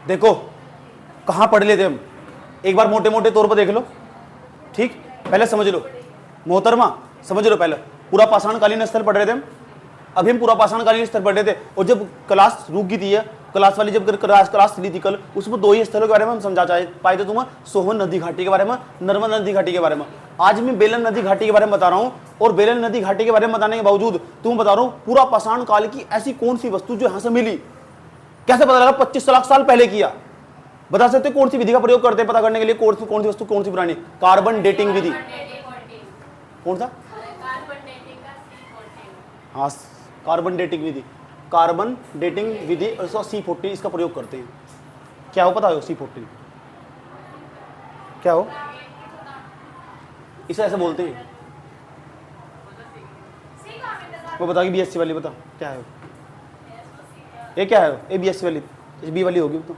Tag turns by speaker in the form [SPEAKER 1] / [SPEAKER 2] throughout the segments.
[SPEAKER 1] देखो कहाँ पढ़ लेते हम, एक बार मोटे मोटे तौर पर देख लो, ठीक, पहले समझ लो मोहतरमा, समझ लो पहले पूरा पाषाणकालीन स्थल पढ़ रहे थे हम। अभी हम पूरा पाषाणकालीन स्थल पढ़ रहे थे, और जब क्लास रुक गई थी, क्लास वाली जब क्लास ली थी कल, उसमें 2 ही स्थलों के बारे में हम समझा पाए थे तुम्हें, सोहन नदी घाटी के बारे में, नर्मदा नदी घाटी के बारे में। आज मैं बेलन नदी घाटी के बारे में बता रहा हूँ, और बेलन नदी घाटी के बारे में बताने के बावजूद तुम्हें बता रहा हूँ पूरा पाषाण काल की ऐसी कौन सी वस्तु जो यहाँ से मिली, कैसे पता लगा 25 लाख साल पहले किया। बता सकते कौन सी विधि का प्रयोग करते हैं पता करने के लिए, कौन सी वस्तु कौन सी पुरानी? कार्बन डेटिंग विधि। कौन सा? हाँ, कार्बन डेटिंग विधि, कार्बन डेटिंग विधि C14 इसका प्रयोग करते हैं। क्या हो पता हो C14 क्या हो? इसे ऐसे बोलते हैं, वो बता कि BSc वाली बता क्या है ये, क्या है ये BSc वाली, B वाली होगी तो।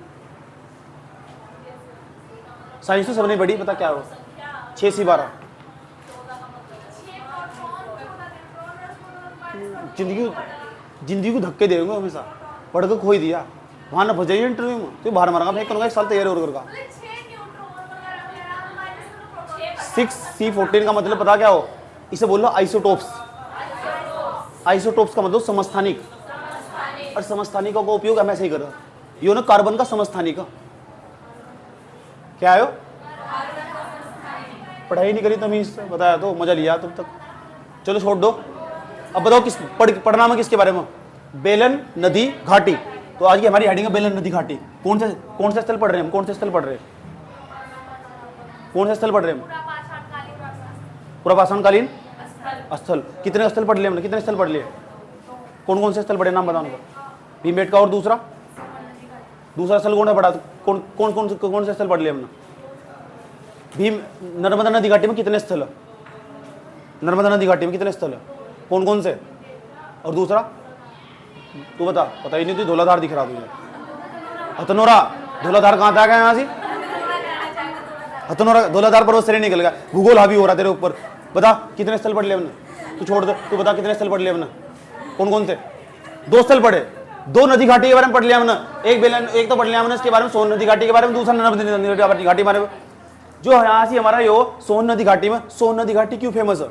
[SPEAKER 1] साइंस तो सबने बड़ी, पता क्या हो? 6C12। जिंदगी को धक्के देंगे हमेशा, पढ़ के खोई दिया वहाँ ना फंस इंटरव्यू में, तो बाहर मारा फेंक करूँगा, 1 साल तैयारी और करूँगा। 6C14 का मतलब पता क्या हो? इसे बोल लो आइसोटोप्स। आइसोटोप्स का मतलब समस्थानिक, और समस्थानिकों का उपयोग हम ऐसे ही कर रहे हैं। ये ना कार्बन का समस्थानिक, क्या है? पढ़ाई नहीं करी तमीज से, बताया तो मजा लिया तुम तक, चलो छोड़ दो। अब बताओ किस पढ़ना में किसके बारे में? बेलन नदी घाटी। तो आज की हमारी हेडिंग है बेलन नदी घाटी। कौन से स्थल पढ़ रहे हैं हम? कौन से स्थल पढ़ रहे हैं? कौन से स्थल पढ़ रहे हैं हम? पूरा पाषाणकालीन स्थल। कितने स्थल पढ़ लिए हमने? कितने स्थल पढ़ लिए? कौन से स्थल पढ़े, नाम बताओ। भीमबेटका और दूसरा स्थल कौन सा पढ़ा? कौन से स्थल पढ़ लिए हमने? नर्मदा नदी घाटी में कितने स्थल है? नर्मदा नदी घाटी में कितने स्थल है? कौन से? और दूसरा तू बता, पता ही नहीं, तू धौलाधार दिख रहा तुझे। हथनोरा, धौलाधार कहाँ आ गया यहाँ से? हथनोरा, धौलाधार पर्वत श्रेणी निकल गया, भूगोल हावी हो रहा तेरे ऊपर। बता कितने स्थल पढ़ लिए हमने? तू छोड़ दे, तू बता कितने स्थल पढ़ लिए हमने? कौन से? 2 स्थल पढ़े, 2 नदी घाटी के बारे में पढ़ लिया हमने। एक तो पढ़ लिया हमने इसके बारे में, सोन नदी घाटी के बारे में, दूसरा नर्मदा नदी घाटी के बारे में। जो यहाँ से हमारा यो सोन नदी घाटी में, सोन नदी घाटी क्यों फेमस है?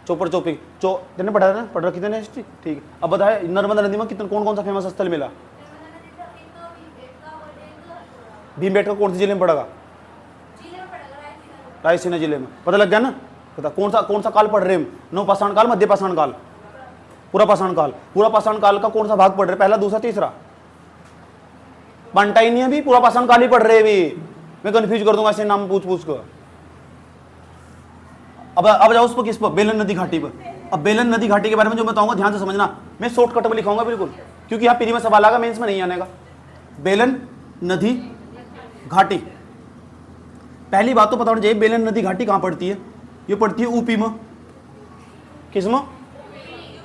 [SPEAKER 1] चोपर चौपिंग तेने पढ़ा था ना, पढ़ रखी थी हिस्ट्री, ठीक है। अब बताए नर्मदा नदी में कितने कौन सा फेमस स्थल मिला? भीमबेटका कौन सी जिले में पड़ेगा? रायसेन जिले में। पता लग गया ना? पता कौन सा काल पढ़ रहे हम? नवपाषाण काल, मध्य पाषाण काल, पूरा पाषाण काल। पूरा पाषाण काल का कौन सा भाग पढ़ रहे? पहला, दूसरा, तीसरा? बनता ही नहीं है, भी पूरा पाषाण काल ही पढ़ रहे भी। मैं कंफ्यूज कर दूंगा ऐसे नाम पूछ कर। अब जाओ उस पर, किस पर? बेलन नदी घाटी पर। अब बेलन नदी घाटी के बारे में जो बताऊंगा ध्यान से समझना, मैं शॉर्टकट में लिखाऊंगा बिल्कुल, क्योंकि यहाँ पीरी में सवाल आएगा, मेंस में नहीं आने का। बेलन नदी घाटी, पहली बात तो पता होनी चाहिए बेलन नदी घाटी कहाँ पड़ती है? ये पड़ती है यूपी में। किस में?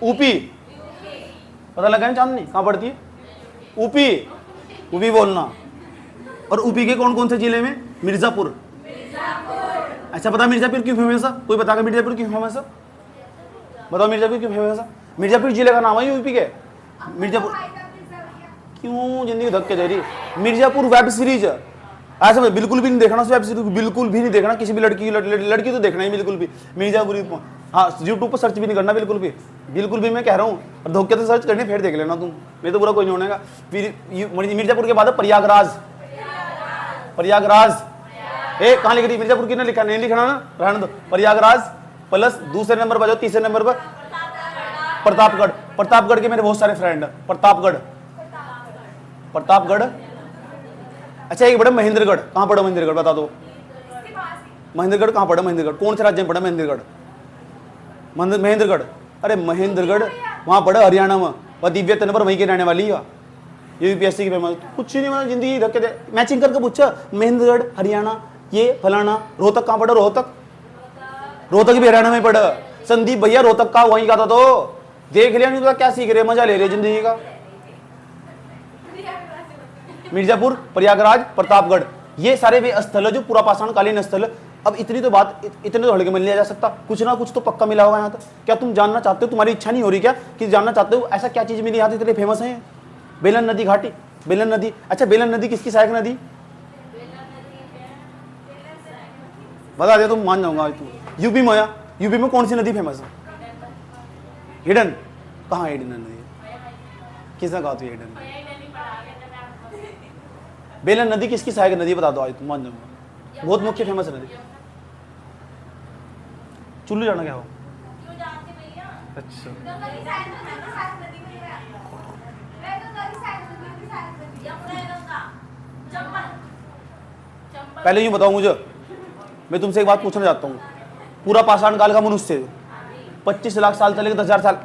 [SPEAKER 1] यूपी। पता लगा ना चांदनी कहाँ पड़ती है? यूपी बोलना। और यूपी के कौन से जिले में? मिर्जापुर। अच्छा, पता मिर्जापुर क्यों फेमस है? कोई बता मिर्जापुर क्यों फेमस है? बताओ मिर्जापुर क्यों फेमस है? मिर्जापुर जिले का नाम है यूपी के। मिर्जापुर क्यों जिंदगी धक्के दे रही? मिर्जापुर वेब सीरीज है, ऐसा मैं बिल्कुल भी नहीं देखना उस वेब सीरीज को, बिल्कुल भी नहीं देखना। किसी भी लड़की तो देखना ही बिल्कुल भी मिर्जापुर। हाँ, यूट्यूब पर सर्च भी नहीं करना बिल्कुल भी मैं कह रहा हूँ। और धोखे से सर्च करने फिर देख लेना तुम, मैं तो बुरा कोई नहीं होने का। फिर मिर्जापुर के बाद प्रयागराज। कहाँ लिख रही? मिर्जापुर की ना लिखा, नहीं लिखना ना, रहने दो। प्रयागराज प्लस दूसरे नंबर पर जाओ, तीसरे नंबर पर प्रतापगढ़ के मेरे बहुत सारे फ्रेंड है। प्रतापगढ़। अच्छा, एक बड़ा महेंद्रगढ़। कहाँ पड़ा महेंद्रगढ़? बता दो। महेंद्रगढ़ कहाँ पड़ा? महेंद्रगढ़ कौन से राज्य में पड़ा? महेंद्रगढ़। अरे महेंद्रगढ़ वहाँ पड़ा हरियाणा में, वह दिव्य तनवर वहीं के रहने वाली है। ये यूपीएससी की फेमस, कुछ नहीं मतलब जिंदगी धक्के दे, मैचिंग करके पूछा। महेंद्रगढ़, हरियाणा, ये फलाना। रोहतक कहाँ पड़ा? रोहतक भी हरियाणा में पड़ा। संदीप भैया रोहतक का वहीं का था, तो देख लिया नहीं? तो क्या सीख रहे, मजा ले रहे जिंदगी का। मिर्जापुर, प्रयागराज, प्रतापगढ़, ये सारे वे स्थल है जो पूरा पाषाण कालीन स्थल अब इतनी तो बात, इतने तो हल्के में लिया जा सकता, कुछ ना कुछ तो पक्का मिला होगा यहाँ तक। क्या तुम जानना चाहते हो, तुम्हारी इच्छा नहीं हो रही क्या कि जानना चाहते हो ऐसा क्या चीज मिली यहाँ इतने फेमस है? बेलन नदी घाटी, बेलन नदी। अच्छा बेलन नदी किसकी सहायक नदी? बता दे तुम मान जाऊंगा तू। यूपी में, यूपी में कौन सी नदी फेमस है? हिडन। कहाँ हिडन नदी? किसने कहा तू हिडन? बेलन नदी किसकी सहायक नदी बता दो आज, तुम मान जाऊंगा। बहुत मुख्य फेमस नदी। चुल्लू जाना क्या हो? अच्छा पहले यूं बताओ मुझे, मैं तुमसे एक बात पूछना चाहता हूँ। पूरा पाषाण काल का मनुष्य 25 लाख साल से लेकर 10,000 साल,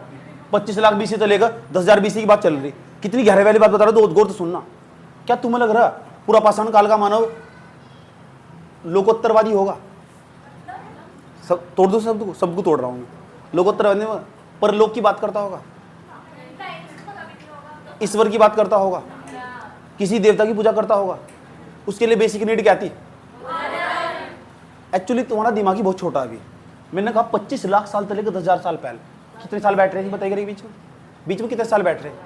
[SPEAKER 1] 25 लाख बीसी से लेकर 10,000 बीसी की बात चल रही। कितनी गहरे वाली बात बता रहा हूँ, गौर तो सुनना। क्या तुम्हें लग रहा पूरा पाषाण काल का मानव लोकोत्तरवादी होगा? सब तोड़ दो, सबको तोड़ रहा हूँ मैं। लोकोत्तरवादी परलोक की बात करता होगा, ईश्वर की बात करता होगा, किसी देवता की पूजा करता होगा, उसके लिए बेसिक नीड क्या थी? एक्चुअली तुम्हारा दिमाग ही बहुत छोटा है। अभी मैंने कहा 25 लाख साल से लेकर 10,000 साल पहले कितने साल बैठ रहे हैं बताइए? बीच में कितने साल बैठ रहे हैं?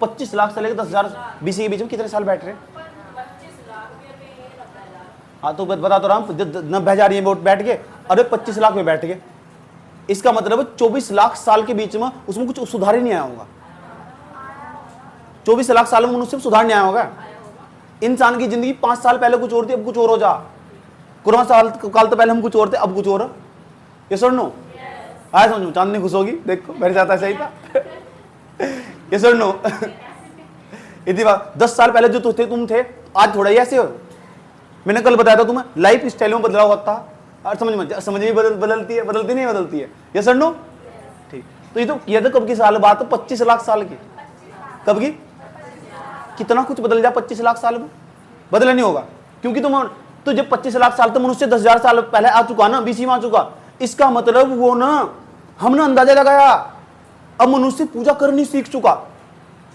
[SPEAKER 1] 25 लाख से लेकर 10,000 बीसी के बीच में कितने साल बैठ रहे हैं? हाँ तो बता तो रहा हूँ, 90,000 ये बैठ गए, अरे 25 लाख में बैठ गए। इसका मतलब 24 लाख साल के बीच में उसमें कुछ सुधार ही नहीं आया होगा। 24 लाख साल में मनुष्य में सुधार नहीं आया होगा। इंसान की जिंदगी 5 साल पहले कुछ और थी, अब कुछ और हो जा। कोरोना साल काल तो पहले हम कुछ और थे, अब कुछ और। ये सुन नो आया समझो, चांदनी खुश होगी, देखो मेरे साथ ऐसा ही था। ये सुन नो इतनी बात, 10 साल पहले जो तुम थे आज थोड़ा ही ऐसे हो। मैंने कल बताया था तुम्हें, लाइफ स्टाइल में बदलाव होता है और समझ में बदलती है, बदलती नहीं बदलती है। ये सुन नो ठीक। तो ये तो कब की साल बात है? 25 लाख साल की। कब की? कितना कुछ बदल जाए 25 लाख साल में? बदला नहीं होगा, क्योंकि तो जब 25 लाख साल तो मनुष्य 10,000 साल पहले आ चुका ना, बीसी में आ चुका। इसका मतलब वो ना हमने अंदाजा लगाया, अब मनुष्य पूजा करनी सीख चुका,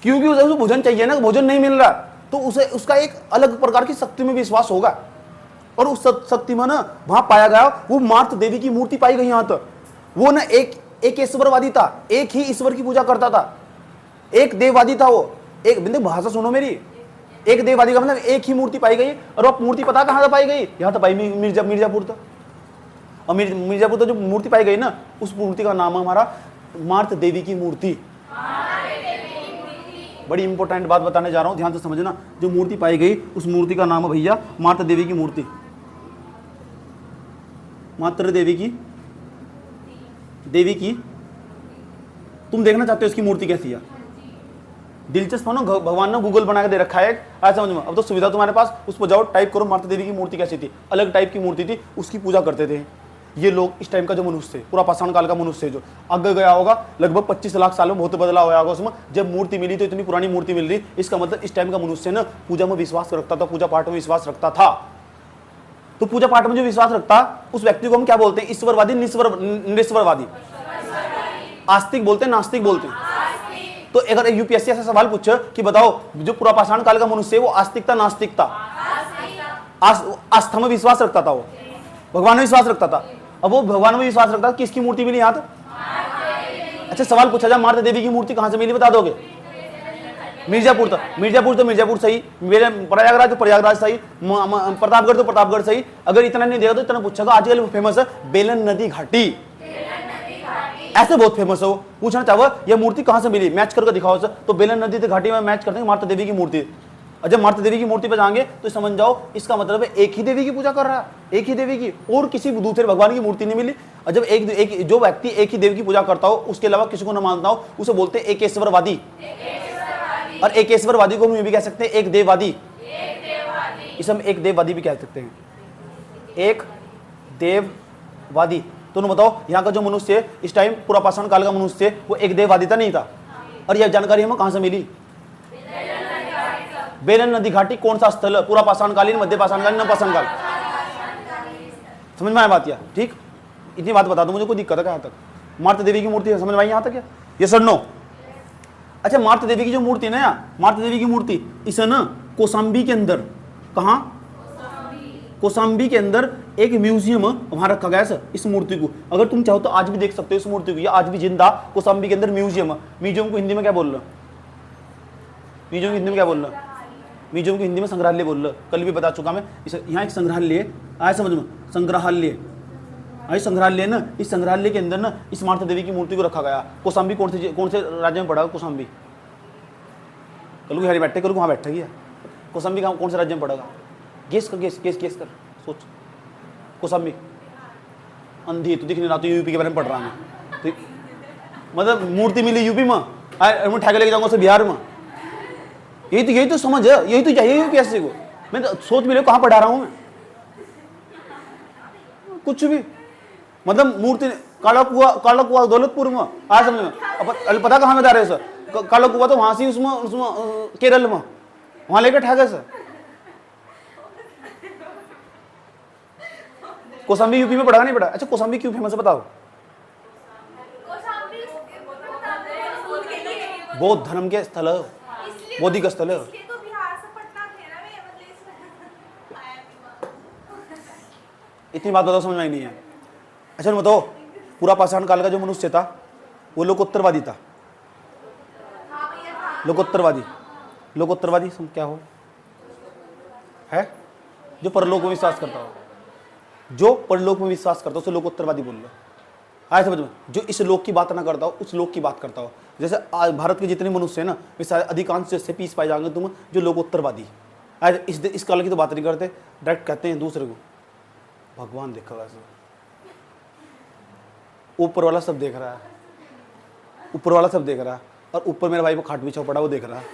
[SPEAKER 1] क्योंकि उसे भोजन चाहिए ना, भोजन नहीं मिल रहा, तो उसे उसका एक अलग प्रकार की शक्ति में विश्वास होगा। और उस शक्ति में ना वहां पाया गया, वो मार्त देवी की मूर्ति पाई गई। यहां तक वो ना एक ईश्वरवादी था, एक ही ईश्वर की पूजा करता था, एक देववादी था वो। एक बिंदु भाषा सुनो मेरी, एक देववादी का मतलब एक ही मूर्ति पाई गई। और वो मूर्ति पता कहां से पाई गई? यहां तो पाई मिर्जापुर था। और मिर्जापुर तो जो मूर्ति पाई गई ना, उस मूर्ति का नाम है हमारा मार्त देवी की मूर्ति। बड़ी इंपॉर्टेंट बात बताने जा रहा हूं, ध्यान से समझना। जो मूर्ति पाई गई उस मूर्ति का नाम है भैया मार्त देवी की मूर्ति। मात्र देवी की तुम देखना चाहते हो इसकी मूर्ति कैसी है? दिलचस्प हो ना, भगवान ने गूगल बना के दे रखा है एक, आज समझ में। अब तो सुविधा तुम्हारे पास, उस पर जाओ, टाइप करो माता देवी की मूर्ति कैसी थी। अलग टाइप की मूर्ति थी, उसकी पूजा करते थे ये लोग। इस टाइम का जो मनुष्य, पूरा पाषाण काल का मनुष्य जो आगे गया होगा, लगभग 25 लाख साल में बहुत बदलाव होगा उसमें। जब मूर्ति मिली तो इतनी पुरानी मूर्ति मिल रही, इसका मतलब इस टाइम का मनुष्य ना पूजा में विश्वास रखता था, पूजा पाठ में विश्वास रखता था। तो पूजा पाठ में जो विश्वास रखता उस व्यक्ति को हम क्या बोलते हैं? ईश्वरवादी, निश्वरवादी, आस्तिक बोलते हैं, नास्तिक बोलते हैं। तो अगर यूपीएससी ऐसा सवाल पूछे कि बताओ जो पूरा पाषाण काल का मनुष्य है वो आस्तिक था, नास्तिक था? आस्था में विश्वास रखता था, वो भगवान में विश्वास रखता था। अब वो भगवान में विश्वास रखता था, किसकी मूर्ति मिली यहाँ तो? अच्छा सवाल पूछा जाए माता देवी की मूर्ति कहां से मिली, बता दोगे? मिर्जापुर था, मिर्जापुर सही, मेरे प्रयागराज तो प्रयागराज सही, प्रतापगढ़ तो प्रतापगढ़ सही। अगर इतना नहीं देखा तो इतना पूछेगा। आजकल फेमस है बेलन नदी घाटी, ऐसे बहुत फेमस है वो। पूछना चाहो ये मूर्ति कहां से मिली, मैच करके दिखाओ सर। तो बेलन नदी से घाटी में मैच करते हैं माता देवी की मूर्ति। और जब माता देवी की मूर्ति पे जाएंगे तो समझ जाओ इसका मतलब है एक ही देवी की पूजा कर रहा है, एक ही देवी की, और किसी दूसरे भगवान की मूर्ति नहीं मिली। और जब जो व्यक्ति एक ही देवी की पूजा करता हो, उसके अलावा किसी को न मानता हो, उसे बोलते हैं एकेश्वरवादी। और एकेश्वरवादी को हम भी कह सकते हैं एक देववादी। इसे हम एक देववादी भी कह सकते हैं, एक देववादी। तो बताओ यहाँ का जो मनुष्य है इस टाइम पूरा पाषाण काल का मनुष्य, वो एक देववादी था, नहीं था? और यह जानकारी हमें कहां से मिली? बेलन नदी घाटी कौन सा स्थल है? पूरा पाषाण कालीन, मध्य पाषाण कालीन, नव पाषाण काल। समझ में आया बात? या ठीक, इतनी बात बता दो, मुझे कोई दिक्कत है कहां तक? माता देवी की मूर्ति समझ में आई यहाँ तक? ये सर नो। अच्छा माता देवी की जो मूर्ति ना, माता देवी की मूर्ति इसे ना कौशाम्बी के अंदर, कहा? कोसाम्बी के अंदर एक म्यूजियम वहां रखा गया है इस मूर्ति को। अगर तुम चाहो तो आज भी देख सकते हो इस मूर्ति को, ये आज भी जिंदा कोसाम्बी के अंदर म्यूजियम। म्यूजियम को हिंदी में क्या बोल रहा? म्यूजियम को हिंदी में क्या बोल रहा? म्यूजियम को हिंदी में संग्रहालय बोल रहा। कल भी बता चुका मैं। यहाँ एक संग्रहालय आया, समझ में, संग्रहालय आई, संग्रहालय ना, इस संग्रहालय के अंदर ना इस माता देवी की मूर्ति को रखा गया। कोसाम्बी कौन से राज्य में पड़ा? कोसाम्बी कल को बैठे, कल को वहाँ बैठा गया। कोसाम्बी कौन से राज्य में पड़ेगा? गेस कर, गेस कर, सोच। कोसाम्बी अंधी तो दिख नहीं रहा, तो यूपी के बारे में पढ़ रहा मैं तो, मतलब मूर्ति मिली यूपी में, मैं ठेका लेके जाऊंगा उसे बिहार में। यही तो समझ है, यही तो चाहिए यूपीएससी को। मैं तो सोच भी ले कहाँ पढ़ा रहा हूँ मैं, कुछ भी। मतलब मूर्ति काला कुआ दौलतपुर में आज समझ में, अब पता कहाँ में जा रहे सर? काला कुआ तो वहां से उसमें केरल में वहां लेकर ठेका सर। कोसाम्बी यूपी में पढ़ा नहीं पढ़ा? अच्छा कोसाम्बी क्यों फेमस है बताओ? बौद्ध धर्म के स्थल है, बौद्धिक स्थल है। इतनी बात बताओ, समझ में नहीं है? अच्छा बताओ, पूरा पाषाण काल का जो मनुष्य था वो लोकोत्तरवादी था। लोकोत्तरवादी क्या हो है? जो परलोक में विश्वास करता हो, जो परलोक में विश्वास करता हो उसे लोकोत्तरवादी बोल लो। आए समझ में? जो इस लोक की बात ना करता हो उस लोक की बात करता हो। जैसे आज भारत के जितने मनुष्य हैं ना, वे सारे अधिकांश से पीस पाए जाएंगे तुम जो लोकोत्तरवादी। आज इस काल की तो बात नहीं करते, डायरेक्ट कहते हैं दूसरे को भगवान देखा वैसे, ऊपर वाला सब देख रहा है, ऊपर वाला सब देख रहा है, और ऊपर मेरा भाई को खाट बिछा पड़ा वो देख रहा है।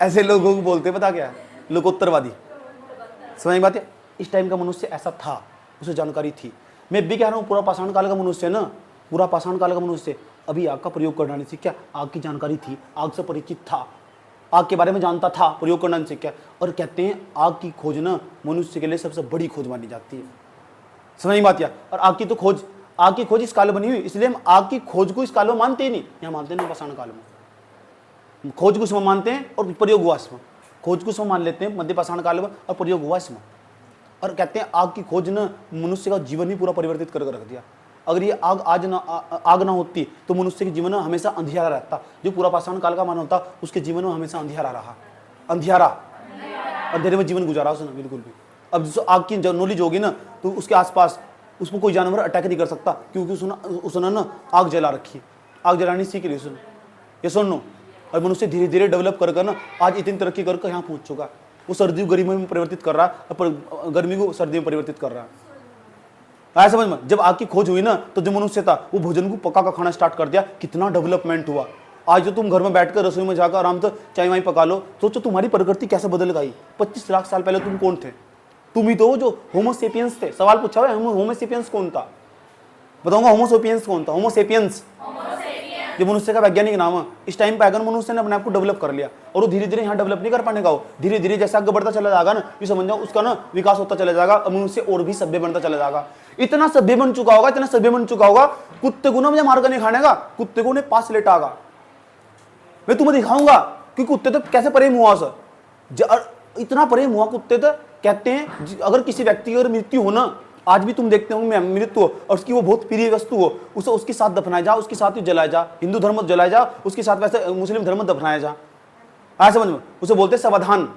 [SPEAKER 1] ऐसे लोगों को बोलते हैं पता क्या? लोकोत्तरवादी। समझ बात है? इस टाइम का मनुष्य ऐसा था, उसे जानकारी थी। मैं भी कह रहा हूँ पूरा पाषाण काल का मनुष्य ना, पूरा पाषाण काल का मनुष्य अभी आग का प्रयोग करना नहीं सीखा। आग की जानकारी थी, आग से परिचित था, आग के बारे में जानता था, प्रयोग करना नहीं सीखा। और कहते हैं आग की खोज ना मनुष्य के लिए सबसे बड़ी खोज मानी जाती है। समझ बात क्या? और आग की खोज इस काल में बनी हुई, इसलिए हम आग की खोज को इस काल में मानते ही नहीं। यहाँ मानते नहीं पाषाण काल में, खोज को इसमें मानते हैं और प्रयोग हुआ इसमें। खोज को इसमें मान लेते हैं मध्य पाषाण काल में और प्रयोग हुआ इसमें। और कहते हैं आग की खोज ने मनुष्य का जीवन ही पूरा परिवर्तित करके रख दिया। अगर ये आग ना होती तो मनुष्य के जीवन में हमेशा अंधियारा रहता। जो पूरा पाषाण काल का मानव था उसके जीवन में हमेशा अंधियारा रहा, अंधेरे में जीवन गुजारा उसने बिल्कुल भी। अब जो आग की नॉलेज होगी ना तो उसके आसपास उसको कोई जानवर अटैक नहीं कर सकता, क्योंकि उसने ना आग जला रखी, आग जलानी सीख ली उसने। ये सुनो, और मनुष्य धीरे धीरे डेवलप कर ना आज इतनी तरक्की करके यहाँ पहुंच चुका। वो सर्दी को गर्मी में परिवर्तित कर रहा है, और गर्मी को सर्दी में परिवर्तित कर रहा है। आया समझ में? जब आग की खोज हुई ना तो जो मनुष्य था वो भोजन को पका खाना स्टार्ट कर दिया। कितना डेवलपमेंट हुआ। आज जो तुम घर में बैठकर रसोई में जाकर आराम से चाय वाई पका लो, सोचो तुम्हारी प्रकृति कैसे बदल गई। 25 लाख साल पहले तुम कौन थे? तुम ही तो जो होमोसेपियंस थे। सवाल पूछा हुआ है होमोसेपियंस कौन था? बताऊंगा होमोसेपियंस कौन था। होमोसेपियंस जो मनुष्य का वैज्ञानिक नाम है। इस टाइम पे अगर मनुष्य ने अपने आप को डेवलप कर लिया, और वो धीरे धीरे यहाँ डेवलप नहीं कर पाने का, वो धीरे धीरे जैसा आगे बढ़ता चला जाएगा ना, ये समझ जाओ उसका ना विकास होता चला जाएगा, और मनुष्य और भी सभ्य बनता चला जाएगा। इतना सभ्य बन चुका होगा, कुत्ते को ना मुझे मार कर नहीं खाने का, कुत्ते को उन्हें पास लेटागा। मैं तुम्हें दिखाऊंगा कि कुत्ते तो कैसे प्रेम हुआ सर, इतना प्रेम हुआ कुत्ते तो। कहते हैं अगर किसी व्यक्ति की अगर मृत्यु हो ना, आज भी तुम देखते हो मृत्यु हो और उसकी वो बहुत प्रिय वस्तु हो, उसे उसके साथ दफनाया जा, उसके साथ ही जलाया जा। हिंदू धर्म जलाया जा, उसके साथ वैसे मुस्लिम धर्म दफनाया जा। आया समझ में? उसे बोलते हैं समाधान,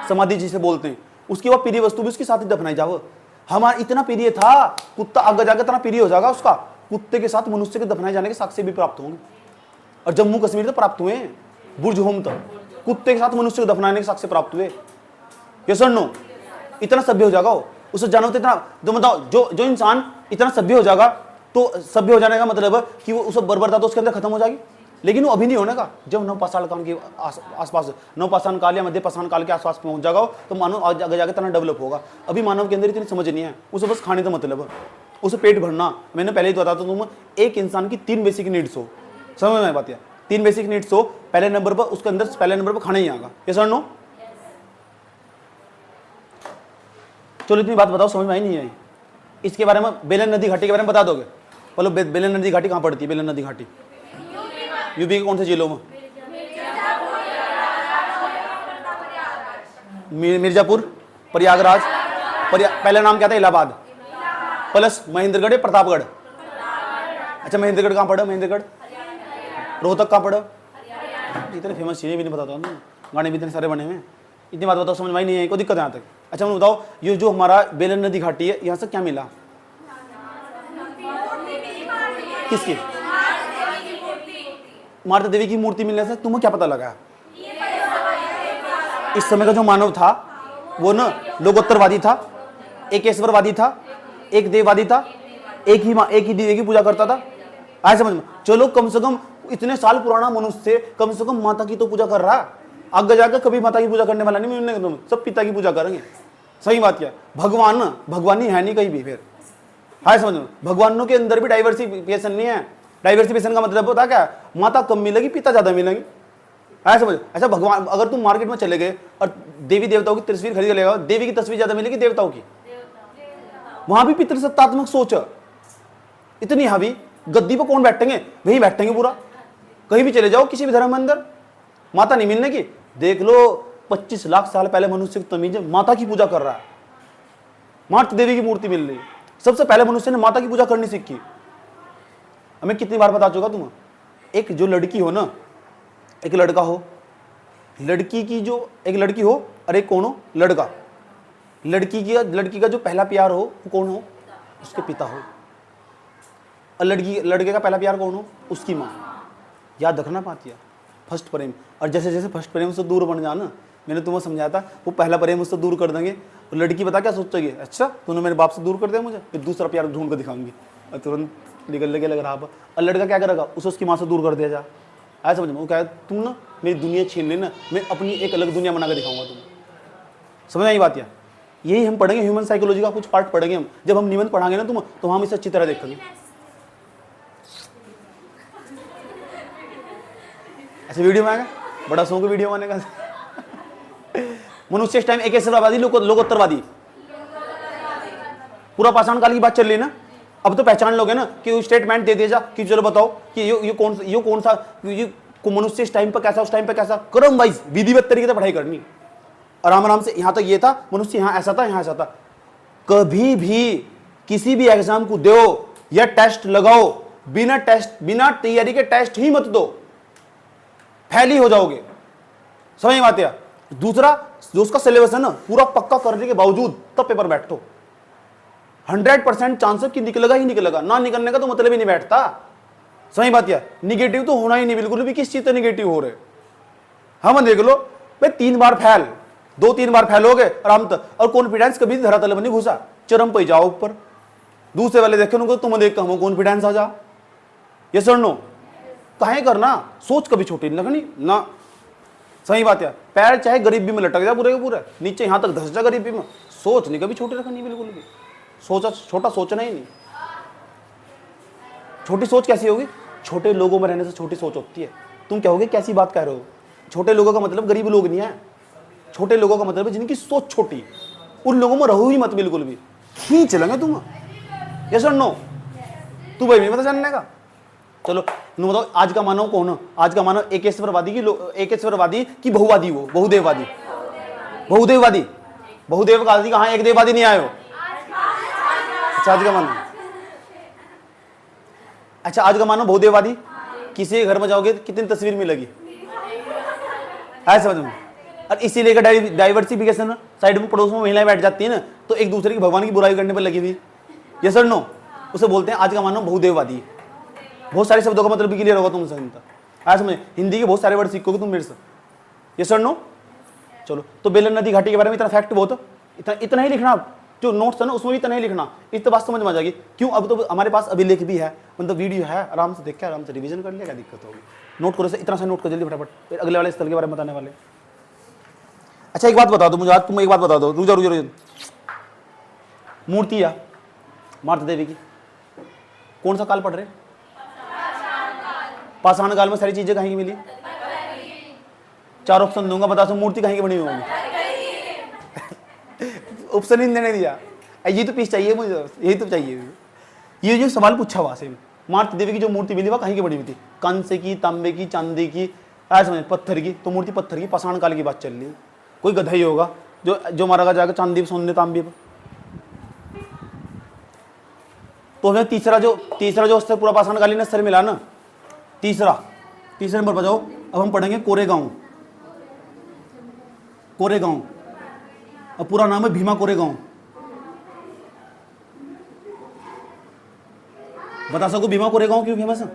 [SPEAKER 1] समाधि जिसे बोलते हैं। उसकी वो प्रिय वस्तु भी उसके साथ ही दफनाई जाओ। हमारा इतना प्रिय था कुत्ता, आगे जाकर इतना प्रिय हो जाएगा उसका, कुत्ते के साथ मनुष्य के दफनाए जाने के साक्ष्य भी प्राप्त होंगे। और जम्मू कश्मीर तो प्राप्त हुए, बुर्ज होम तक कुत्ते के साथ मनुष्य को दफनाने के साक्ष्य प्राप्त हुए। ये सुन नो, इतना सभ्य हो जाएगा उसे जानो तो इतना। तो बताओ जो इंसान इतना सभ्य हो जाएगा, तो सभ्य हो जाने का मतलब है कि वो उसे बर्बरता तो उसके अंदर खत्म हो जाएगी, लेकिन वो अभी नहीं होने का। जब नवपाषाण काल के आसपास, नवपाषाण काल या मध्य पाषाण काल के आसपास पहुंच जाएगा तो मानव आगे जाके इतना डेवलप होगा। अभी मानव के अंदर इतनी समझ नहीं है, उसे बस खाने का मतलब है, उसे पेट भरना। मैंने पहले ही बताया था तुम, एक इंसान की 3 बेसिक नीड्स हो। समझ में बात है? 3 बेसिक नीड्स हो, पहले नंबर पर उसके अंदर पहले नंबर पर खाना ही आएगा। ये सर नो, चलो इतनी बात बताओ, समझ में आई नहीं आई? इसके बारे में बेलन नदी घाटी के बारे में बता दोगे? बोलो बेलन नदी घाटी कहाँ पड़ती है? बेलन नदी घाटी यूपी के कौन से जिलों में? मिर्जापुर, प्रयागराज, पहला नाम क्या था? इलाहाबाद, प्लस महेंद्रगढ़, प्रतापगढ़। अच्छा महेंद्रगढ़ कहाँ पड़ा? महेंद्रगढ़। रोहतक कहाँ पड़ा? इतने फेमस चीज़ें भी नहीं बताता हूँ, गाने भी इतने सारे बने हुए हैं, इतनी बात बताओ समझ में नहीं है, कोई दिक्कत है यहाँ तक। अच्छा मुझे बताओ, ये जो हमारा बेलन नदी घाटी है, यहाँ से क्या मिला? किसकी? माता देवी की मूर्ति मिलने से तुम्हें क्या पता लगा? इस समय का जो मानव था वो ना लोकोत्तरवादी था, एक ईश्वरवादी था, एक देववादी था, एक ही देवी की पूजा करता था। आए समझ में? चलो कम से कम इतने साल पुराना मनुष्य कम से कम माता की तो पूजा कर रहा है, आगे जाकर कभी माता की पूजा करने वाला नहीं मिलने, तुम सब पिता की पूजा करेंगे। सही बात क्या? भगवानी है नहीं कहीं भी। फिर हाय समझ में? भगवानों के अंदर भी डाइवर्सिफिकेशन नहीं है। डाइवर्सिफिकेशन का मतलब होता क्या? माता कम मिलेगी, पिता ज्यादा मिलेंगे। हाय समझ? अच्छा भगवान, अगर तुम मार्केट में चले गए और देवी देवताओं की तस्वीर खरीद लेगा, देवी की तस्वीर ज्यादा मिलेगी देवताओं की? वहां भी पितृसत्तात्मक सोच इतनी हावी। गद्दी पर कौन बैठेंगे? वही बैठेंगे पूरा। कहीं भी चले जाओ किसी भी धर्म में अंदर, माता नहीं मिलने की। देख लो 25 लाख साल पहले मनुष्य की तमीज माता की पूजा कर रहा है, माता देवी की मूर्ति मिल रही। सबसे पहले मनुष्य ने माता की पूजा करनी सीखी। हमें कितनी बार बता चुका तुम, एक जो लड़की हो ना, एक लड़का हो, लड़की की जो एक लड़की हो और एक कौन हो? लड़का। लड़की का जो पहला प्यार हो वो कौन हो? उसके पिता हो। और लड़के का पहला प्यार कौन हो? उसकी माँ। याद रखना पाती है, फर्स्ट प्रेम। और जैसे जैसे फर्स्ट प्रेम से दूर बन जाना, मैंने तुम्हें समझाया था, वो पहला प्रेम उससे दूर कर देंगे। और लड़की बता क्या सोचेगी? अच्छा तूने मेरे बाप से दूर कर दिया मुझे, फिर दूसरा प्यार ढूंढ कर दिखाऊंगी, और तुरंत निकलने के लग रहा। और लड़का क्या करेगा? उसे उसकी माँ से दूर कर दिया जा। आया समझ में? वो कहे तू ना मेरी दुनिया छीन लेना, मैं अपनी एक अलग दुनिया बना कर दिखाऊंगा तुम्हें। समझ आई बात? यही हम पढ़ेंगे, ह्यूमन साइकोलॉजी का कुछ पार्ट पढ़ेंगे हम। जब हम निबंध पढ़ाएंगे ना तुम, तो हम इसे अच्छी तरह देखेंगे। ऐसे वीडियो में आएगा, बड़ा शौक है वीडियो बनाने का। मनुष्य इस टाइम एक ईश्वरवादी, लोकोत्तरवादी, पूरा पाषाण काल की बात चल रही है ना। अब तो पहचान लोगे ना कि स्टेटमेंट दे दिया जा कि चलो बताओ कि ये कौन सा मनुष्य इस टाइम पर कैसा, उस टाइम पर कैसा, क्रम वाइज विधिवत तरीके से पढ़ाई करनी। आराम से यहाँ तक ये था, मनुष्य यहाँ ऐसा था, यहाँ ऐसा था। कभी भी किसी भी एग्जाम को दो या टेस्ट लगाओ, बिना तैयारी के टेस्ट ही मत दो, फेल ही हो जाओगे। समझ में आती है? दूसरा, जो उसका सिलेबस है ना पूरा पक्का करने के बावजूद तब पेपर बैठो, 100% चांस है कि निकलेगा ही निकलेगा, ना निकलने का तो मतलब ही नहीं बैठता। सही बात है? निगेटिव तो होना ही नहीं बिल्कुल भी। किस चीज से निगेटिव हो रहे? हम देख लो भाई, 3 बार फेल, 2-3 बार फेल हो गए आराम तक, और कॉन्फिडेंस कभी धरातल में नहीं घुसा, चरम पे जाओ ऊपर। दूसरे वाले देखे उनको, तुम देख हम कॉन्फिडेंस आ जा। ये सर नो काहे करना, सोच कभी छोटी नहीं लगनी ना। सही बात है? पैर चाहे गरीबी में लटक जा पूरे के पूरे, नीचे यहां तक धस जा गरीबी में, सोच नहीं कभी छोटी रखनी बिल्कुल भी। छोटा सोचना ही नहीं। छोटी सोच कैसी होगी? छोटे लोगों में रहने से छोटी सोच होती है। तुम कहोगे कैसी बात कह रहे हो? छोटे लोगों का मतलब गरीब लोग नहीं है, छोटे लोगों का मतलब है जिनकी सोच छोटी। उन लोगों में रहो ही मत बिल्कुल भी, खींच लेंगे तुम। यस और नो? तू भाई नहीं पता जानने का। चलो तुम बताओ, आज का मानव कौन है? आज का मानव एक ईश्वरवादी की बहुवादी हो, बहुदेववादी कहाँ? एक देववादी नहीं आए हो। अच्छा आज का मानव, आज का मानव बहुदेववादी। किसी के घर में जाओगे कितनी तस्वीर मिलेगी? समझ में? और इसीलिए डाइवर्सिफिकेशन, साइड में पड़ोस में महिलाएं बैठ जाती है ना, तो एक दूसरे की भगवान की बुराई करने पर लगी हुई। यस और नो? उसे बोलते हैं आज का मानव बहुदेववादी। बहुत सारे शब्दों का मतलब भी क्लियर होगा तुम समझ। समझे? हिंदी के बहुत सारे वर्ड सीखोगे तुम मेरे से। यस और नो? चलो, तो बेलन नदी घाटी के बारे में इतना फैक्ट बहुत, इतना ही लिखना। जो नोट्स है ना उसमें भी इतना ही लिखना, इस तो बात समझ में आ जाएगी। क्यों? अब तो हमारे पास अभिलेख भी है, मतलब वीडियो है, आराम से देख के आराम से रिवीजन कर लिया, क्या दिक्कत होगी? नोट करो, इतना सा नोट कर जल्दी फटाफट, फिर अगले वाले स्थल के बारे में बताने वाले। अच्छा एक बात बता दो मुझे, आज तुम एक बात बता दो, रुझा मूर्ति या माता देवी की कौन सा काल पढ़ रहे? पाषाण काल में सारी चीजें कहीं की मिली? 4 ऑप्शन दूंगा, बता सो मूर्ति कहीं की बनी हुई होगी? ऑप्शन ही देने दिया। ये तो पीस चाहिए मुझे, यही तो चाहिए। ये जो सवाल पूछा वहां से, माता देवी की जो मूर्ति मिली वह कहीं की बनी हुई थी? कांसे की, तांबे की, चांदी की, समझ पत्थर की? तो मूर्ति पत्थर की, पाषाण काल की बात चल रही है। कोई गधा ही होगा, जो जो मारा जाएगा चांदीप सोने तांबीप। तो हमें तीसरा जो उससे पूरा पाषाण कालीन स्तर मिला ना, तीसरे नंबर पर जाओ। अब हम पढ़ेंगे कोरेगांव। अब पूरा नाम है भीमा कोरेगांव। बता सको भीमा कोरेगांव क्यों फेमस है?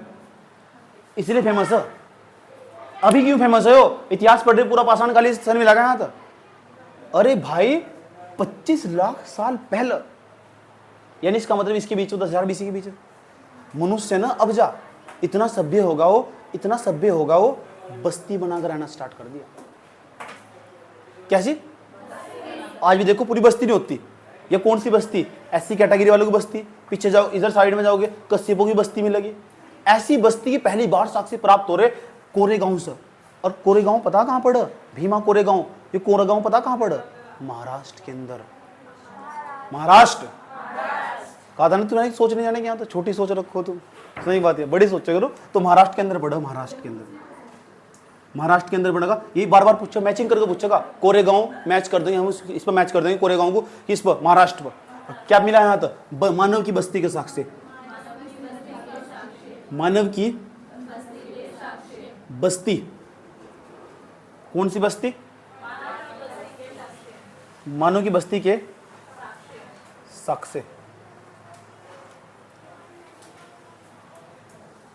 [SPEAKER 1] इसलिए फेमस है। अभी क्यों फेमस है? इतिहास पढ़ रहे पूरा पाषाण कालीन स्तर मिला गया यहाँ था। अरे भाई 25 लाख साल पहले, यानी इसका मतलब इसके बीच 10,000 BC के बीच मनुष्य ना अब जा इतना सभ्य होगा वो बस्ती बनाकर रहना स्टार्ट कर दिया। कैसी? आज भी देखो पूरी बस्ती नहीं होती। ये कौन सी बस्ती? ऐसी कैटेगरी वालों की बस्ती। पीछे जाओ, इधर साइड में जाओगे, कश्यपों की बस्ती मिलेगी। ऐसी बस्ती की पहली बार साक्ष्य प्राप्त हो रहे कोरेगांव से। और कोरेगांव पता कहां पड़ा? भीमा कोरेगांव। ये कोरेगांव पता कहां पड़ा? महाराष्ट्र के अंदर। महाराष्ट्र कहा था ना तुम्हारी सोच नहीं जाने की, यहाँ तो छोटी सोच रखो तुम। सही बात है, बड़ी सोचा करो। तो महाराष्ट्र के अंदर पड़ा, महाराष्ट्र के अंदर पड़ेगा। ये बार बार पूछो, मैचिंग करके पूछेगा। कोरेगांव मैच कर देंगे हम, इस पर मैच कर देंगे कोरेगांव को, किस पर? महाराष्ट्र पर। क्या मिला यहाँ तो? मानव की बस्ती के साक्ष्य। मानव की बस्ती। कौन सी बस्ती? मानव की बस्ती के साक्ष्य।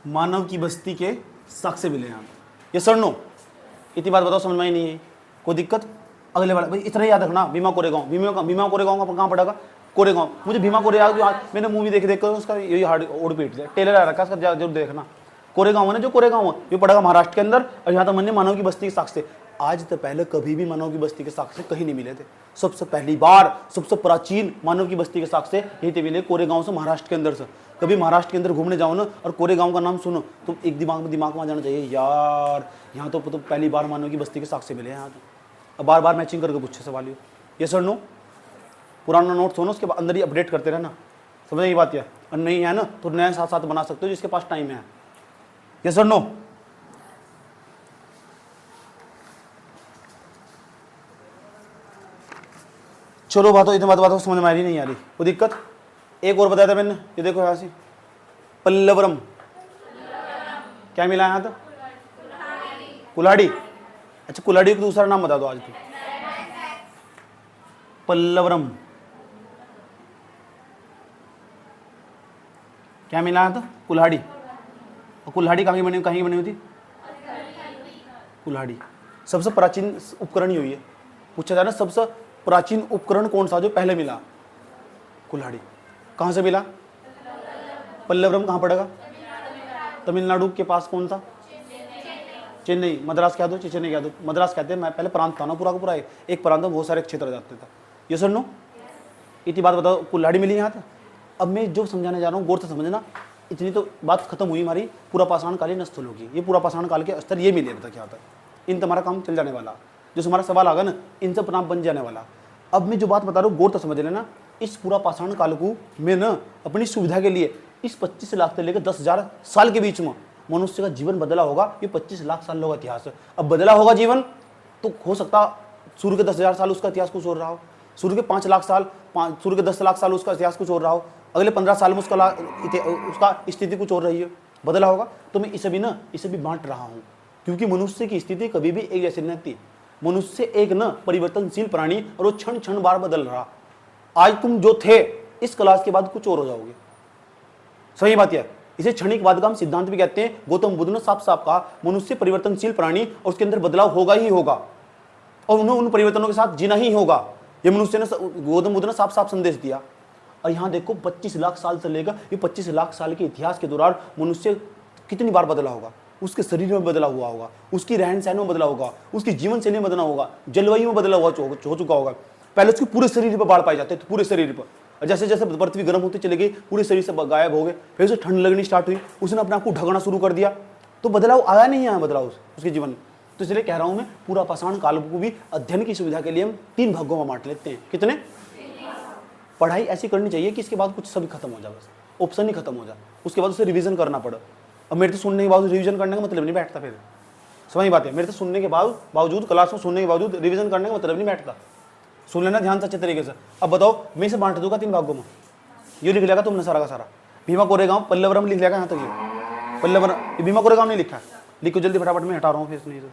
[SPEAKER 1] मानव की बस्ती के साक्ष्य मिले यहाँ। ये सर नो, इतनी बात बताओ, समझ में ही नहीं है कोई दिक्कत? अगले वाला भाई इतना याद रखना। भीमा कोरेगांव। भीमा कोरेगांव का कहाँ पड़ेगा? कोरेगांव। मुझे भीमा कोरेगांव, मैंने मूवी देख उसका यही हार्ड ओड पीट दिया, टेलर आ रखा, उसका जरूर देखना। कोरेगांव है ना, जो कोरेगांव है ये पड़ेगा महाराष्ट्र के अंदर। और यहाँ तो मैंने मानव की बस्ती के साक्ष्य। आज तो पहले कभी भी मानव की बस्ती के साक्ष्य कहीं नहीं मिले थे। सबसे पहली बार, सबसे प्राचीन मानव की बस्ती के साक्ष्य यही थे मिले, कोरेगांव से, महाराष्ट्र के अंदर से। कभी महाराष्ट्र के अंदर घूमने जाओ ना और कोरेगांव का नाम सुनो तो एक दिमाग में आ जाना चाहिए, यार यहाँ तो पहली बार मानव की बस्ती के साक्ष्य मिले यहाँ तो। अब बार बार मैचिंग करके पूछे सवाल। ये सर नो, पुराना नोट्स हो ना उसके बाद अंदर ही अपडेट करते रहना। समझ ये बात? और नहीं है ना तो नया साथ साथ बना सकते हो जिसके पास टाइम है। ये सर नो। चलो बातों, इतनी बात समझ में आ रही नहीं आ रही कोई दिक्कत? एक और बताया था मैंने, ये देखो यहाँ से पल्लवरम। क्या मिला यहाँ तो? कुल्हाड़ी। अच्छा, कुल्हाड़ी को दूसरा नाम बता दो आज को। पल्लवरम। क्या मिला यहाँ तो? कुल्हाड़ी। और कुल्हाड़ी कहीं की बनी हुई थी? कुल्हाड़ी सबसे प्राचीन उपकरण ही हुई है। पूछा था ना सबसे प्राचीन उपकरण कौन सा जो पहले मिला? कुल्हाड़ी। कहाँ से मिला? पल्लवरम। कहाँ पड़ेगा? तमिलनाडु के पास। कौन सा? चेन्नई। मद्रास कह दो, चेन्नई कह दो, मद्रास कहते हैं। मैं पहले प्रांत था ना, पूरा का पूरा एक प्रांत में बहुत सारे क्षेत्र जाते थे। ये सर नो, इतनी बात बताओ। कुल्हाड़ी मिली यहाँ था। अब मैं जो समझाने जा रहा हूँ गौर से समझना। इतनी तो बात खत्म हुई हमारी पूरा पाषाण कालीन स्थल होगी। ये पूरा पाषाण काल के स्तर ये मिले अभी तक यहाँ तक। इन तुम्हारा काम चल जाने वाला। जो तुम्हारा सवाल आगा ना, इन सब नाम बन जाने वाला। अब मैं जो बात बता रहा हूँ गौर से समझ लेना। इस पूरा पाषाण काल को मैं ना अपनी सुविधा के लिए इस 25 लाख से लेकर 10,000 साल के बीच में मनुष्य का जीवन बदला होगा। ये 25 लाख साल का इतिहास है। अब बदला होगा जीवन तो हो सकता सूर्य के 10,000 साल उसका इतिहास कुछ और रहा हो, सूर्य के 5 लाख साल, सूर्य के 10 लाख साल उसका इतिहास कुछ और रहा हो, अगले 15 साल में उसका स्थिति कुछ और रही है, बदला होगा। तो मैं इसे भी बांट रहा हूँ, क्योंकि मनुष्य की स्थिति कभी भी एक जैसी नहीं थी। मनुष्य एक न परिवर्तनशील प्राणी और वो क्षण क्षण बार बदल रहा। आज तुम जो थे इस क्लास के बाद कुछ और हो जाओगे। सही बात है। इसे क्षणिकवाद का हम सिद्धांत भी कहते हैं। गौतम बुद्ध ने साफ साफ कहा मनुष्य परिवर्तनशील प्राणी और उसके अंदर बदलाव होगा ही होगा और उन्हें उन परिवर्तनों के साथ जीना ही होगा। ये मनुष्य ने, गौतम बुद्ध ने साफ साफ संदेश दिया। और यहाँ देखो 25 लाख साल से लेकर ये 25 लाख साल के इतिहास के दौरान मनुष्य कितनी बार बदला होगा। उसके शरीर में बदला हुआ होगा, उसकी रहन सहन में बदला होगा, उसकी जीवन शैली में बदला होगा, जलवायु में बदला हुआ हो चुका होगा। पहले उसके पूरे शरीर पर बाढ़ पाए जाते थे, पूरे शरीर पर। जैसे जैसे पृथ्वी गर्म होती चली गई पूरे शरीर से गायब हो गए, फिर उसे ठंड लगनी स्टार्ट हुई, उसने अपने आप को ढकना शुरू कर दिया। तो बदलाव आया नहीं आया बदलाव उसके जीवन में। तो इसलिए कह रहा हूं मैं पूरा पाषाण काल को भी अध्ययन की सुविधा के लिए हम 3 भागों में बांट लेते हैं। कितने? पढ़ाई ऐसी करनी चाहिए कि इसके बाद कुछ सभी खत्म हो जाए, बस ऑप्शन ही खत्म हो जाए, उसके बाद उसे रिवीजन करना पड़े। अब मेरे तो सुनने के बाद रिवीजन करने का मतलब नहीं बैठता। फिर समझ बात है, मेरे तो सुनने के बावजूद क्लास में सुनने के बावजूद रिवीजन करने का मतलब नहीं बैठता। सुन लेना ध्यान से अच्छे तरीके से। अब बताओ, मैं इसे बांट दूंगा 3 भागों में, ये लिख लेगा तुमने सारा का सारा। भीमा कोरेगांव पल्लवरम लिख लेगा यहाँ तक, ये पल्लवरम, ये भीमा कोरेगांव नहीं लिखा है, लिखो जल्दी फटाफट, मैं हटा रहा हूँ फिर नहीं तो।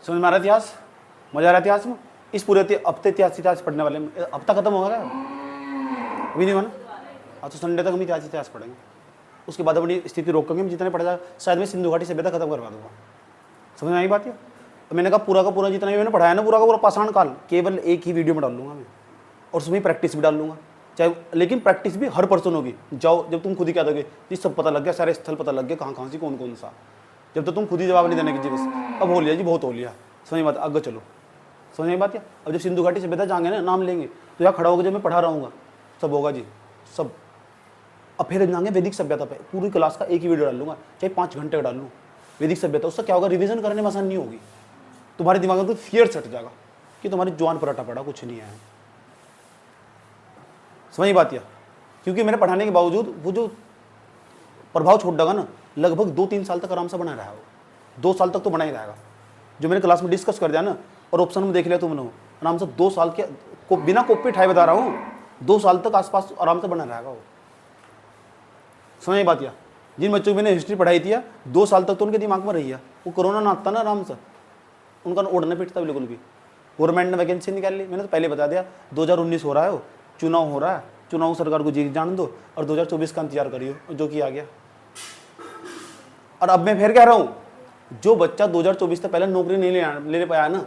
[SPEAKER 1] समझ में आ रहा इतिहास, मजा आ रहा इतिहास में? इस पूरे हफ्ते इतिहास पढ़ने वाले, हफ्ता खत्म होगा क्या अभी? नहीं हुआ ना? आज तो संडे तक हम इतिहास पढ़ेंगे, उसके बाद अपनी स्थिति रोकेंगे, हम जितने पढ़ा शायद मैं सिंधु घाटी सभ्यता खत्म करवा दूंगा। समझ में आई बात? है मैंने कहा पूरा का पूरा जितना भी मैंने पढ़ाया ना, पूरा का पूरा पाषाण काल केवल एक ही वीडियो में डाल लूंगा मैं, और उसमें प्रैक्टिस भी डाल लूंगा चाहे, लेकिन प्रैक्टिस भी हर पर्सन होगी। जाओ जब तुम खुद ही क्या दोगे, ये सब पता लग गया, सारे स्थल पता लग गए, कहाँ से कौन कौन सा, जब तो तुम खुद ही जवाब नहीं देने की जगह अब हो लिया जी, बहुत हो लिया। समझ बात? आगे चलो, समझ में बात? है अब जब सिंधु घाटी सभ्यता जाएंगे ना, नाम लेंगे तो यहाँ खड़ा होगा, जब मैं पढ़ा रहूँगा सब होगा जी सब। अब फिर जाएंगे वैदिक सभ्यता पे, पूरी क्लास का एक ही वीडियो डाल लूँगा, चाहे 5 घंटे का डाल लूँ वैदिक सभ्यता। उससे क्या होगा, रिवीजन करने में आसान नहीं होगी, तुम्हारे दिमाग में तो फियर सट जाएगा कि तुम्हारी जवान पराठा पड़ा, कुछ नहीं है। समझ बात? या क्योंकि मेरे पढ़ाने के बावजूद वो जो प्रभाव छोड़ देगा ना, लगभग 2-3 साल तक आराम से बना रहा है, 2 साल तक तो बना ही रहेगा। जो मैंने क्लास में डिस्कस कर दिया ना, और ऑप्शन में देख लिया तुमने, आराम से 2 साल के बिना कॉपी उठाए बता रहा हूँ, 2 साल तक आसपास आराम से बना रहेगा वो। समझ बात? या जिन बच्चों को मैंने हिस्ट्री पढ़ाई थी 2 साल तक तो उनके दिमाग में रही है, वो कोरोना ना आता ना, आराम से उनका ओढ़ना पिटता बिल्कुल भी। गवर्नमेंट ने वैकेंसी निकाल ली, मैंने तो पहले बता दिया, 2019 हो रहा है, वो चुनाव हो रहा है, चुनाव सरकार को जीत जान दो, और 2024 का इंतजार करियो, जो कि आ गया। और अब मैं फिर कह रहा हूँ, जो बच्चा 2024 से पहले नौकरी नहीं ले पाया ना,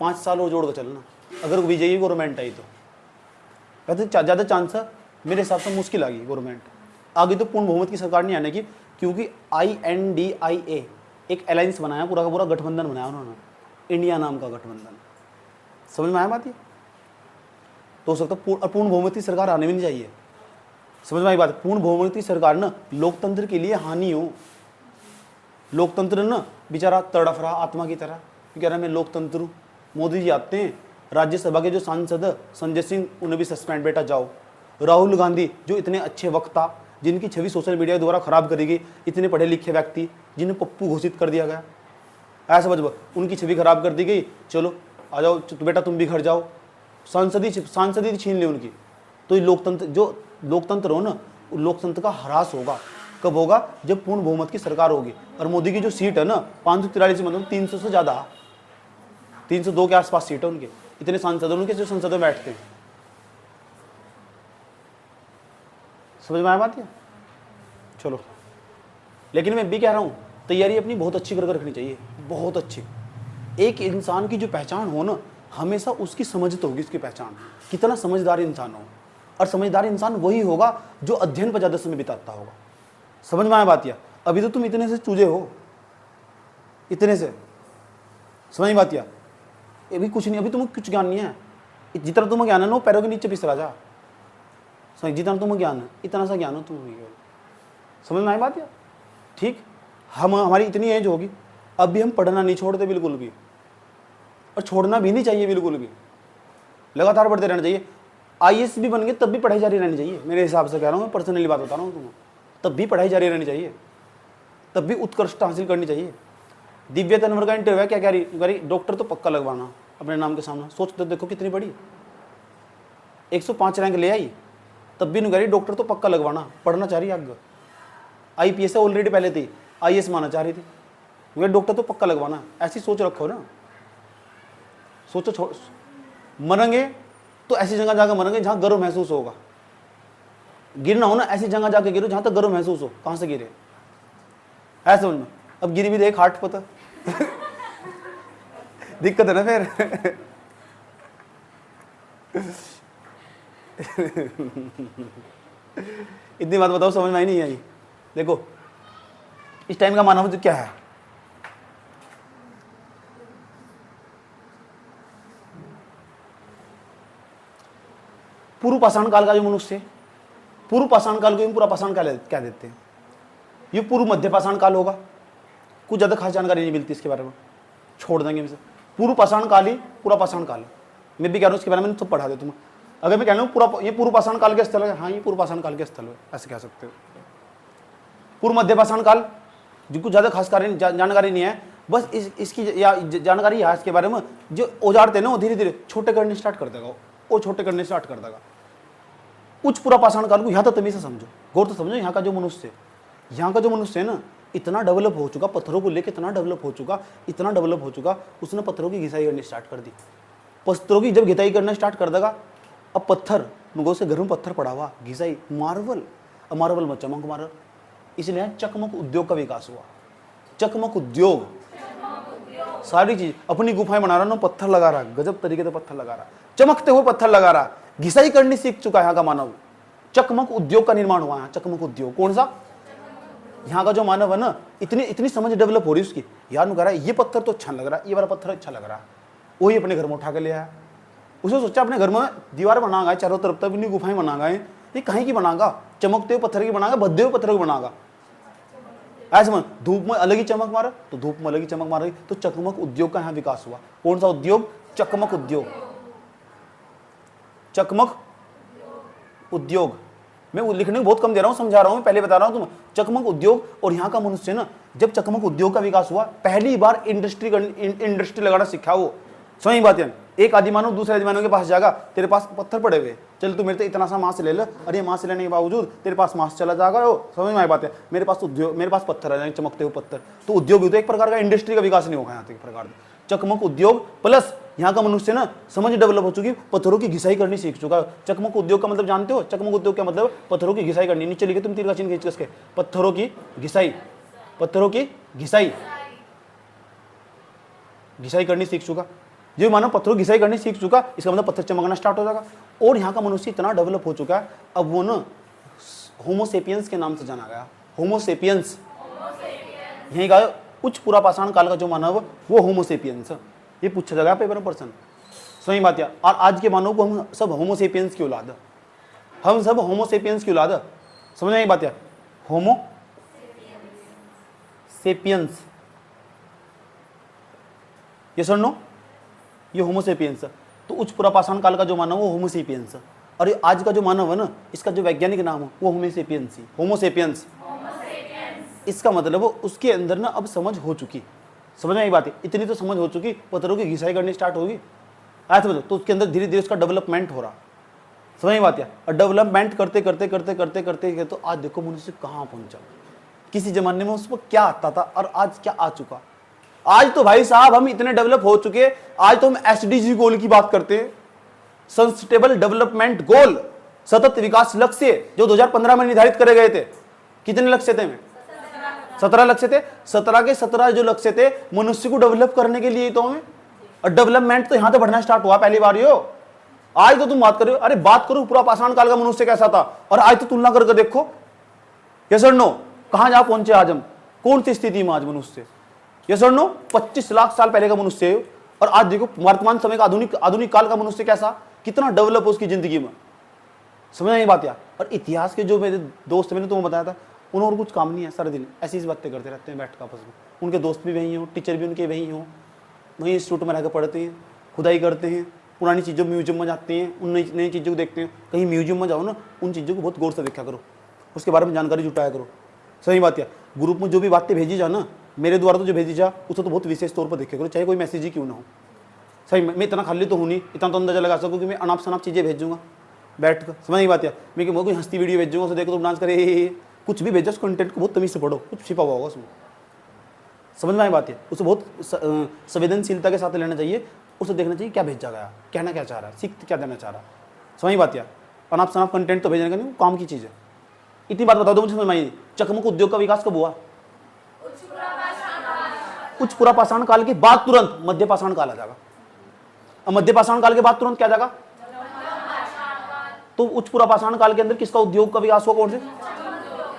[SPEAKER 1] 5 साल और जोड़ कर चलना, अगर बीजेपी गवर्नमेंट आई तो वैसे ज़्यादा चांस है, मेरे हिसाब से मुश्किल आ गई गवर्नमेंट आगे तो पूर्ण बहुमत की सरकार नहीं आने की, क्योंकि INDIA एक अलायंस बनाया, पूरा का पूरा गठबंधन बनाया उन्होंने, इंडिया नाम का गठबंधन। समझ में आया बात? ये तो हो सकता है पूर्ण बहुमत की सरकार आने भी नहीं चाहिए। समझ में आई बात? पूर्ण बहुमत की सरकार ना लोकतंत्र के लिए हानि हो, लोकतंत्र ना बेचारा तड़फ रहा आत्मा की तरह, कह रहा मैं लोकतंत्र हूँ। मोदी जी आते हैं, राज्यसभा के जो सांसद संजय सिंह उन्हें भी सस्पेंड, बेटा जाओ। राहुल गांधी जो इतने अच्छे वक्ता, जिनकी छवि सोशल मीडिया द्वारा खराब करी गई, इतने पढ़े लिखे व्यक्ति जिन्हें पप्पू घोषित कर दिया गया, ऐसा समझ, उनकी छवि खराब कर दी गई, चलो आ जाओ तो बेटा तुम भी घर जाओ, सांसदी छीन ली उनकी। तो ये लोकतंत्र, जो लोकतंत्र हो ना, लोकतंत्र का ह्रास होगा। कब होगा? जब पूर्ण बहुमत की सरकार होगी। और मोदी की जो सीट है ना 543, मतलब 300 से ज़्यादा, 302 के आसपास सीट है उनके, इतने सांसद उनके जो संसद में बैठते हैं। समझ में आया बात है? चलो, लेकिन मैं भी कह रहा हूँ तैयारी अपनी बहुत अच्छी करके रखनी चाहिए, बहुत अच्छी। एक इंसान की जो पहचान हो ना, हमेशा उसकी समझ तो होगी, उसकी पहचान कितना समझदार इंसान हो। और समझदार इंसान वही होगा जो अध्ययन पर ज़्यादा समय बिताता होगा। समझ में आया बात? या अभी तो तुम इतने से चूजे हो, इतने से, समझ में बात? या अभी कुछ नहीं, अभी तुम्हें कुछ ज्ञान नहीं है। जितना तुम्हें ज्ञान है ना, वो पैरों के नीचे पिसरा जा। समझ, जितना तुम्हें ज्ञान है इतना सा ज्ञान हो तुम्हें। समझ में आया बात? या ठीक, हम हमारी इतनी एज होगी, अब भी हम पढ़ना नहीं छोड़ते बिल्कुल भी, और छोड़ना भी नहीं चाहिए बिल्कुल भी, लगातार पढ़ते रहना चाहिए। आईएएस भी बन गए तब भी पढ़ाई जारी रहनी चाहिए, मेरे हिसाब से कह रहा हूँ मैं, पर्सनली बात बता रहा हूँ तुम्हें। तब भी पढ़ाई जारी रहनी चाहिए, तब भी उत्कृष्टता हासिल करनी चाहिए। दिव्या तन्वर का इंटरव्यू है, क्या कह रही? डॉक्टर तो पक्का लगवाना अपने नाम के सामने। सोच तो देखो कितनी बड़ी, 105 रैंक ले आई, तब भी नहीं कह रही डॉक्टर तो पक्का लगवाना, पढ़ना चाह रही आगे। आईपीएस ऑलरेडी पहले थी, आईएएस माना चाह रही थी, वे डॉक्टर तो पक्का लगवाना। ऐसी सोच रखो ना, सोचो। मरेंगे तो ऐसी जगह जाकर मरेंगे जहां गर्व महसूस होगा। गिरना हो ना, ऐसी जगह जाके गिरो जहां तक गर्व महसूस हो। कहां से गिरे है समझ में? अब गिरी भी देख हार्ट पता दिक्कत है ना फिर इतनी बात बताओ, समझ में आई नहीं आई? देखो इस टाइम का मानव क्या है? पूर्व पाषाण काल का जो मनुष्य, पूर्व पाषाण काल को पूरा पाषाण काल क्या देते हैं? ये पूर्व मध्य पाषाण काल होगा। कुछ ज्यादा खास जानकारी नहीं मिलती इसके बारे में, छोड़ देंगे हमसे। पूर्व पाषाण काल ही पूरा पाषाण काल है। मैं भी कह रहा हूँ इसके बारे में सब पढ़ा दे तुम्हें। अगर मैं कह रहा हूँ पूरा ये पूर्व पाषाण काल के स्थल है, हाँ ये पूर्व पाषाण काल के स्थल है, ऐसे कह सकते हो। पूर्व मध्य पाषाण काल जिनको ज्यादा खास जानकारी नहीं है, बस इसकी जानकारी है इसके बारे में। जो औजार थे ना, वो धीरे धीरे छोटे करने स्टार्ट कर देगा, और छोटे करने स्टार्ट कर देगा। उच्च पूरा पाषाण काल को यहाँ तो तभी से समझो, गौर तो समझो। यहाँ का जो मनुष्य है ना, इतना डेवलप हो चुका, पत्थरों को लेकर इतना डेवलप हो चुका, उसने पत्थरों की घिसाई करनी स्टार्ट कर दी। पत्थरों की जब घिसाई करना स्टार्ट कर देगा, अब पत्थर मुगो से घर में पत्थर पड़ा हुआ, घिसाई, मार्बल में चमक मार, इसलिए चकमक उद्योग का विकास हुआ। चकमक उद्योग, सारी चीज अपनी गुफाएं बना रहा ना, पत्थर लगा रहा, गजब तरीके से पत्थर लगा रहा, चमकते हुए पत्थर लगा रहा, घिसाई करनी सीख चुका है यहाँ का मानव। चकमक उद्योग का निर्माण हुआ है। चकमक उद्योग कौन सा? यहाँ का जो मानव है ना, इतनी समझ डेवलप हो रही उसकी, यार नु कह रहा है ये पत्थर तो अच्छा लग रहा है, ये वाला पत्थर अच्छा लग रहा है, वही अपने घर में उठा के ले आया। उसने सोचा अपने घर में दीवार बनागा, चारों तरफ तक अपनी गुफाएं बनागा, ये कहीं की बनागा? चमकते हुए पत्थर की बनागा, भद्दे हुए पत्थर की बनागा। ऐसे मन धूप में अलग ही चमक मारा तो धूप में अलग ही चमक मारेगी। तो चकमक उद्योग का यहाँ विकास हुआ। कौन सा उद्योग? चकमक उद्योग। चकमक उद्योग मैं लिखने को बहुत कम दे रहा हूँ, समझा रहा हूँ, पहले बता रहा हूँ तुम्हें। चकमक उद्योग, और यहाँ का मनुष्य ना, जब चकमक उद्योग का विकास हुआ, पहली बार इंडस्ट्री लगाना सीखा वो। समझ बात है? एक आदिमानव दूसरे आदिमानव के पास जाएगा, तेरे पास पत्थर पड़े हुए, चल तू मेरे से इतना सा मांस ले ले, अरे मांस लेने के बावजूद तेरे पास मांस चला जाएगा। समझ में आई बात है? मेरे पास उद्योग, मेरे पास पत्थर है, चमकते हुए पत्थर, तो उद्योग भी तो एक प्रकार का इंडस्ट्री का विकास नहीं होगा यहाँ एक प्रकार का। चकमक उद्योग प्लस यहाँ का मनुष्य ना समझ डेवलप हो चुकी, पत्थरों की घिसाई करनी सीख चुका। चकमक उद्योग का मतलब जानते हो? चकमक उद्योग का मतलब पत्थरों की घिसाई करनी। नीचे लिखे तुम तीर का चिन्ह खींच के, पत्थरों की घिसाई, पत्थरों की घिसाई करनी सीख चुका। जो मानो पत्थरों की घिसाई करनी सीख चुका, इसका मतलब पत्थर चमकना स्टार्ट हो जाएगा। और यहाँ का मनुष्य इतना डेवलप हो चुका है, अब वो ना होमोसेपियंस के नाम से जाना गया। होमोसेपियंस, यही का उच्च पूरा पाषाण काल का जो मानव वो होमोसेपियंस। ये पूछा जाएगा पेपर में पर्सन। सही बात है। और आज के मानव को हम सब होमोसेपियंस की औलाद, हम सब होमोसेपियंस की औलाद। समझ में आई बात है? होमोसेपियंस, ये सुन लो, ये होमोसेपियंस। तो उच्च पूरा पाषाण काल का जो मानव वो होमोसेपियंस, और ये आज का जो मानव है ना, इसका जो वैज्ञानिक नाम है वो होमोसेपियंस ही। होमोसेपियंस, इसका मतलब उसके अंदर ना अब समझ हो चुकी। समझ में आई बात है? इतनी तो समझ हो चुकी, पत्थरों की घिसाई करनी स्टार्ट होगी, ऐसे समझो। तो उसके अंदर धीरे धीरे उसका डेवलपमेंट हो रहा। समझ में बात है? और डेवलपमेंट करते करते करते करते करते तो आज देखो मनुष्य कहाँ पहुंचा। किसी जमाने में उसको क्या आता था और आज क्या आ चुका। आज तो भाई साहब हम इतने डेवलप हो चुके हैं, आज तो हम एसडीजी गोल की बात करते हैं, सस्टेनेबल डेवलपमेंट गोल। सतत विकास लक्ष्य जो 2015 में निर्धारित करे गए थे, कितने लक्ष्य थे? 17 लक्ष्य थे। 17 के 17 जो लक्ष्य थे मनुष्य को डेवलप करने के लिए तो हमें, और डेवलपमेंट तो यहां से बढ़ना स्टार्ट हुआ पहली बार। यो आज तो तुम बात करो, अरे बात करो पूरा पाषाण काल का मनुष्य कैसा था और आज तो तुलना करके देखो, यस और नो, कहां जा पहुंचे आज हम, कौन सी स्थिति में आज मनुष्य, यस और नो। 25 लाख साल पहले का मनुष्य है और आज देखो वर्तमान समय का आधुनिक काल का मनुष्य कैसा, कितना डेवलप हो उसकी जिंदगी में। समझ नहीं बात यार। और इतिहास के जो मेरे दोस्त, मैंने तुम्हें बताया था, उन्हें और कुछ काम नहीं है, सारे दिन ऐसी बातें करते रहते हैं बैठ कर आपस में। उनके दोस्त भी वही हो, टीचर भी उनके वही हो, वहीं इंस्टीट्यूट में रहकर पढ़ते हैं, खुदाई करते हैं, पुरानी चीज़ों म्यूजियम में जाते हैं, उन नई चीज़ों को देखते हैं। कहीं म्यूजियम में जाओ ना, उन चीज़ों को बहुत गौर से देखा करो, उसके बारे में जानकारी जुटाया करो। सही बात है। ग्रुप में जो भी बातें भेजी जा ना, मेरे द्वारा तो जो भेजी जा, उसे तो बहुत विशेष तौर पर देखा करो, चाहे कोई मैसेज ही क्यों ना हो। सही, मैं इतना खाली तो हूँ नहीं, इतना तो अंदाजा लगा सकूँ कि मैं अनाप शनाप चीज़ें भेजूंगा बैठ कर। समझ नहीं बात है। मैं कोई हंसती वीडियो भेजूंगा, उसे देखो तुम डांस करे, कुछ भी भेजो, उस कंटेंट को बहुत तमीज से पढ़ो, कुछ छिपा हुआ होगा उसमें। समझ में आई बात है। उसे बहुत संवेदनशीलता के साथ लेना चाहिए, उसे देखना चाहिए क्या भेजा गया, कहना क्या चाह रहा है, सीख क्या देना चाह रहा है। समझ बात है। अनाप शनाप कंटेंट तो भेजने का नहीं, काम की चीज़ है। इतनी बात बता दो मुझे, समझ में आई। चकमक उद्योग का विकास कब हुआ? उच्च पुरा पाषाण काल के बाद तुरंत मध्य पाषाण काल आ जाएगा। अब मध्य पाषाण काल के बाद तुरंत क्या जाएगा? तो उच्च पुरा पाषाण काल के अंदर किसका उद्योग का विकास हुआ? कौन से?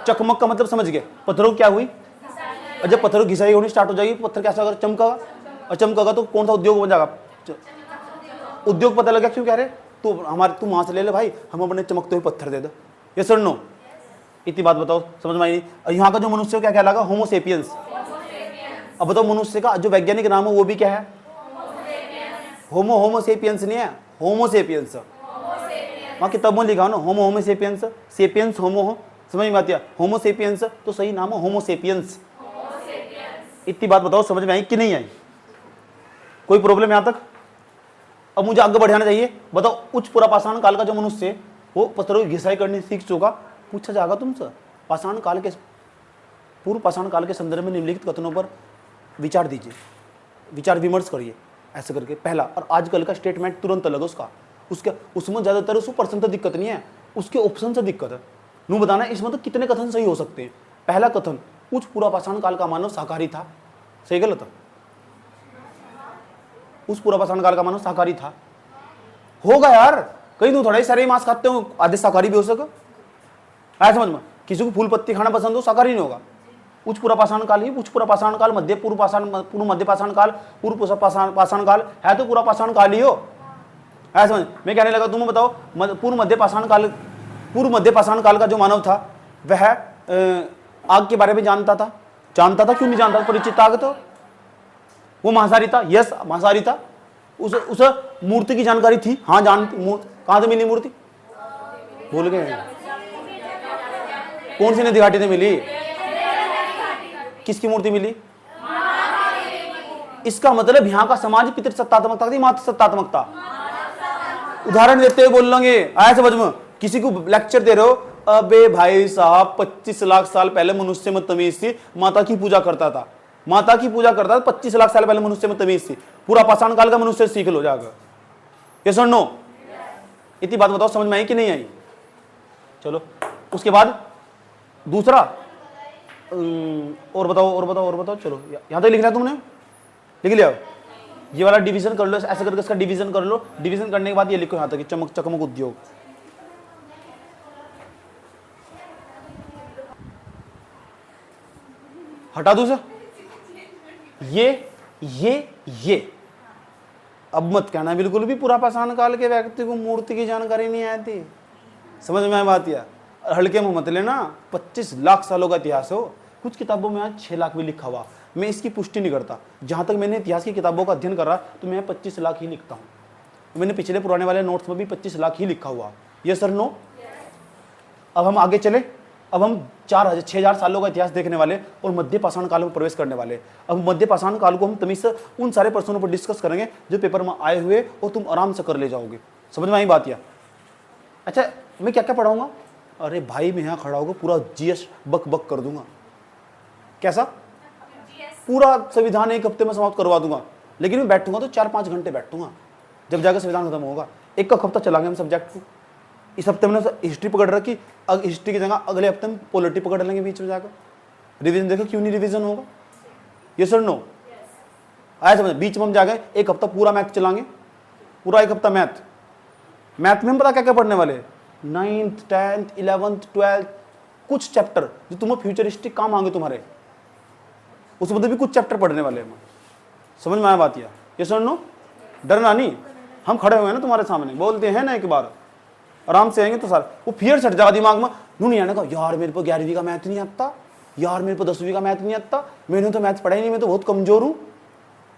[SPEAKER 1] चकमक का मतलब समझ गए, पत्थरों क्या हुई, और जब पत्थरों घिसाई होनी स्टार्ट हो जाएगी, पत्थर कैसा अगर चमका, और चमकेगा तो कौन सा उद्योग बन जाएगा? उद्योग पता लगा क्यों कह रहे तू हमारे, तू वहां से ले ले भाई, हम अपने चमकते हुए पत्थर दे दो। ये सर नो, इतनी बात बताओ, समझ में आई? यहाँ का जो मनुष्य क्या कहलागा? होमो सेपियंस। अब बताओ मनुष्य का जो वैज्ञानिक नाम है वो भी क्या है? होमो सेपियंस नहीं है, होमो सेपियंस। वहाँ किताबों में लिखा हो ना होमो सेपियंस, सेपियंस होमो हो। समझ में आती है? होमो सेपियंस तो सही नाम है होमो सेपियंस। इतनी बात बताओ समझ में आई कि नहीं आई? कोई प्रॉब्लम यहाँ तक? अब मुझे आगे बढ़ाना चाहिए। बताओ उच्च पुरा पाषाण काल का जो मनुष्य है वो पत्थरों की घिसाई करनी सीख चुका। पूछा जाएगा तुमसे पाषाण काल के, पूर्व पाषाण काल के संदर्भ में निम्नलिखित कथनों पर विचार दीजिए, विचार विमर्श करिए ऐसे करके। पहला, और आजकल का स्टेटमेंट तुरंत अलग है उसका, उसके उसमें ज्यादातर उसको पर्सन से दिक्कत नहीं है, उसके ऑप्शन से दिक्कत है। नू बताना इसमें तो कितने कथन सही हो सकते हैं। पहला कथन, उच्च पुरा पाषाण काल का मानव शाकाहारी था। सही गलत है? उस पूरा पाषाण काल का मानव शाकाहारी था, होगा यार। कहीं तो थोड़ा ही सारे मांस खाते हो, आधे शाकाहारी भी हो सके। आया समझ में? किसी को फूल पत्ती खाना पसंद हो, शाकाहारी नहीं होगा। उच्च पुरा पाषाण काल ही, उच्च पुरा पाषाण काल, मध्य पूर्व पाषाण, पूर्व मध्य पाषाण काल, पूर्व पाषाण काल है तो पूरा पाषाण काल ही हो। आया समझ? मैं कहने लगा तुम्हें बताओ, पूर्व मध्य पाषाण काल का जो मानव था वह आग के बारे में जानता था। क्यों नहीं जानता? परिचित आग तो वो मांसाहारी था। यस, मांसाहारी था। उसे मूर्ति की जानकारी थी। हाँ जानती। कहां से मिली मूर्ति? भूल गए? कौन सी नदी घाटी से मिली? किसकी मूर्ति मिली? इसका मतलब यहाँ का समाज पितृसत्तात्मकता थी, मातृ सत्तात्मकता। उदाहरण देते हुए बोल लेंगे, आया समझ में? किसी को लेक्चर दे रहे हो, अबे भाई साहब 25 लाख साल पहले मनुष्य में तमीज थी, माता की पूजा करता था। 25 लाख साल पहले मनुष्य में तमीज थी। पूरा पाषाण काल का मनुष्य सीख लो जाकर। यस और नो? इतनी बात बताओ समझ में आई कि नहीं आई? चलो उसके बाद दूसरा, और बताओ। चलो यहां तक लिख लिया तुमने? लिख लिया? ये वाला डिवीजन कर लो, ऐसे करके इसका डिवीजन कर लो। डिवीजन करने के बाद ये लिखो यहां तक, चकमक उद्योग। हटा दो सर ये अब मत कहना बिल्कुल भी पूरा पाषाण काल के व्यक्ति को मूर्ति की जानकारी नहीं आती। समझ में आया बात? या हल्के में मत लेना। 25 लाख सालों का इतिहास हो। कुछ किताबों में आज 6 लाख भी लिखा हुआ। मैं इसकी पुष्टि नहीं करता। जहां तक मैंने इतिहास की किताबों का अध्ययन करा तो मैं 25 लाख ही लिखता हूं। मैंने पिछले पुराने वाले नोट्स में भी 25 लाख ही लिखा हुआ। ये सर नो? अब हम आगे चले। अब हम 6,000 सालों का इतिहास देखने वाले और मध्य पाषाण काल में प्रवेश करने वाले। अब मध्य पाषाण काल को हम तमीज से उन सारे प्रश्नों पर डिस्कस करेंगे जो पेपर में आए हुए और तुम आराम से कर ले जाओगे। समझ में आई बात? या अच्छा मैं क्या क्या पढ़ाऊंगा? अरे भाई मैं यहाँ खड़ा होगा पूरा जीएस बक कर दूंगा। कैसा? पूरा संविधान एक हफ्ते में समाप्त करवा दूंगा। लेकिन मैं बैठूंगा तो 4-5 घंटे बैठूंगा, जब जाकर संविधान खत्म होगा। एक हफ्ता चलाएंगे हम सब्जेक्ट को। इस हफ्ते हमने हिस्ट्री पकड़ रखी, हिस्ट्री की जगह अगले हफ्ते हम पॉलिटी पकड़ लेंगे बीच में जाकर। रिवीजन देखो क्यों नहीं रिवीजन होगा? ये सर नो आया समझ? बीच में हम जाके एक हफ्ता पूरा मैथ चलाएंगे, पूरा एक हफ्ता मैथ में हम पता क्या क्या पढ़ने वाले, 9th 10th 11th 12th कुछ चैप्टर जो तुम्हें फ्यूचरिस्टिक काम आएंगे तुम्हारे, उस मतलब भी कुछ चैप्टर पढ़ने वाले हैं। समझ में आया बात? ये सर नो? डरना नहीं, हम खड़े हुए हैं ना तुम्हारे सामने, बोलते हैं ना एक बार आराम से आएंगे तो सारा वो फियर सट जाएगा दिमाग में। नहीं आने का यार मेरे को 11वीं का मैथ नहीं आता, यार मेरे को 10वीं का मैथ नहीं आता, मैंने तो मैथ पढ़ा ही नहीं, मैं तो बहुत कमजोर हूँ।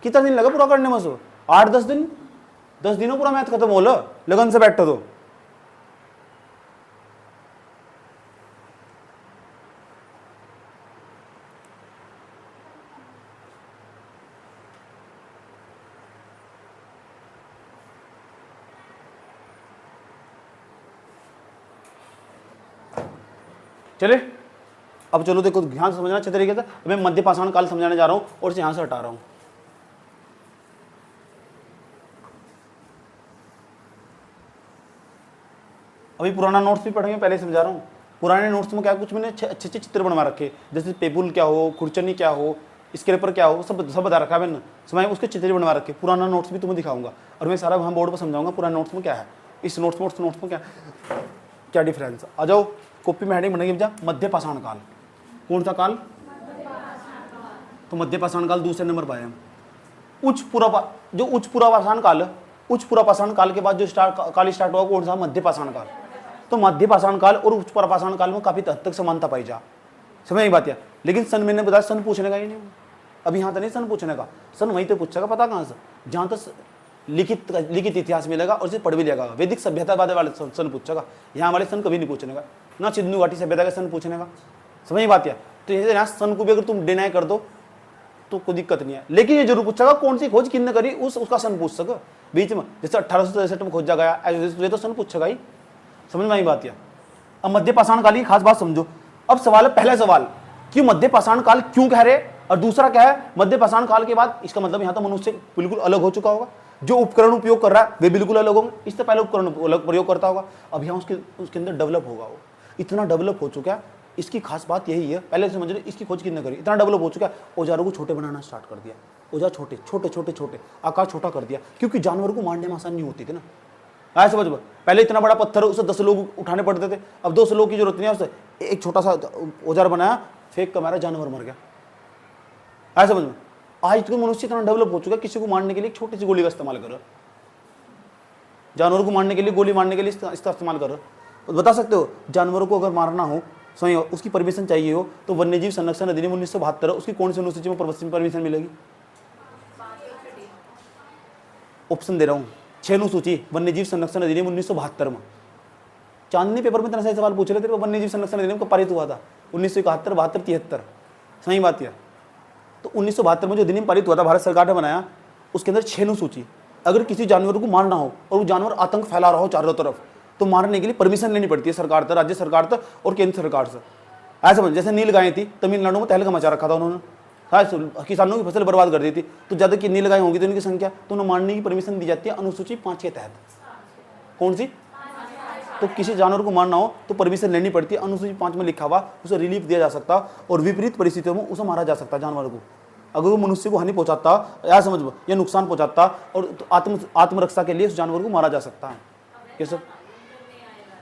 [SPEAKER 1] कितना दिन लगा पूरा करने में? सो 8-10 दिन, 10 दिनों पूरा मैथ खत्म हो लगन से बैठो तो। चले अब चलो देखो ध्यान से समझना अच्छे तरीके से। मैं मध्य पाषाण काल समझाने जा रहा हूं और इसे यहां से हटा रहा हूं। अभी पुराना नोट्स भी पढ़ेंगे, पहले समझा रहा हूं। पुराने नोट्स में क्या कुछ मैंने अच्छे अच्छे चित्र बनवा रखे, जैसे पेपुल क्या हो, खुरचनी क्या हो, स्क्रैपर क्या हो, सब बता रखा है मैंने। समय उसके चित्र बनवा रखे, पुराना नोट्स भी तुम्हें दिखाऊंगा और मैं सारा वहाँ बोर्ड पर समझाऊंगा पुराने नोट्स में क्या है, इस नोट्स में क्या डिफरेंस। आ जाओ कॉपी में हेडिंग बनेगी भैया मध्य पाषाण काल। कौन सा काल? तो मध्य पाषाण काल दूसरे नंबर पर है। उच्च पूरा पाषाण काल, उच्च पूरा पाषाण काल के बाद जो काल स्टार्ट हुआ कौन सा? मध्य पाषाण काल। तो मध्य पाषाण काल और उच्च पूरा पाषाण काल में काफी हद तक समानता पाई जा, समझ में बात है। लेकिन सन मैंने बताया सन पूछने का ही नहीं, अभी यहाँ तो नहीं सन पूछने का, सन वहीं तो पूछेगा पता कहाँ से, जहाँ तक लिखित इतिहास मिलेगा और इसे पढ़ भी लेगा। वैदिक सभ्यता वाले सन पूछेगा, यहाँ वाले सन कभी नहीं पूछने का, ना सिंधु घाटी सभ्यता का सन पूछने का, समझ में बात है। तो यहाँ सन को भी अगर तुम डिनाई कर दो तो कोई दिक्कत नहीं है, लेकिन ये जरूर पूछेगा कौन सी खोज किसने करी, उसका सन पूछ सको बीच में। जैसे 1863 में खोजा गया, ये तो सन पूछेगा ही, समझ में आई बात है। अब मध्य पाषाण काल की खास बात समझो। अब सवाल है, पहला सवाल कि मध्य पाषाण काल क्यों कह रहे, और दूसरा क्या है मध्य पाषाण काल के बाद, इसका मतलब यहाँ तो मनुष्य बिल्कुल अलग हो चुका होगा, जो उपकरण उपयोग कर रहा है वे बिल्कुल अलग होंगे, इससे पहले उपकरण अलग प्रयोग करता होगा, अब यहाँ उसके अंदर डेवलप होगा, वो इतना डेवलप हो चुका है। इसकी खास बात यही है, पहले समझ लो इसकी खोज किसने करी, इतना डेवलप हो चुका है, औजारों को छोटे बनाना स्टार्ट कर दिया, औजार छोटे छोटे छोटे छोटे आकार छोटा कर दिया, क्योंकि जानवर को मारने में आसान नहीं होती थी ना। आया समझ में? पहले इतना बड़ा पत्थर उसे 10 लोग उठाने पड़ते थे, अब 200 लोग की जरूरत नहीं है, उसे एक छोटा सा औजार बनाया, फेंक कर मारा, जानवर मर गया। आया समझ में? आज तो मनुष्य इतना डेवलप हो चुका है, किसी को मारने के लिए एक छोटी सी गोली का इस्तेमाल करो, जानवरों को मारने के लिए गोली मारने के लिए इसका इस्तेमाल करो। बता सकते हो जानवरों को अगर मारना हो सही उसकी परमिशन चाहिए हो तो वन्यजीव संरक्षण अधिनियम 1972 उसकी कौन सी अनुसूची में परमिशन मिलेगी? ऑप्शन दे रहा हूँ, 6 अनुसूची वन्यजीव संरक्षण अधिनियम 1972 में। चांदनी पेपर में इतना सही सवाल पूछ रहे थे, वन्यजीव संरक्षण अधिनियम कब पारित हुआ था? 1971, 72, 73, सही बात है। तो 1972 में जो अधिनियम पारित हुआ था, भारत सरकार ने बनाया, उसके अंदर 6 अनुसूची। अगर किसी जानवर को मारना हो और वो जानवर आतंक फैला रहा हो चारों तरफ, तो मारने के लिए परमिशन लेनी पड़ती है सरकार से, राज्य सरकार से और केंद्र सरकार से। ऐसा समझ, जैसे नील गायें थी, तमिलनाडु में तहलका मचा रखा था उन्होंने, किसानों की फसल बर्बाद कर दी थी, तो ज्यादा की नील गाय होंगी तो उनकी संख्या, तो उन्हें मारने की परमिशन दी जाती है अनुसूची 5 के तहत। कौन सी? तो किसी जानवर को मारना हो तो परमिशन लेनी पड़ती है, अनुसूची 5 में लिखा हुआ, उसे रिलीफ दिया जा सकता और विपरीत परिस्थितियों में उसे मारा जा सकता जानवर को, अगर वो मनुष्य को हानि पहुंचाता या समझ या नुकसान पहुंचाता, और तो आत्मरक्षा के लिए उस जानवर को मारा जा सकता है। ये सब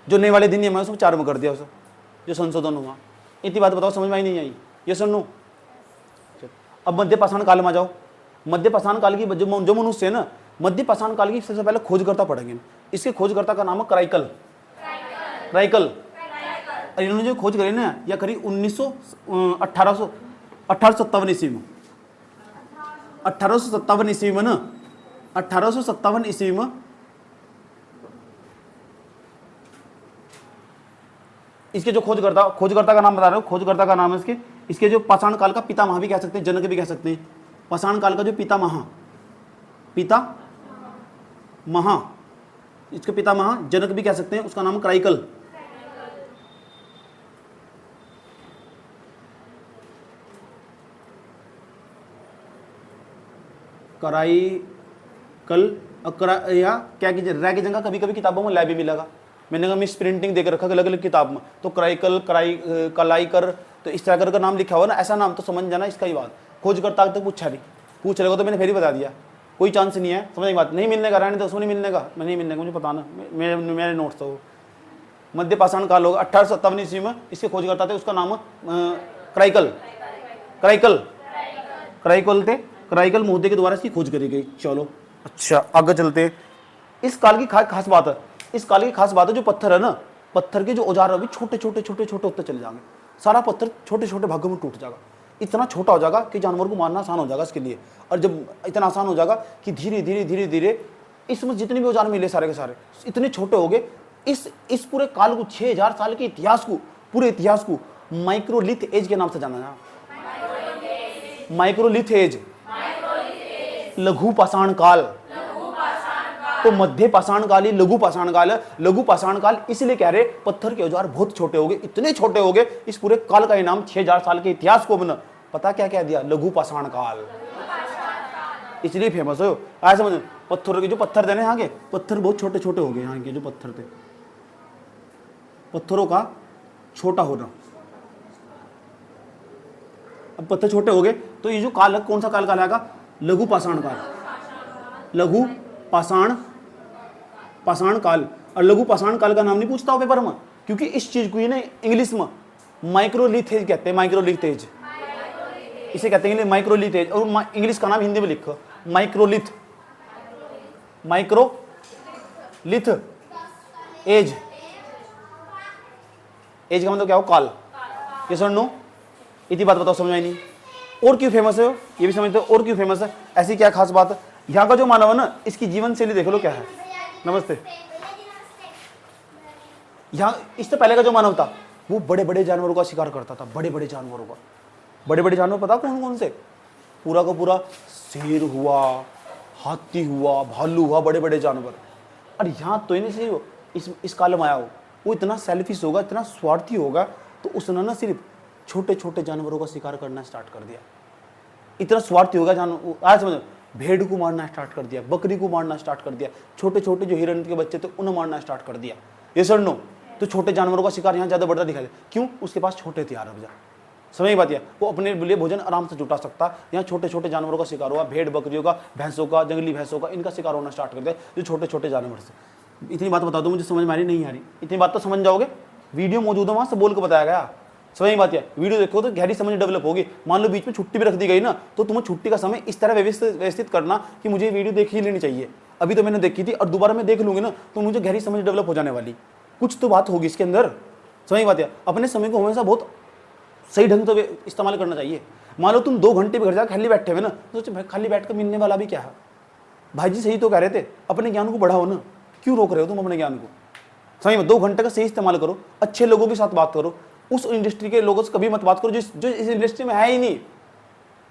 [SPEAKER 1] जो नए वाले दिन है उसको 4 में कर दिया, उसे जो संशोधन हुआ। इतनी बात बताओ, समझ में आई नहीं आई? ये सुन लो। अब मध्य पाषाण काल में जाओ। मध्य पाषाण काल की जो मनुष्य है ना, मध्य पाषाण काल की सबसे पहले खोजकर्ता पढ़ेंगे। इसके खोजकर्ता का नाम है क्राइकल। इन्होंने जो खोज करी ना, या करी 1857 ईस्वी में, 1857 ईस्वी में ना, 1857 ईस्वी में इसके जो खोजकर्ता का नाम बता रहे हो, खोजकर्ता का नाम है इसके जो पाषाण काल का पितामह भी कह सकते हैं, जनक भी कह सकते हैं। पाषाण काल का जो पितामह, इसके पितामह जनक भी कह सकते हैं, उसका नाम क्राइकल। कराइकल या क्या कीजिए, रह की जगह कभी कभी किताबों में लै भी मिलेगा, मैंने कहा मिस प्रिंटिंग देकर रखा अलग अलग किताब में, तो क्राइकल कलाई कर, तो इस तरह का नाम लिखा हुआ ना, ऐसा नाम तो समझ जाना इसका ही बात। खोज करता तक पूछा नहीं, पूछ रहे हो तो मैंने फिर ही बता दिया, कोई चांस नहीं है, समझ बात। नहीं मिलने का रहने तो उसमें नहीं मिलने का, मैं नहीं मिलने का, मुझे पता ना, मेरे नोट्स तो मध्य पाषाण काल होगा 1857 ईस्वी में, इसके खोज करता थे, उसका नाम क्राइकल थे, क्राइकल महोदय के द्वारा इसकी खोज करी गई। चलो अच्छा आगे चलते। इस काल की खास बात है, इस काल की खास बात है, जो पत्थर है ना, पत्थर के जो औजार है छोटे छोटे छोटे छोटे होते चले जाएंगे, सारा पत्थर छोटे छोटे भागों में टूट जाएगा, इतना छोटा हो जाएगा कि जानवर को मारना आसान हो जाएगा इसके लिए। और जब इतना आसान हो जाएगा कि धीरे धीरे धीरे धीरे इसमें जितने भी औजार मिले सारे के सारे इतने छोटे हो गए, इस पूरे काल को 6000 साल के इतिहास को, पूरे इतिहास को माइक्रोलिथ एज के नाम से जाना जाए। माइक्रोलिथ एज, लघु पाषाण काल, तो मध्य पाषाण काल ही लघु पाषाण काल है। लघु पाषाण काल इसलिए कह रहे पत्थर के औजार बहुत छोटे हो गए, इतने छोटे हो गए, इस पूरे काल का इनाम 6000 साल के इतिहास को बना, पता क्या कह दिया, लघु पाषाण काल, इसलिए फेमस हो। ऐसा समझो, पत्थर के जो पत्थर थे ना यहाँ के, पत्थर बहुत छोटे छोटे हो गए, यहाँ के जो पत्थर थे, पत्थरों का छोटा होना। अब पत्थर छोटे हो गए तो ये जो काल है, कौन सा काल कहलाएगा, लघु पाषाण काल, लघु पाषाण काल। और लघु पाषाण काल का नाम नहीं पूछता हो पेपर में, क्योंकि इस चीज को ये ना इंग्लिश में माइक्रोलिथ एज कहते हैं, माइक्रोलिथ एज इसे कहते हैं माइक्रोलिथ एज, और इंग्लिश का नाम हिंदी में लिखो माइक्रोलिथ, माइक्रोलिथ एज, एज का मतलब क्या हो, काल। ये सुन लो, इतनी बात बताओ, समझ आई नहीं। और क्यों फेमस है ये भी समझते हो, और क्यों फेमस है, ऐसी क्या खास बात है। यहाँ का जो मानव है ना, इसकी जीवन शैली देख लो क्या है। नमस्ते। यहाँ इससे पहले का जो मानव था वो बड़े बड़े जानवरों का शिकार करता था, बड़े बड़े जानवरों का। बड़े बड़े जानवर पता कौन कौन से, पूरा का पूरा शेर हुआ, हाथी हुआ, भालू हुआ, बड़े बड़े जानवर। और यहाँ तो ही नहीं हो, इस काल में आया हो, वो इतना सेल्फिश होगा, इतना स्वार्थी होगा, तो उसने ना सिर्फ छोटे छोटे जानवरों का शिकार करना स्टार्ट कर दिया। इतना स्वार्थी होगा जानवर, आज समझो, भेड़ को मारना स्टार्ट कर दिया, बकरी को मारना स्टार्ट कर दिया, छोटे छोटे जो हिरण के बच्चे थे उन्हें मारना स्टार्ट कर दिया। ये सर नो, तो छोटे जानवरों का शिकार यहाँ ज्यादा बढ़ता दिखाई दे, क्यों, उसके पास छोटे हथियार अब जा, समझ बात है, वो अपने लिए भोजन आराम से जुटा सकता। यहाँ छोटे छोटे जानवरों का शिकार हुआ, भेड़ बकरियों का, भैंसों का, जंगली भैंसों का, इनका शिकार होना स्टार्ट कर दिया, जो छोटे छोटे जानवर से। इतनी बात बता दो, मुझे समझ में आ रही नहीं आ रही, इतनी बात तो समझ जाओगे, वीडियो मौजूद है वहां से बोल के बताया गया, समझ बात है। वीडियो देखो तो गहरी समझ डेवलप होगी। मान लो बीच में छुट्टी भी रख दी गई ना, तो तुम्हें छुट्टी का समय इस तरह व्यवस्थित करना कि मुझे वीडियो देख ही लेनी चाहिए। अभी तो मैंने देखी थी और दोबारा मैं देख लूंगी ना, तो मुझे गहरी समझ डेवलप हो जाने वाली, कुछ तो बात होगी इसके अंदर, समझ बात है। अपने समय को हमेशा बहुत सही ढंग से इस्तेमाल करना चाहिए। मान लो तुम 2 घंटे भी घर जाकर खाली बैठे हुए ना, तो सोचो भाई खाली बैठ कर मिलने वाला भी क्या है, भाई जी सही तो कह रहे थे, अपने ज्ञान को बढ़ाओ ना, क्यों रोक रहे हो तुम अपने ज्ञान को, समझ में। 2 घंटे का सही इस्तेमाल करो, अच्छे लोगों के साथ बात करो, उस इंडस्ट्री के लोगों से कभी मत बात करो जो इस इंडस्ट्री में है ही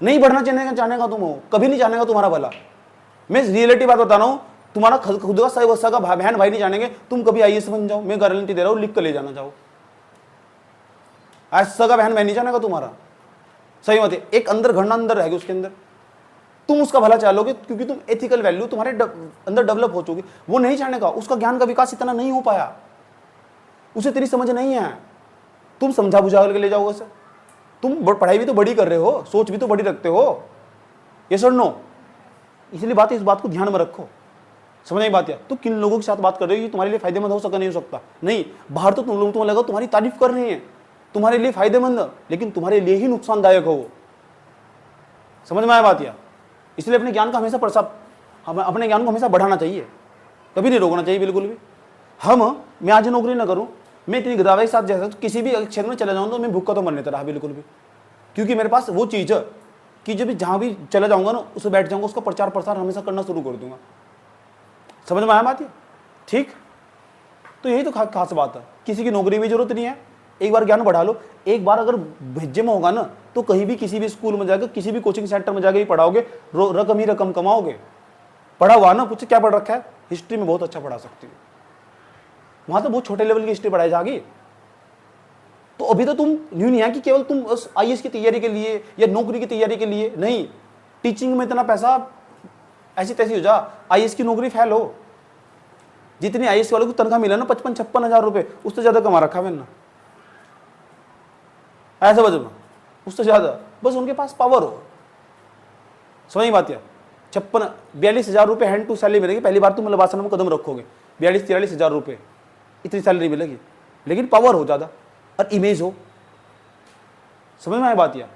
[SPEAKER 1] नहीं बढ़ना चाहेगा तुम हो, कभी नहीं जानेगा तुम्हारा भला। मैं रियलिटी बात बता रहा हूँ, तुम्हारा खुद का सही वसा का बहन भाई नहीं जानेंगे, तुम कभी आईएएस बन जाओ, मैं गारंटी दे रहा हूँ, लिख कर ले जाना चाहो, आज सगा बहन भाई नहीं जानेगा तुम्हारा, सही बात है। एक अंदर घरना अंदर रहेगी, उसके अंदर तुम उसका भला चाहोगे, क्योंकि तुम एथिकल वैल्यू तुम्हारे अंदर डेवलप हो चुकी, वो नहीं जानेगा, उसका ज्ञान का विकास इतना नहीं हो पाया, उसे तेरी समझ नहीं है, तुम समझा बुझा करके ले जाओगे उसे। तुम पढ़ाई भी तो बड़ी कर रहे हो, सोच भी तो बड़ी रखते हो, ये सर नो, इसलिए इस बात को ध्यान में रखो, समझ नहीं बात है। तो किन लोगों के साथ बात कर रहे हो, ये तुम्हारे लिए फायदेमंद हो सकता नहीं हो सकता, नहीं, बाहर तो तुम लोग तुम्हें लगा तुम्हारी तारीफ कर रहे हैं, तुम्हारे लिए फायदेमंद, लेकिन तुम्हारे लिए ही नुकसानदायक हो वो, समझ में आया बात यह। इसलिए अपने ज्ञान का हमेशा अपने ज्ञान को हमेशा बढ़ाना चाहिए, कभी नहीं रोकना चाहिए बिल्कुल भी। मैं आज नौकरी ना करूं, मैं इतनी गदावाई के साथ जैसा तो किसी भी क्षेत्र में चला जाऊं तो मैं भूखा तो मरने तरह बिल्कुल भी, क्योंकि मेरे पास वो चीज़ है कि जब जहाँ भी चला जाऊंगा ना, उसे बैठ जाऊंगा, उसका प्रचार प्रसार हमेशा करना शुरू कर दूंगा, समझ में आया बात ये, ठीक। तो यही तो खास बात है, किसी की नौकरी में जरूरत नहीं है, एक बार ज्ञान बढ़ा लो। एक बार अगर भेजे में होगा ना, तो कहीं भी किसी भी स्कूल में जाकर, किसी भी कोचिंग सेंटर में जाकर ही पढ़ाओगे, रकम ही रकम कमाओगे। पढ़ा हुआ ना, पूछे क्या पढ़ रखा है, हिस्ट्री में बहुत अच्छा पढ़ा सकती हो, वहां तो बहुत छोटे लेवल की हिस्ट्री पढ़ाई जाएगी। तो अभी तो तुम यूं नहीं है कि केवल तुम आईएएस की तैयारी के लिए या नौकरी की तैयारी के लिए, नहीं, टीचिंग में इतना पैसा ऐसी तैसी हो जा, आईएएस की नौकरी फेल हो, जितनी आईएएस वालों को तनख्वाह मिला ना 55-56 हज़ार रुपये, उससे ज़्यादा कमा रखा मैंने ना, ऐसा बजो उससे ज़्यादा, बस उनके पास पावर हो। समझ बात है। 42 हज़ार रुपये हैंड टू सैलरी मिलेगी, पहली बार तुम लबासन में कदम रखोगे, 42-43 हज़ार रुपये इतनी सैलरी मिलेगी, लेकिन पावर हो ज़्यादा और इमेज हो। समझ में आए बात यह।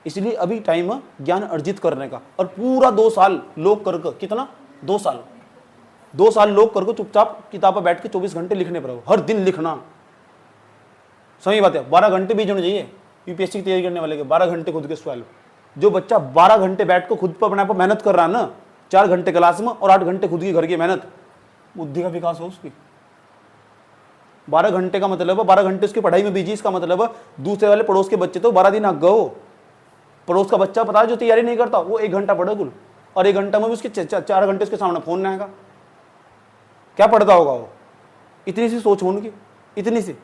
[SPEAKER 1] इसलिए अभी टाइम है ज्ञान अर्जित करने का, और पूरा 2 साल लोग करके, कितना 2 साल लोग करके चुपचाप किताब पर बैठ के 24 घंटे लिखने पर, हर दिन लिखना। सही बात है। 12 घंटे बीच होने चाहिए यूपीएससी की तैयारी करने वाले के, 12 घंटे खुद के सवाल। जो बच्चा 12 घंटे बैठ कर खुद पर अपने आप मेहनत कर रहा है ना, 4 घंटे क्लास में और 8 घंटे खुद की घर की मेहनत, बुद्धि का विकास हो उसकी। 12 घंटे का मतलब है 12 घंटे उसकी पढ़ाई में बिजी, इसका मतलब है दूसरे वाले पड़ोस के बच्चे तो 12 दिन आग गए। पड़ोस का बच्चा पता है जो तैयारी नहीं करता, वो 1 घंटा पढ़े कुल, और 1 घंटा में भी उसके 4 घंटे उसके सामने फोन नहीं आएगा, क्या पढ़ता होगा वो। इतनी सी सोच हो उनकी, इतनी सी।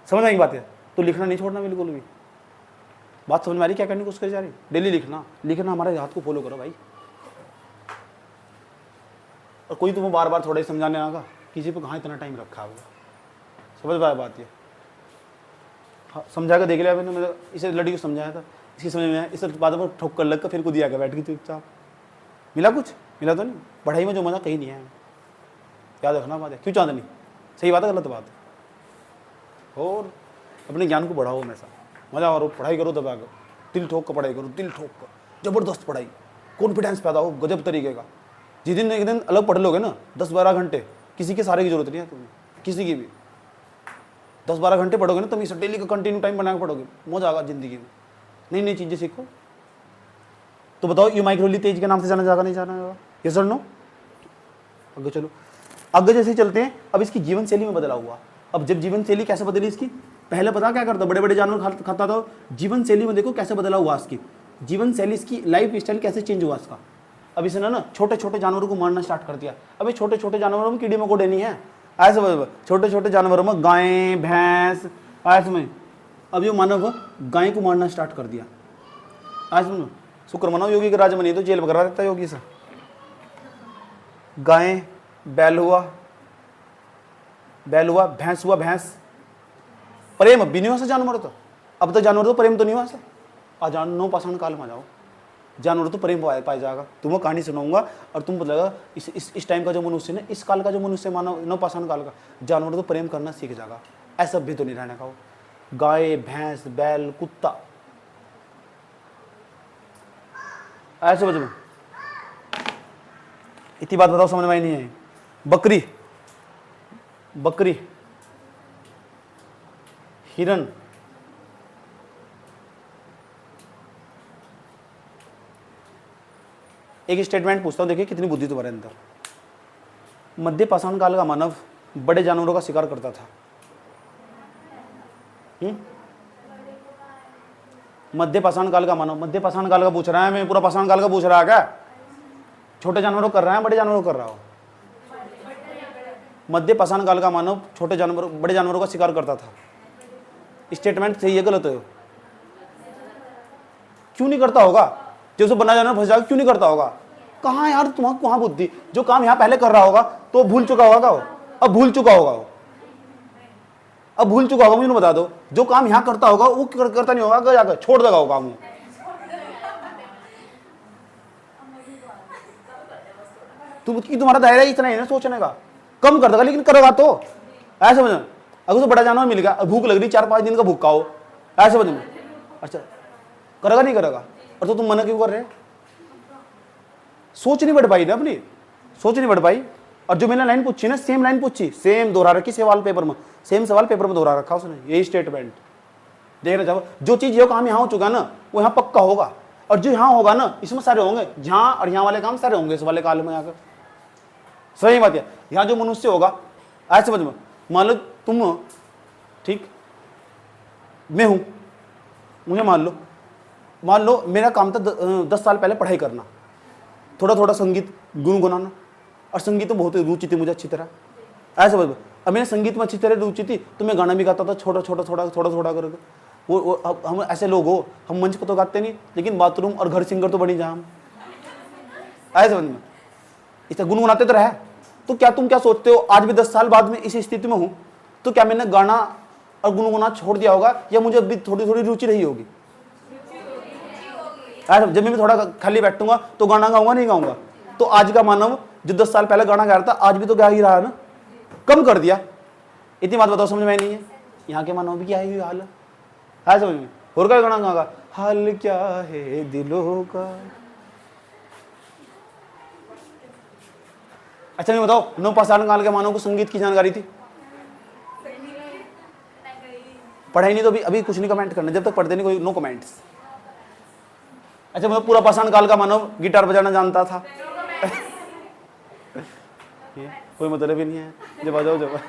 [SPEAKER 1] समझ में की बात है। तो लिखना नहीं छोड़ना बिल्कुल भी। बात समझ में आ रही क्या करने की कोशिश करी जा रही। डेली लिखना हमारे हाथ को फॉलो करो भाई। और कोई तुम्हें बार बार थोड़ा ही समझाने आएगा, किसी पे कहाँ इतना टाइम रखा होगा। समझ पाया बात ये। हाँ, समझा कर देख लिया मैंने, मतलब इसे लड़की को समझाया था, इसकी समझ में आया, इस बात पर ठोक कर लग कर फिर खुद ही आकर बैठ गई चुपचाप। मिला कुछ? मिला तो नहीं। पढ़ाई में जो मजा कहीं नहीं है, याद रखना बात है। क्यों चांदनी? सही बात है गलत बात है? और अपने ज्ञान को बढ़ाओ हमेशा, मजा करो, पढ़ाई करो, दबा कर दिल ठोक कर पढ़ाई करो, दिल ठोक कर जबरदस्त पढ़ाई, कॉन्फिडेंस पैदा हो गजब तरीके का। जिस दिन एक दिन अलग पढ़ लोगे ना 10-12 घंटे, किसी के सारे की जरूरत नहीं है तुम्हें, किसी की भी 10-12 घंटे पढ़ोगे ना तुम, इसे डेली का कंटिन्यू टाइम बना के पढ़ोगे, मजा आएगा जिंदगी में। नई नई चीजें सीखो। तो बताओ ये माइक्रोली तेज के नाम से जाना जाएगा नहीं जाना जाएगा? यस और नो? आगे चलो, आगे जैसे चलते हैं। अब इसकी जीवन शैली में बदलाव हुआ। अब जब जीवन शैली कैसे बदली इसकी, पहले पता क्या करता, बड़े बड़े जानवर खाता था। जीवन शैली में देखो कैसे बदलाव हुआ इसकी जीवन शैली, इसकी लाइफ स्टाइल कैसे चेंज हुआ इसका। अब इसने ना छोटे छोटे जानवरों को मारना स्टार्ट कर दिया। अभी छोटे छोटे जानवरों में कीड़े मकोड़े नहीं है, ऐसे छोटे छोटे जानवरों में गाय भैंस, ऐसे में अब ये मानव गाय को मारना स्टार्ट कर दिया। ऐसे में शुक्र मनाओ योगी के राज में नहीं तो जेल वगैरह रहता योगी से। गाय, बैल हुआ भैंस हुआ भैंस। प्रेम भी नहीं हुआ जानवर तो, अब तो जानवर तो प्रेम तो नहीं हुआ। आ जान 9 पाषाण काल में आ जाओ, जानवर तो प्रेम पाया जाएगा। तुम्हें कहानी सुनाऊंगा और तुम बताएगा इस टाइम का जो मनुष्य ना, इस काल का जो मनुष्य मानव 9 पाषाण काल का, जानवर तो प्रेम करना सीख जाएगा। ऐसा भी तो नहीं रहने का। गाय भैंस बैल कुत्ता, ऐसे बच में इतनी बात बताओ समझ में नहीं आई। बकरी हिरन, एक स्टेटमेंट पूछता हूं, देखिए कितनी बुद्धि तुम्हारे अंदर। मध्य पाषाण काल का मानव बड़े जानवरों का शिकार करता था। मध्य पाषाण काल का मानव, मध्य पाषाण काल का पूछ रहा है मैं, पूरा पाषाण काल का पूछ रहा है क्या? छोटे जानवरों कर रहा है बड़े जानवरों कर रहा हो? मध्य पाषाण काल का मानव छोटे जानवरों बड़े जानवरों का शिकार करता था। स्टेटमेंट सही है गलत है? क्यों नहीं करता होगा? जब उसे बना जानवर फंस जाएगा क्यों नहीं करता होगा? कहाँ यार तुम्हारा कहाँ बुद्धि? जो काम यहाँ पहले कर रहा होगा तो भूल चुका होगा वो, अब भूल चुका होगा वो, अब भूल चुका होगा। मुझे बता दो, जो काम यहाँ करता होगा वो करता नहीं होगा, जाकर छोड़ देगा वो काम वो। तुम्हारा दायरा इतना ही ना सोचने का, कम कर देगा लेकिन करेगा तो। ऐसे समझ, अगर तो बड़ा जानवर मिल गया, भूख लग रही 4-5 दिन का भूखा हो, ऐसे समझ में, अच्छा करेगा नहीं करेगा? और तो तुम मना क्यों कर रहे? सोच नहीं बढ़ पाई ना अपनी, सोच नहीं बढ़ पाई। और जो मैंने लाइन पूछी ना, सेम लाइन पूछी, सेम दोहरा रखी सवाल पेपर में, सेम सवाल पेपर में दोहरा रखा उसने, यही स्टेटमेंट। देखना चाहो, जो चीज जो काम यहाँ हो चुका ना वो यहाँ पक्का होगा, और जो यहाँ होगा ना इसमें सारे होंगे, जहाँ और यहाँ वाले काम सारे होंगे इस वाले काल में आकर। सही बात है। यहाँ जो मनुष्य होगा, ऐसे समझ में, मान लो तुम, ठीक मैं हूं, मुझे मान लो मेरा काम था 10 साल पहले पढ़ाई करना, थोड़ा थोड़ा संगीत गुनगुनाना, और संगीत में बहुत रुचि थी मुझे अच्छी तरह, ऐसे समझ में। अब मैंने संगीत में अच्छी तरह रुचि थी तो मैं गाना भी गाता था छोटा छोटा करके। वो हम ऐसे लोग हो, हम मंच पर तो गाते नहीं लेकिन बाथरूम और घर सिंगर तो बनी जा हम, ऐसे समझ में। इसे गुनगुनाते तो रहे तो क्या तुम क्या सोचते हो आज भी 10 साल बाद में इस स्थिति में हूं तो क्या मैंने गाना और गुनगुना छोड़ दिया होगा या मुझे अभी थोड़ी थोड़ी रुचि रही होगी? आज जब मैं थोड़ा खाली बैठूंगा तो गाना गाऊंगा नहीं गाऊंगा? तो आज का मानव जो 10 साल पहले गाना गा रहा था आज भी तो गा ही रहा है ना, कम कर दिया। इतनी बात बताओ समझ में नहीं है? यहाँ के मानव भी क्या है हाल है समझ में? और क्या गाना गागा हाल क्या है दिलों का। अच्छा मैं बताओ 9 पाषाण काल के मानव को संगीत की जानकारी थी? पढ़ाई नहीं तो अभी कुछ नहीं कमेंट करना, जब तक पढ़ते नहीं कोई नो कमेंट्स। अच्छा मतलब पूरा पाषाण काल का मानव गिटार बजाना जानता था? कोई मतलब ही नहीं है, जब आ जाओ जब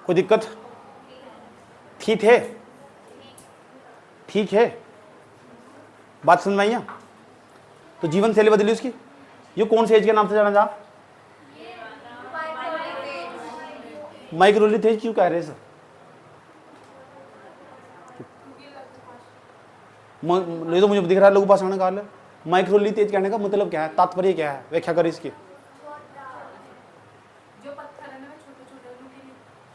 [SPEAKER 1] कोई दिक्कत? ठीक है, ठीक है, बात समझ में आई? तो जीवन शैली बदली उसकी। ये कौन से एज के नाम से जाना जा? माइक्रोलिथेज क्यों कह रहे सर? नहीं तो मुझे दिख रहा है लघु पाषाण काल है। माइक्रोलिथेज कहने का मतलब क्या है, तात्पर्य क्या है, व्याख्या करें इसकी।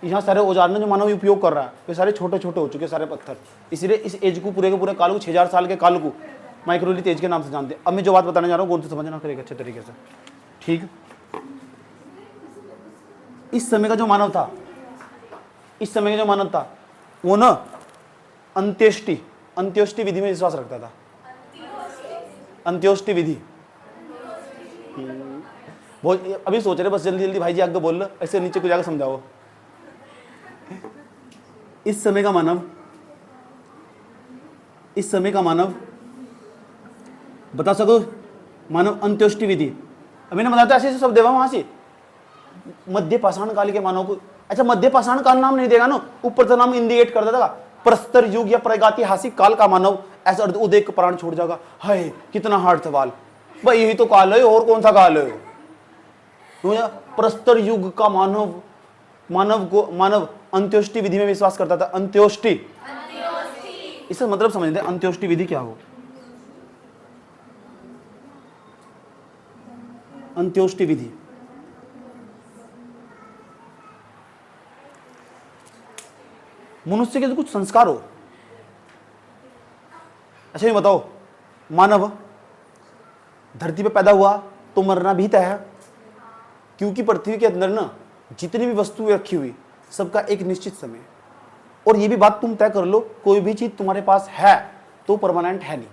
[SPEAKER 1] यहाँ सारे औजार ने जो मानव उपयोग कर रहा है वे सारे छोटे छोटे हो चुके सारे पत्थर, इसलिए इस एज को पूरे के पूरे काल को 6000 साल के काल को माइक्रोलिथ एज के नाम से जानते हैं। अब मैं जो बात बताने जा रहा हूँ कौन से समझना करेगा अच्छे तरीके से, ठीक? इस समय का जो मानव था, इस समय का जो मानव था वो ना अंत्योष्टि विधि में विश्वास रखता था। अंत्योष्टि विधि बहुत अभी सोच रहे बस जल्दी जल्दी भाई जी आगे बोल लो, ऐसे नीचे को जाकर समझाओ। इस समय का मानव बता सको मानव अंत्योष्टि विधि। अभी ने बताया था ऐसे शब्द देवा वहां से मध्य पाषाण काल के मानव को। अच्छा मध्य पाषाण काल नाम नहीं देगा ना, ऊपर से नाम इंडिकेट कर देता था प्रस्तर युग या प्रागैतिहासिक काल का मानव, ऐसा उदय का प्राण छोड़ जाएगा। हाय कितना हार्ड सवाल भाई, यही तो काल है और कौन सा काल है? प्रस्तर युग का मानव अंत्योष्टि विधि में विश्वास करता था। अंत्योष्टि इसका मतलब समझते हैं, अंत्योष्टि विधि क्या हो? अंत्योष्टि विधि मनुष्य के जो कुछ संस्कार हो। अच्छा ये बताओ मानव धरती पे पैदा हुआ तो मरना भी तय है, क्योंकि पृथ्वी के अंदर ना जितनी भी वस्तुएं रखी हुई सबका एक निश्चित समय। और ये भी बात तुम तय कर लो, कोई भी चीज तुम्हारे पास है तो परमानेंट है नहीं।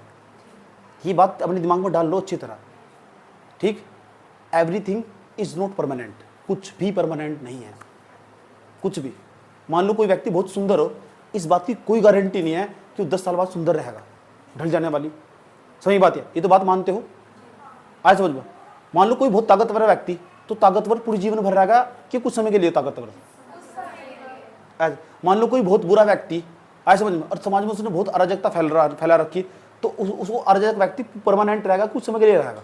[SPEAKER 1] ये बात अपने दिमाग में डाल लो अच्छी तरह, ठीक? एवरीथिंग इज नॉट परमानेंट, कुछ भी परमानेंट नहीं है, कुछ भी। मान लो कोई व्यक्ति बहुत सुंदर हो, इस बात की कोई गारंटी नहीं है कि वो 10 साल बाद सुंदर रहेगा, ढल जाने वाली। सही बात है, ये तो बात मानते हो? आज समझ लो, मान लो कोई बहुत ताकतवर व्यक्ति, तो ताकतवर पूरे जीवन भर रहेगा कि कुछ समय के लिए ताकतवर? आज मान लो कोई बहुत बुरा व्यक्ति, आज समझ में, और समाज में उसने बहुत अराजकता फैला रखी, तो उसको अराजक व्यक्ति परमानेंट रहेगा, कुछ समय के लिए रहेगा।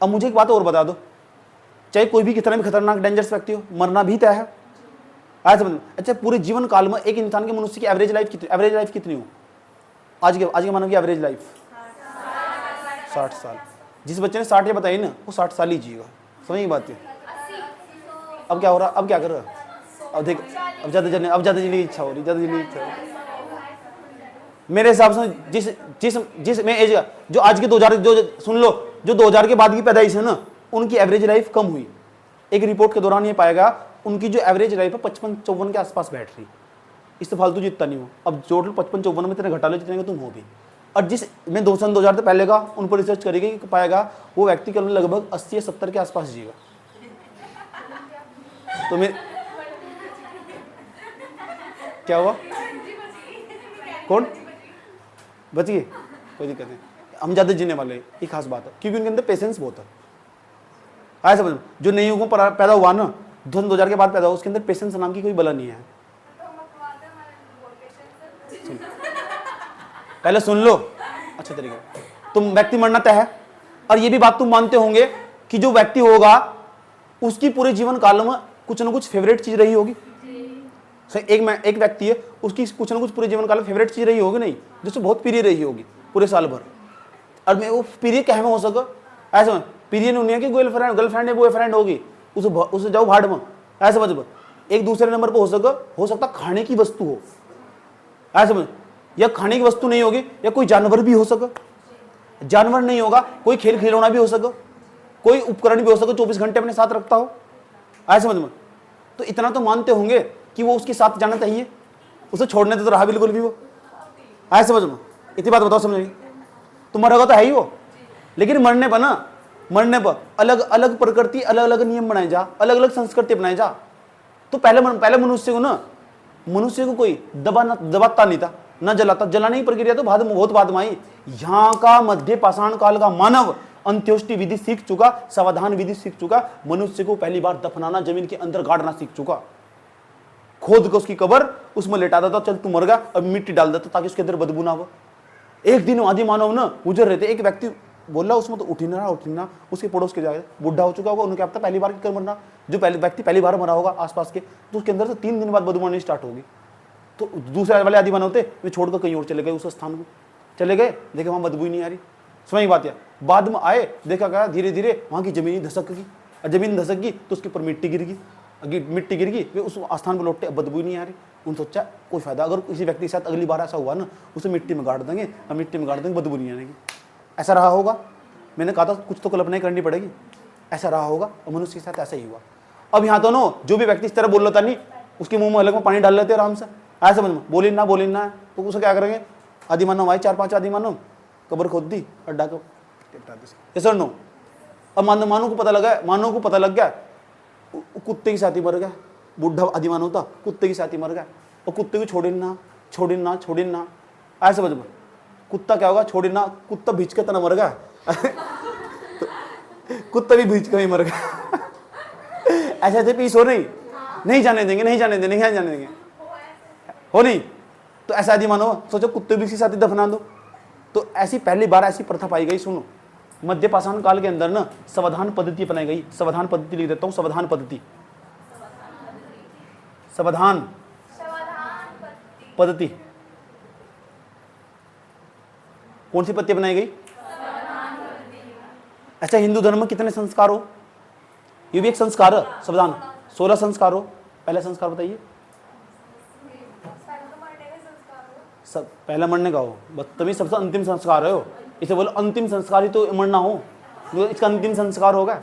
[SPEAKER 1] अब मुझे एक बात और बता दो, चाहे कोई भी कितना भी खतरनाक डेंजरस व्यक्ति हो, मरना भी तय है। आज समझ में। अच्छा पूरे जीवन काल में एक इंसान के मनुष्य की एवरेज लाइफ कितनी हो? आज के मानव की एवरेज लाइफ 60 साल। जिस बच्चे ने 60 बताई ना वो 60 साल ही जिएगा। समझ की बात है? अब क्या हो रहा, अब क्या कर रहा? अब देख, अब ज्यादा जीने की इच्छा हो रही, मेरे हिसाब से जिस में एज जो आज के 2000 जो सुन लो, जो 2000 के बाद की पैदाइश है ना, उनकी एवरेज लाइफ कम हुई। एक रिपोर्ट के दौरान ये पाएगा उनकी जो एवरेज लाइफ है 55-54 के आसपास बैठ रही। इससे फालतू जितना नहीं हो, अब टोटल 55-54 में इतने घटा लो जितने तुम हो भी। और जिस मैं 2000 से पहले का उन पर रिसर्च करेगी, पाएगा वो व्यक्ति केवल लगभग 80 या 70 के आसपास जिएगा। तो मैं क्या हुआ? कौन बच गए, कोई दिक्कत नहीं, हम ज्यादा जीने वाले हैं, ये खास बात है, क्योंकि उनके अंदर पेशेंस बहुत है। आया समझ में? जो नई युगों पर पैदा हुआ ना, 2000 के बाद पैदा हुआ, उसके अंदर पेशेंस नाम की कोई बला नहीं है। पहले सुन लो अच्छे तरीके से, तुम व्यक्ति मरना तय है, और ये भी बात तुम मानते होंगे कि जो व्यक्ति होगा उसकी पूरे जीवन काल में कुछ ना कुछ फेवरेट चीज रही होगी। एक व्यक्ति है, उसकी कुछ ना कुछ पूरे जीवन काल में फेवरेट चीज रही होगी नहीं, जिससे बहुत प्रिय रही होगी पूरे साल भर। और मैं वो प्रिय कह में हो सके, ऐसा प्रिय नहीं है कि गर्लफ्रेंड या बॉयफ्रेंड होगी, उसे जाओ भाड़ में, ऐसे समझ। एक दूसरे नंबर पर हो सकता खाने की वस्तु हो, ऐसे समझ, या खाने की वस्तु नहीं होगी, या कोई जानवर भी हो सके, जानवर नहीं होगा, कोई खेल खिलौना भी हो सके, कोई उपकरण भी हो सके 24 घंटे अपने साथ रखता हो, ऐसे समझ में। तो इतना तो मानते होंगे कि वो उसके साथ जाना चाहिए, उसे छोड़ने तो रहा बिल्कुल भी वो, ऐसे समझ में। इतनी बात बताओ, समझ, तुम मरोगा तो है ही वो, लेकिन मरने पर अलग अलग प्रकृति, अलग अलग नियम बनाए जा, अलग अलग संस्कृति अपनाए जा। तो पहले मनुष्य को कोई दबाता नहीं था, न जलाता, जलाने की प्रक्रिया तो बहुत बाद में आई। यहाँ का मध्य पाषाण काल का मानव अंत्योष्टि विधि सीख चुका, सावधान विधि सीख चुका, मनुष्य को पहली बार दफनाना, जमीन के अंदर गाड़ना सीख चुका, खोद के उसकी कब्र, उसमें लेटा देता, चल तू मर गया, अब मिट्टी डाल देता ताकि उसके अंदर बदबू ना हो। एक दिन आदि मानव ना गुजर रहे थे, एक व्यक्ति बोला उसमें तो उठी ना, उसके पड़ोस के जाए बुढ़ा हो चुका होगा, उन्हें क्या पता पहली बार कर मरना, जो व्यक्ति पहली बार मरा होगा आसपास के, तो उसके अंदर से 3 दिन बाद बदबू आनी स्टार्ट होगी। तो दूसरे वाले आदि मानव थे, वे छोड़कर कहीं और चले गए, उस स्थान को चले गए, देखे वहां बदबू ही नहीं आ रही। समझ बात है। बाद में आए, देखा गया धीरे धीरे वहां की जमीन धसक गई, और जमीन धसक गई तो उसके ऊपर मिट्टी गिर गई, वे उस स्थान पर लौटे, बदबू ही नहीं आ रही। उन्होंने सोचा कोई फायदा, अगर किसी व्यक्ति के साथ अगली बार ऐसा हुआ ना, उसे मिट्टी में गाड़ देंगे, और मिट्टी में गाड़ देंगे, बदबू नहीं आएगी। ऐसा रहा होगा, मैंने कहा था कुछ तो कल्पना करनी पड़ेगी, ऐसा रहा होगा, और मनुष्य के साथ ऐसा ही हुआ। अब यहाँ तो नो, जो भी व्यक्ति इस तरह बोल रहा था नहीं, उसके मुंह में अलग में पानी डाल लेते आराम से, ऐसा समझ में, बोली ना, तो उसे क्या करेंगे, आदि मानव आए, 4-5 आदि मानव, कब्र खोद दी, अड्डा को सर नो। अब मानव को पता लग गया, कुत्ते की साथी मर गया, बुढ़ा आदि मानव था, कुत्ते की साथी मर गया, और कुत्ते को छोड़ी ना, ऐसे समझ में। कुत्ता क्या होगा, छोड़ी ना, कुत्ता भीच के तना मर गया तो कुत्ता भी भीच के ही मर गया ऐसे पीस हो नहीं जाने देंगे हो नहीं। तो ऐसा आदि मानो, सोचो कुत्ते भी इसके साथ ही दफना दो। तो ऐसी पहली बार ऐसी प्रथा पाई गई। सुनो, मध्य पाषाण काल के अंदर ना सावधान पद्धति अपनाई गई। सावधान पद्धति लिख देता हूं, सावधान पद्धति कौन सी पद्धति बनाई गई? अच्छा, हिंदू धर्म में कितने संस्कार हो? ये भी एक संस्कार है, सावधान। 16 संस्कार हो। पहला संस्कार बताइए। सब पहला मरने का हो, बदतमीज सबसे अंतिम संस्कार है हो। इसे बोलो अंतिम संस्कार ही तो मरना हो, तो इसका अंतिम संस्कार होगा,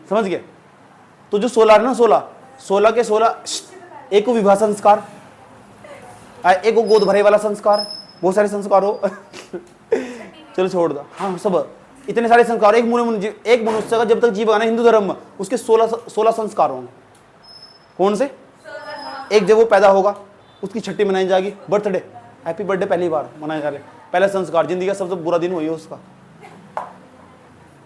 [SPEAKER 1] समझ गए? तो जो 16 है ना, 16 के 16, एक को विवाह संस्कार, एक को गोद भरे वाला संस्कार, बहुत सारे संस्कार हो चलो छोड़ दो। हाँ, सब इतने सारे संस्कार। एक मनुष्य का जब तक जीवन है हिंदू धर्म में, उसके 16 संस्कार होंगे। कौन से? एक जब वो पैदा होगा उसकी छुट्टी मनाई जाएगी, बर्थडे, हैप्पी बर्थडे पहली बार मनाया जा रहा है, पहला संस्कार, जिंदगी का सबसे बुरा दिन हुई है उसका।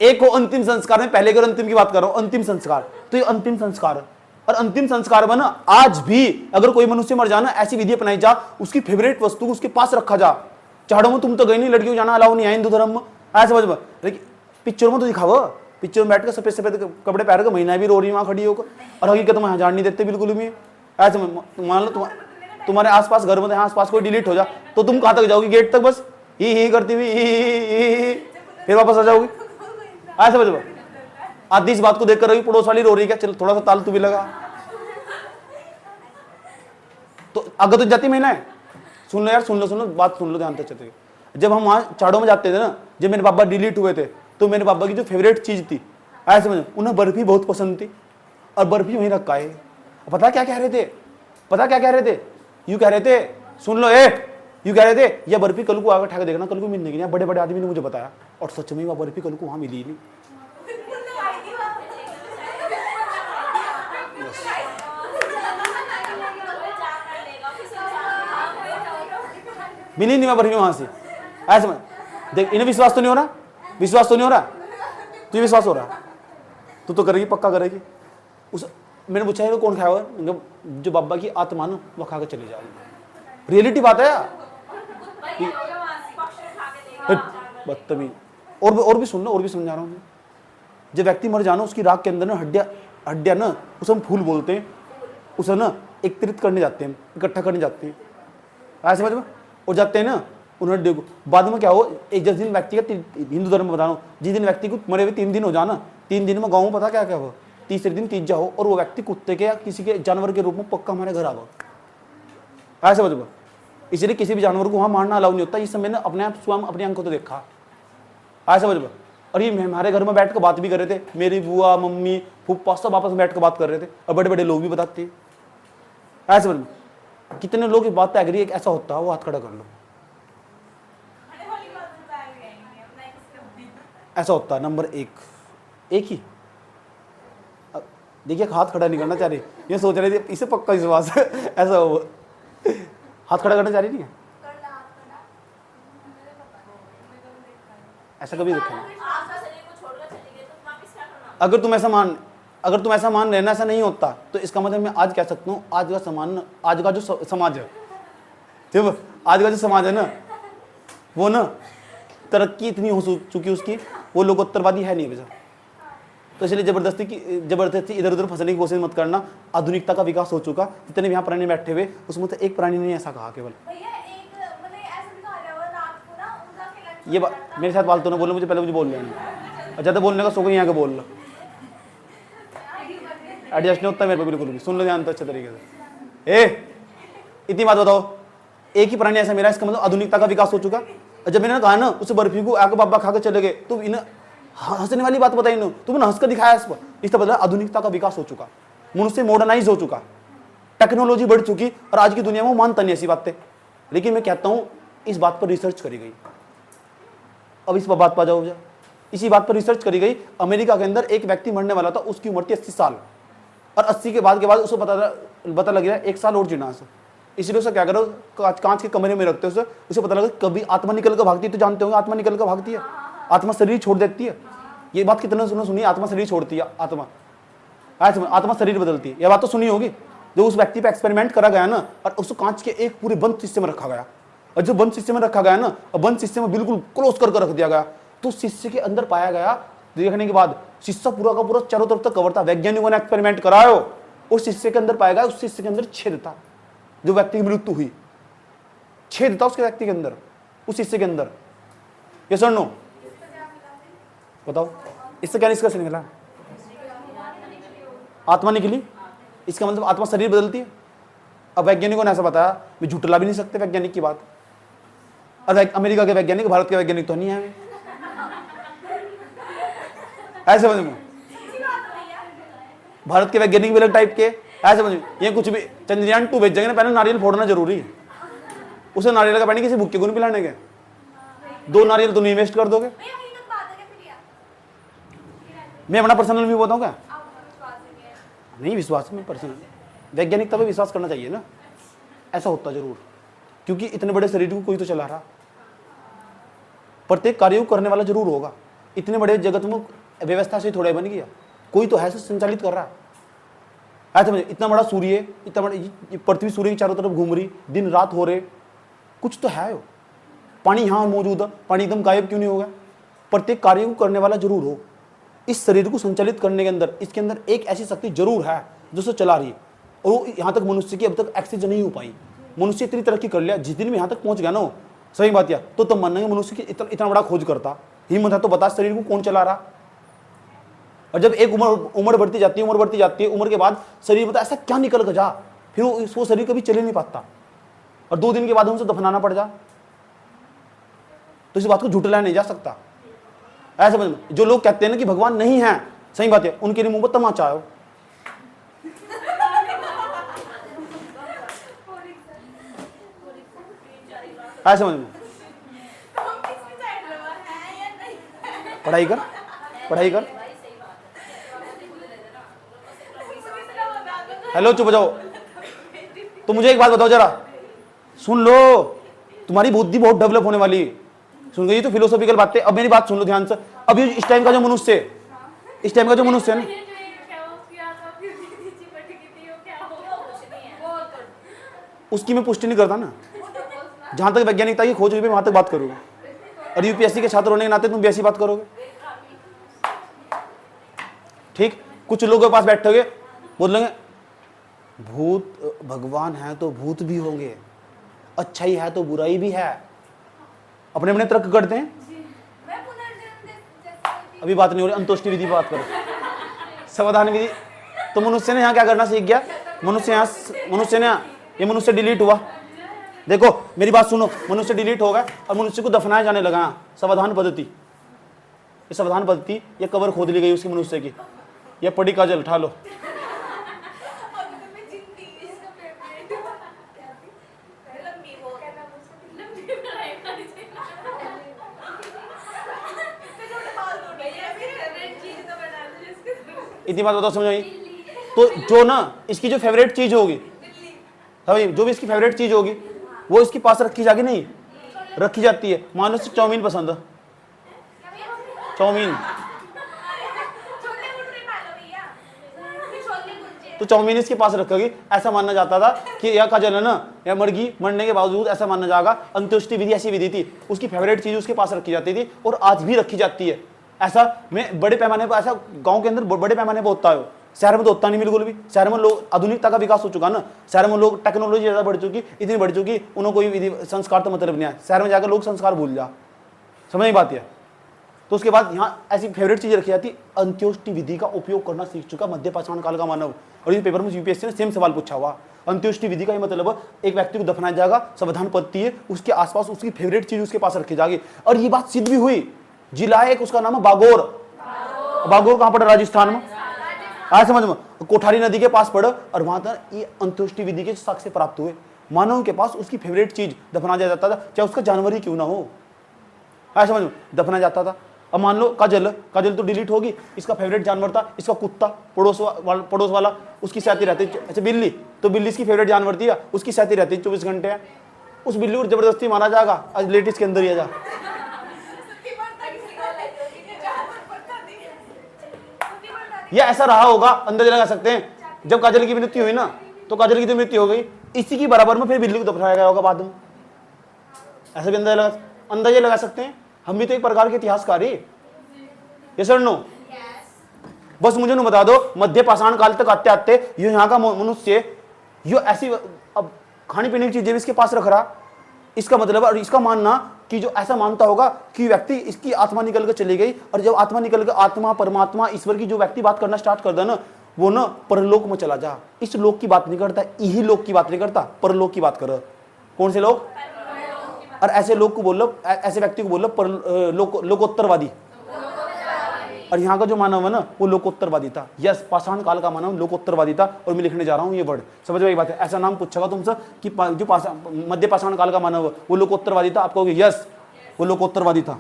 [SPEAKER 1] एक हो अंतिम संस्कार में, पहले के और अंतिम की बात कर रहा हूं, अंतिम संस्कार। तो ये अंतिम संस्कार है, और अंतिम संस्कार में ना आज भी अगर कोई मनुष्य मर जाना, ऐसी विधि अपनाई जा, उसकी फेवरेट वस्तु उसके पास रखा जा। चाड़ों में तुम तो गई नहीं, लड़कियों जाना अलाउ नहीं है हिंदू धर्म में, ऐसा समझ में। लेकिन पिक्चर में तो दिखाओ, पिक्चर में बैठ कर सफेद सफेद कपड़े पहन कर महीना भी रो रही वहां खड़ी होकर, और हकीकत में जान नहीं देते बिल्कुल भी। ऐसे मान लो तुम्हारे आसपास घर में आसपास कोई डिलीट हो जा, तो तुम कहां तक जाओगी? गेट तक बस ही करती हुई फिर वापस आ जाओगी, ऐसे समझ में। आधी इस बात को देखकर रही पड़ोस वाली रो रही, क्या चल थोड़ा सा ताल तू भी लगा, तो अगर तो जाती महीना है। सुन लो यार, सुन लो बात, सुन लो ध्यान से चलते। जब हम वहां चाड़ों में जाते थे ना, जब मेरे पापा डिलीट हुए थे, तो मेरे पापा की जो फेवरेट चीज थी, ऐसे समझ, उन्हें बर्फी बहुत पसंद थी, और बर्फी वहीं रखा है। पता क्या कह रहे थे? यूं कह रहे थे, सुन लो यूं कह रहे थे, यह बर्फी कल को आकर उठा के देखना, कल को मिलने की नहीं। बड़े बड़े आदमी ने मुझे बताया, और सच में वह बर्फी कल को वहां मिली नहीं। मिली नहीं, मैं भरी वहां से। ऐसे समझ, देख इन्हें विश्वास तो नहीं हो रहा, विश्वास तो नहीं हो रहा, तुझे विश्वास हो रहा, तू तो करेगी, पक्का करेगी। उस मैंने पूछा है कौन खाया हुआ, जो बाबा की आत्मा ना वो खा के चली जाएगी। रियलिटी बात है यार, बदतमीज। और भी सुन लो, और भी समझा रहा हूँ। जब व्यक्ति मर जाना, उसकी राख के अंदर ना हड्डियां ना, उसे हम फूल बोलते हैं, उसे ना एकत्रित करने जाते हैं, इकट्ठा करने जाते हैं, ऐसे समझ में, और जाते हैं ना उन हड्डियों को। बाद में क्या हो, एक जिस दिन व्यक्ति का, हिंदू धर्म में बता रहा हूँ, जिस दिन व्यक्ति को मरे हुए 3 दिन हो जाना, 3 दिन में गाँव में पता क्या क्या हो, तीसरे दिन तीजा हो, और वो व्यक्ति कुत्ते के या किसी के जानवर के रूप में पक्का हमारे घर आ गया, ऐसे समझ। इसलिए किसी भी जानवर को वहाँ मारना अलाउ नहीं होता। इस समय मैंने अपने आप स्वयं अपनी आंखों तो देखा, ऐसे समझ। और ये हमारे घर में बैठ कर बात भी कर रहे थे, मेरी बुआ, मम्मी, फूफा सब आपस में बैठ कर बात कर रहे थे, और बड़े बड़े लोग भी बताते हैं, ऐसे समझ। कितने लोग इस बात पे एग्री है कि ऐसा होता है, वो हाथ खड़ा कर लो, ऐसा होता है। नंबर एक ही देखिए, हाथ खड़ा नहीं करना चाह रही, ये सोच रहे थे इसे पक्का विश्वास है ऐसा हो, हाथ खड़ा करना चाह रही नहीं है, ऐसा कभी देखा नहीं। अगर तुम ऐसा मान लेना ऐसा नहीं होता, तो इसका मतलब मैं आज कह सकता हूँ, आज का जो समाज है, जब आज का जो समाज है ना, वो ना तरक्की इतनी हो चुकी उसकी, वो लोकोत्तरवादी है नहीं वैसा। तो इसलिए जबरदस्ती इधर उधर फंसने की कोशिश मत करना। आधुनिकता का विकास हो चुका, जितने भी यहाँ प्राणी बैठे हुए, उसमें तो एक प्राणी ने ऐसा कहा केवल। ये मेरे साथ फालतू ना बोलो, मुझे पहले मुझे बोल लेना, ज़्यादा बोलने का शौक यहाँ के बोल लो, एडजस्ट नहीं होता मेरे को बिल्कुल भी। सुन लो ध्यान तो अच्छे तरीके से। इतनी बात बताओ, एक ही प्राणी ऐसा मेरा, इसका मतलब आधुनिकता का विकास हो चुका। जब मैंने कहा ना उस बर्फी को आके बाबा खा के चले गए, तो इन्हें हंसने वाली बात बताई ना, तुमने हंस कर दिखाया इस पर, इसका मतलब आधुनिकता का विकास हो चुका, मनुष्य मॉडर्नाइज हो चुका, टेक्नोलॉजी बढ़ चुकी, और आज की दुनिया में मानता नहीं ऐसी बातें। लेकिन मैं कहता हूँ इस बात पर रिसर्च करी गई, अब इस पर बात पा जाओ, इसी बात पर रिसर्च करी गई। अमेरिका के अंदर एक व्यक्ति मरने वाला था, उसकी उम्र थी 80 साल, और 80 के बाद उसको पता लग गया 1 साल और जीना है। इसलिए उसे क्या करो, कांच के कमरे में रखते हो उसे पता लगा कभी आत्मा निकल कर भागती है, तो जानते होंगे आत्मा निकल कर भागती है, आत्मा शरीर छोड़ देती है। ये बात कितना सुनी, आत्मा शरीर छोड़ती है, आत्मा शरीर बदलती है, ये बात तो सुनी होगी। जो उस व्यक्ति पे एक्सपेरिमेंट करा गया ना, और उसको कांच के एक पूरे बंद शीशे में रखा गया, और जो बंद शीशे में रखा गया ना, और बंद शीशे में बिल्कुल क्लोज करके रख दिया गया, तो शीशे के अंदर पाया गया, देखने के बाद शीशा पूरा का पूरा चारों तरफ तक कवर था। वैज्ञानिकों ने एक्सपेरिमेंट कराया, उस शीशे के अंदर पाया गया, उस शीशे के अंदर छेद था, जो व्यक्ति की मृत्यु हुई, छेद था उसके व्यक्ति के अंदर, उस शीशे के अंदर। यस और नो, बताओ इससे क्या निष्कर्ष निकला? आत्मा निकली, इसका मतलब आत्मा शरीर बदलती है। अब वैज्ञानिकों ने ऐसा बताया, मैं झुटला भी नहीं सकते वैज्ञानिक की बात। और अमेरिका के वैज्ञानिक भारत के वैज्ञानिक तो नहीं है, ऐसे समझ में। भारत के वैज्ञानिक भी अलग टाइप के, ऐसे समझ। ये कुछ भी चंद्रयान 2 भेजेंगे ना, पहले नारियल फोड़ना जरूरी है, उसे नारियल का पानी किसी भूखे को नहीं पिलाने के। 2 नारियल तुम इन्वेस्ट कर दोगे। मैं अपना पर्सनल व्यू बताऊं क्या? नहीं विश्वास में पर्सनल, वैज्ञानिकता पे विश्वास करना चाहिए ना, ऐसा होता जरूर, क्योंकि इतने बड़े शरीर को कोई तो चला रहा, प्रत्येक कार्य को करने वाला जरूर होगा। इतने बड़े जगत में व्यवस्था से थोड़ा बन गया, कोई तो है संचालित कर रहा है। ऐसा समझे, इतना बड़ा सूर्य, इतना बड़ा पृथ्वी सूर्य की चारों तरफ घूम रही, दिन रात हो रहे, कुछ तो है। पानी यहाँ मौजूद है, पानी एकदम गायब क्यों नहीं होगा? प्रत्येक कार्य को करने वाला जरूर हो। इस शरीर को संचालित करने के अंदर, इसके अंदर एक ऐसी शक्ति जरूर है जो उसे चला रही है, और वो यहाँ तक मनुष्य की अब तक एक्सेस नहीं हो पाई। मनुष्य इतनी तरक्की कर लिया, जिस दिन में यहाँ तक पहुंच गया ना, सही बात या तो तब मानेंगे मनुष्य की इतना बड़ा खोज करता। हिम्मत है तो बता शरीर को कौन चला रहा। और जब एक उम्र बढ़ती जाती है, उम्र के बाद शरीर बता ऐसा क्या निकल कर जा, फिर वो शरीर कभी चल ही नहीं पाता, और 2 दिन के बाद उनसे दफनाना पड़ जा। तो इस बात को झुटलाया नहीं जा सकता। ऐसा समझ, जो लोग कहते हैं ना कि भगवान नहीं है, सही बात है, उनके लिए मुंह पर तमाचा आयो। ऐसा समझ में, पढ़ाई कर। हेलो चुप जाओ। तो मुझे एक बात बताओ जरा, सुन लो, तुम्हारी बुद्धि बहुत डेवलप होने वाली है। सुन गई तो फिलोसॉफिकल बातें। अब मेरी बात सुन लो ध्यान से। अब ये इस टाइम का जो मनुष्य है, इस टाइम का जो मनुष्य है ना, उसकी मैं पुष्टि नहीं करता ना। जहां तक वैज्ञानिकता की खोज हुई है वहां तक बात करूंगा। और यूपीएससी के छात्र होने के नाते तुम भी ऐसी बात करोगे, ठीक। कुछ लोगों के पास बैठोगे, बोलेंगे भूत भगवान है तो भूत भी होंगे, अच्छाई है तो बुराई भी है, अपने अपने तर्क करते हैं। अभी बात नहीं हो रही, अंतोष्टि विधि बात करो, समाधान विधि। तो मनुष्य ने यहाँ क्या करना सीख गया। मनुष्य ने ये मनुष्य डिलीट हुआ। देखो मेरी बात सुनो, मनुष्य डिलीट हो गया और मनुष्य को दफनाया जाने लगा। समाधान पद्धति, ये समाधान पद्धति, ये कबर खोद ली गई उसकी मनुष्य की। ये पड़ी काजल उठा लो। इतनी बात बताओ, समझ आई। तो जो ना इसकी जो फेवरेट चीज होगी, जो भी इसकी फेवरेट चीज होगी वो इसके पास रखी जाएगी, नहीं रखी जाती है। मान लो चाउमीन पसंद है, चाउमीन, तो चाउमीन इसके पास रखोगी। ऐसा मानना जाता था कि यह काजल है ना, या मुर्गी मरने के बावजूद ऐसा मानना जाएगा। अंत्येष्टि विधि ऐसी विधि थी, उसकी फेवरेट चीज उसके पास रखी जाती थी और आज भी रखी जाती है। ऐसा मैं बड़े पैमाने पर, ऐसा गांव के अंदर बड़े पैमाने पर होता है, शहर में तो होता नहीं बिल्कुल भी। शहर में लोग, आधुनिकता का विकास हो चुका ना, शहर में लोग, टेक्नोलॉजी ज़्यादा बढ़ चुकी, इतनी बढ़ चुकी, उन्होंने कोई विधि संस्कार तो मतलब नहीं है। शहर में जाकर लोग संस्कार भूल जा, समझ नहीं बात है। तो उसके बाद यहाँ ऐसी फेवरेट चीज रखी जाती। अंत्योष्टि विधि का उपयोग करना सीख चुका मध्य पाषाण काल का मानव। और इस पेपर में यूपीएससी ने सेम सवाल पूछा हुआ। अंत्योष्टि विधि का ये मतलब एक व्यक्ति को दफनाया जाएगा, समाधान पद्धति है, उसके आसपास उसकी फेवरेट चीज उसके पास रखी जाएगी। और ये बात सिद्ध भी हुई। जिला एक उसका नाम है बागोर। बागोर कहां पड़ा? राजस्थान में। आया समझ में? कोठारी नदी के पास पड़ा और वहां तक ये अंत्योष्टि विधि के साक्ष्य प्राप्त हुए। मानव के पास उसकी फेवरेट चीज दफना जाता था, चाहे उसका जानवर ही क्यों ना हो। आया समझ में? दफना जाता था। अब मान लो काजल, काजल तो डिलीट होगी, इसका फेवरेट जानवर था इसका कुत्ता, पड़ोस वाला, उसकी सहती रहती। अच्छा बिल्ली, तो बिल्ली इसकी फेवरेट जानवर थी, उसकी सहती रहती 24 घंटे है। उस बिल्ली को जबरदस्ती मारा जाएगा, आज लेटेस्ट के अंदर ही आ जा। ये ऐसा रहा होगा, अंदाजा लगा सकते हैं। जब काजल की मृत्यु हुई ना, तो काजल की तो मृत्यु हो गई, इसी की बराबर में फिर बिल्ली को दफनाया गया होगा बाद में। ऐसा भी अंदाजा लगा सकते हैं। हम भी तो एक प्रकार के इतिहासकार ही। यस और नो? बस मुझे न बता दो, मध्य पाषाण काल तक आते आते ये यहाँ का मनुष्य यो ऐसी अब खाने पीने की चीजें भी इसके पास रख रहा। इसका मतलब, और इसका मानना कि जो ऐसा मानता होगा कि व्यक्ति, इसकी आत्मा निकल कर चली गई, और जब आत्मा निकल कर आत्मा परमात्मा ईश्वर की जो व्यक्ति बात करना स्टार्ट कर दे ना, वो ना परलोक में चला जा। इस लोक की बात नहीं करता, यही लोक की बात नहीं करता, परलोक की बात कर। कौन से लोग? और ऐसे लोग को बोल लो, ऐसे व्यक्ति को बोल लो लोकोत्तरवादी। और यहाँ का जो मानव है ना, वो लोकोत्तरवादी था। यस, पाषाण काल का मानव लोकोत्तरवादी था। और मैं लिखने जा रहा हूँ ये वर्ड, समझ में बात है। ऐसा नाम पूछेगा तुमसे कि जो मध्य पाषाण काल का मानव वो लोकोत्तरवादी था, आप कहोगे यस वो लोकोत्तरवादी था।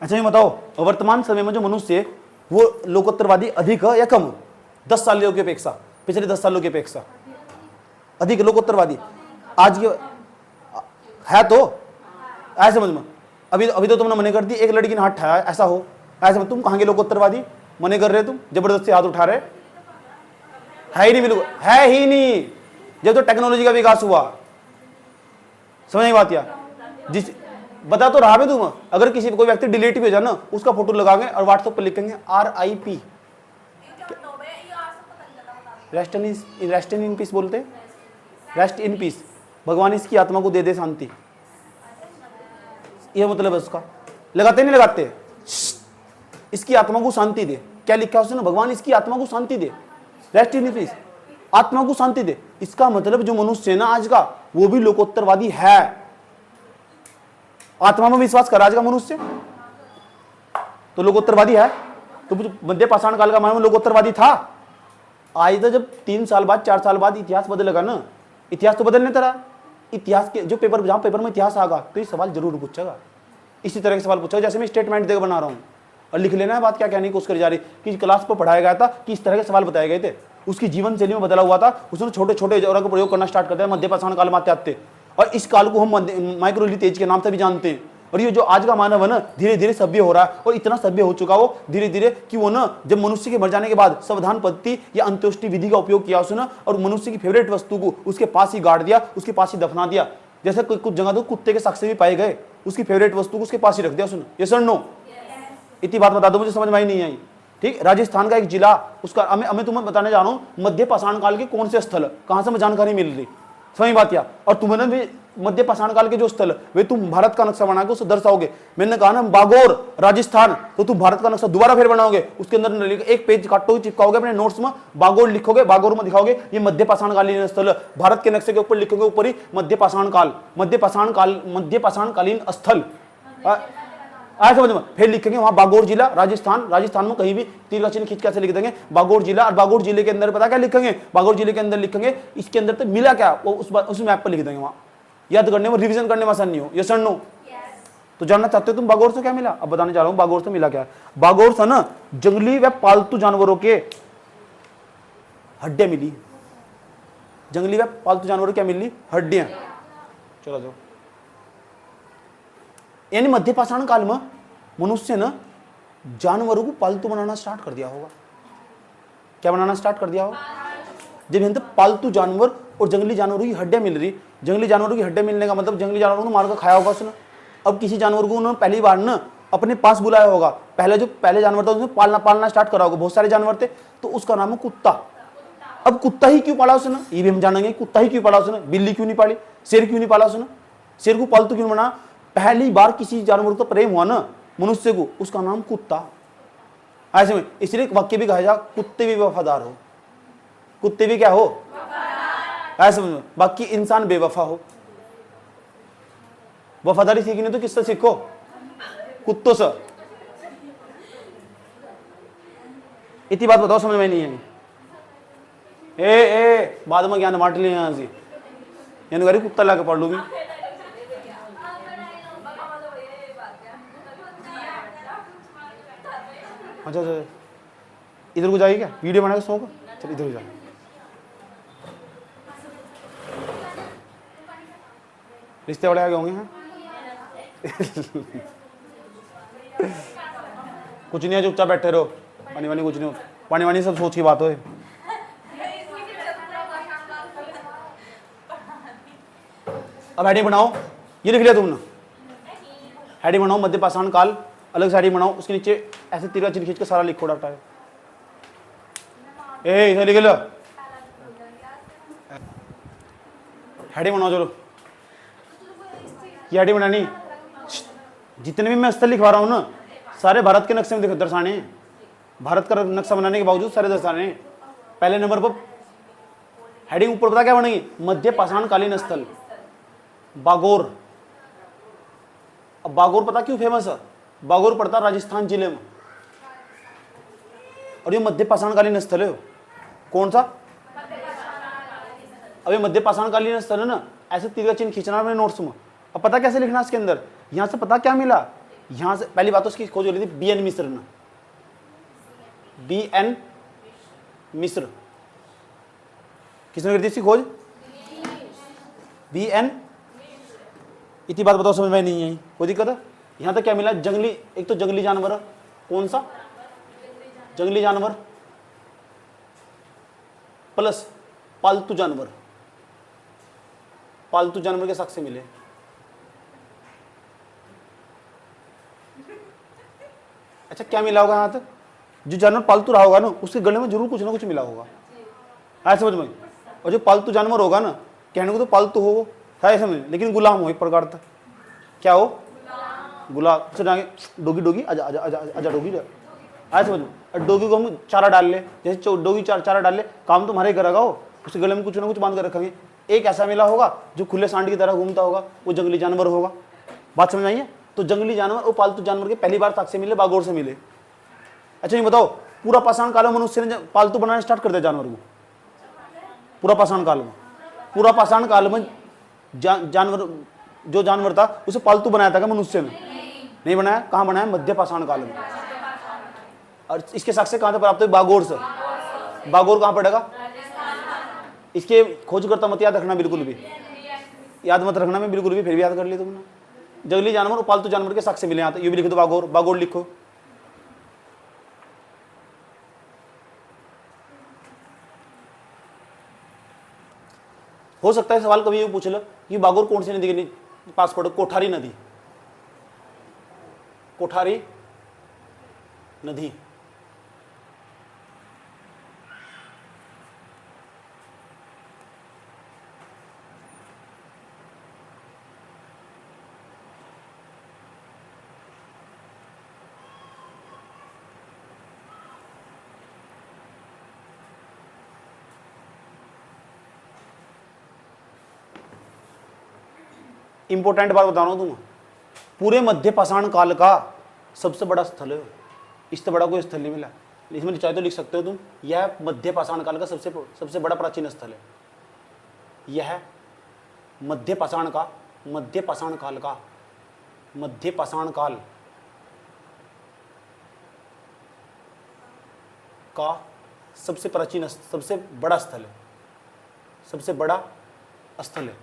[SPEAKER 1] अच्छा ये बताओ, वर्तमान समय में जो मनुष्य है वो लोकोत्तरवादी अधिक है या कम? 10 सालों की अपेक्षा, पिछले 10 सालों की अपेक्षा अधिक लोकोत्तरवादी आज के है। तो ऐसे समझ में, अभी तो तुमने मने कर दी, एक लड़की ने हाथ उठाया, ऐसा हो, ऐसे में तुम कहां के लोकोत्तरवादी मने कर रहे? तुम जबरदस्ती हाथ उठा रहे, है ही नहीं, बिल्कुल है ही नहीं। जब तो टेक्नोलॉजी का विकास हुआ, समझ नहीं बात यार। जिस बता तो रहा है तुम, अगर किसी कोई व्यक्ति डिलीट भी हो जाए ना, उसका फोटो लगाएंगे और व्हाट्सएप पर लिखेंगे RIP, रेस्ट इन पीस बोलते हैं, रेस्ट इन पीस, भगवान इसकी आत्मा को दे दे शांति। यह मतलब है उसका। लगाते नहीं लगाते? इसकी आत्मा को शांति दे। क्या लिखा है उसने? भगवान इसकी आत्मा को शांति दे, रेस्ट इन पीस, आत्मा को शांति दे। इसका मतलब जो मनुष्य है ना आज का, वो भी लोकोत्तरवादी है। आत्मा में विश्वास कर आज का मनुष्य तो लोकोत्तरवादी है। तो मध्य पाषाण काल का मानव लोकोत्तरवादी था। आज तो जब 3 साल बाद 4 साल बाद इतिहास बदलेगा ना, इतिहास तो बदलने तरह इतिहास के जो पेपर, जहां पेपर में इतिहास आएगा तो ये सवाल जरूर पूछेगा, इसी तरह के सवाल पूछेगा जैसे मैं स्टेटमेंट देकर बना रहा हूं। और लिख लेना है बात क्या कहने की कोशिश करी जा रही कि क्लास पर पढ़ाया गया था कि इस तरह के सवाल बताए गए थे। उसकी जीवन शैली में बदला हुआ था। उसने छोटे छोटे औजारों का प्रयोग करना स्टार्ट कर दिया मध्य पाषाण काल में आते आते, और इस काल को हम माइक्रोलिथ के नाम से भी जानते हैं। और ये जो आज का मानव है ना, धीरे धीरे सभ्य हो रहा है, और इतना सभ्य हो चुका वो धीरे धीरे कि वो ना जब मनुष्य के मर जाने के बाद सावधान पद्धति या अंत्येष्टि विधि का उपयोग किया उसने, और मनुष्य की फेवरेट वस्तु को उसके पास ही गाड़ दिया, उसके पास ही दफना दिया। जैसे कुछ जगह तो कुत्ते के साक्ष्य भी पाए गए, उसकी फेवरेट वस्तु को उसके पास ही रख दिया उसने। ये सर नो इतनी बात बता दो, मुझे समझ में आई नहीं आई। ठीक, राजस्थान का एक जिला, उसका मैं तुम्हें बताने जा रहा हूं मध्य पाषाण काल के कौन से स्थल, कहां से मुझे जानकारी मिल रही, समझ बात या। और तुम्हें भी मध्य पाषाण काल के जो स्थल वे तुम भारत का नक्शा बना के उसे दर्शाओगे। मैंने कहा ना बागोर राजस्थान, तो तुम भारत का नक्शा दोबारा फिर बनाओगे, उसके अंदर एक पेज काटोगे, चिपकाओगे अपने नोट्स में, बागोर लिखोगे, बागोर में दिखाओगे ये मध्य पाषाण कालीन स्थल। भारत के नक्शे के ऊपर लिखोगे ऊपर ही मध्य पाषाण काल, मध्य पाषाण कालीन स्थल। आया समझ में? फिर लिखेंगे वहां बागोर जिला राजस्थान, राजस्थान में कहीं भी तीर का चिन्ह खींच कैसे लिख देंगे बागोर जिला। और बागोर जिले के अंदर पता क्या लिखेंगे, बागोर जिले के अंदर लिखेंगे इसके अंदर तो मिला क्या वो उस मैप पर लिख देंगे। वहां याद करने में रिवीजन करने में आसानी हो। ये सर नो तो जानना चाहते हो तुम बागोर से क्या मिला, अब बताने जा रहा हूं बागोर से मिला क्या। बागोर से ना जंगली व पालतू जानवरों के हड्डियां मिली, जंगली व पालतू जानवरों क्या मिली, हड्डियां। चलो जाओ। यानी मध्य पाषाण काल में मनुष्य ने जानवरों को पालतू बनाना स्टार्ट कर दिया होगा। क्या बनाना स्टार्ट कर दिया होगा? जब यहां पालतू जानवर और जंगली जानवरों की हड्डियां मिल रही, जंगली जानवरों की हड्डियां मिलने का मतलब जंगली जानवरों को मारकर खाया होगा उसने। अब किसी जानवर को उन्होंने पहली बार ना अपने पास बुलाया होगा, पहले जानवर था उसने पालना स्टार्ट करा होगा, बहुत सारे जानवर थे, तो उसका नाम है कुत्ता। अब कुत्ता ही क्यों पाला उसने, ये भी हम जानेंगे। कुत्ता ही क्यों पाला उसने, बिल्ली क्यों नहीं पाली, शेर क्यों नहीं पाला उसने, शेर को पालतू क्यों बना? पहली बार किसी जानवर को प्रेम हुआ ना मनुष्य को, उसका नाम कुत्ता। ऐसे में इसलिए वाक्य भी कहा जा कुत्ते भी वफादार हो, कुत्ते भी क्या हो, ऐसे में बाकी इंसान बेवफा हो। वफादारी सीखनी तो किससे सीखो, कुत्तों से। इतनी बात बताओ समझ में नहीं है। ए बाद में ज्ञान बांट लिया यहां से, यानी गरीब कुत्ता लाके पढ़ लूंगी। अच्छा इधर को जाएगी क्या, वीडियो बना के सो का, चल इधर को जाए। रिश्ते बड़े आगे होंगे हैं। कुछ नहीं है, चुपचाप बैठे रहो, पानी वानी कुछ नहीं हो, पानी वानी सब सोच की बात हो। अब हेडिंग बनाओ, ये लिख लिया तुमने, हेडिंग बनाओ मध्य पाषाण काल, अलग से हेडिंग बनाओ, उसके नीचे ऐसे तीर का चिन्ह खींच के सारा लिखो डाटा है। इसे लिख लो, हेडिंग बनाओ। चलो ये हेडिंग बनानी, जितने भी मैं स्थल लिखवा रहा हूं ना सारे भारत के नक्शे में दर्शाने हैं। भारत का नक्शा बनाने के बावजूद सारे दर्शाने हैं। पहले नंबर पर हेडिंग ऊपर पता क्या बनेगी, मध्य पाषाण कालीन स्थल बागोर। अब बागोर पता क्यों फेमस है, बागोर पड़ता राजस्थान जिले में, और ये मध्य पाषाण कालीन स्थल है। कौन सा? अब ये मध्य पाषाण कालीन स्थल है ना, ऐसे तीर का चिन्ह खींचना अपने नोट्स में। अब पता कैसे लिखना इसके अंदर, यहां से पता क्या मिला, यहां से पहली बात तो उसकी खोज हो रही थी BN मिश्र ने, BN मिश्र। किसने करी थी इसकी खोज? BN। इतनी बात बताओ समझ में नहीं आई, कोई दिक्कत है? यहां तक क्या मिला, जंगली, एक तो जंगली जानवर, कौन सा जंगली जानवर, प्लस पालतू जानवर, पालतू जानवर के साक्ष्य मिले। अच्छा क्या मिला होगा, यहां तक जो जानवर पालतू रहा होगा ना उसके गले में जरूर कुछ ना कुछ मिला होगा, है समझ में। और जो पालतू जानवर होगा ना, कहने को तो पालतू हो है समझ, लेकिन गुलाम हो एक प्रकार का, क्या हो, गुलाम। डोगी डोगी आजा आजा आजा आजा डोगी, आया समझ में। डोगी को हम चारा डाल ले, जैसे डोगी चारा डाल ले, काम तुम्हारे करेगा हो, उसके गले में कुछ ना कुछ बांध कर रखेंगे। एक ऐसा मिला होगा जो खुले सांड की तरह घूमता होगा, वो जंगली जानवर होगा। बात समझ आई है? तो जंगली जानवर और पालतू जानवर के पहली बार साक्ष्य मिले बागोर से मिले। अच्छा ये बताओ, पूरा पाषाण काल में मनुष्य ने पालतू बनाना स्टार्ट कर दिया जानवर को, पूरा पाषाण काल में, पूरा पाषाण काल में जानवर जो जानवर था उसे पालतू बनाया था क्या मनुष्य ने? नहीं बनाया। कहां बनाया? मध्य पाषाण काल में। और इसके साक्ष्य कहां से प्राप्त हुए? बागोर से। बागोर कहाँ पड़ेगा? इसके खोज करता मत याद रखना बिल्कुल भी, याद मत रखना मैं बिल्कुल भी, फिर भी याद कर ली तुमने। जंगली जानवर और पालतू जानवर के साक्ष्य मिले यहाँ, तो ये भी लिख दो बागोर, बागोर लिखो। हो सकता है सवाल कभी ये पूछ लो कि बागोर कौन सी नदी के पास पड़े? कोठारी नदी, कोठारी नदी। इंपॉर्टेंट बात बता रहा हूं तुम, पूरे मध्य पाषाण काल का सबसे बड़ा स्थल है, इससे बड़ा कोई स्थल नहीं मिला। इसमें चाहे तो लिख सकते हो तुम, यह मध्य पाषाण काल का सबसे बड़ा प्राचीन स्थल है। यह मध्य पाषाण काल का सबसे प्राचीन, सबसे बड़ा स्थल है, सबसे बड़ा स्थल है।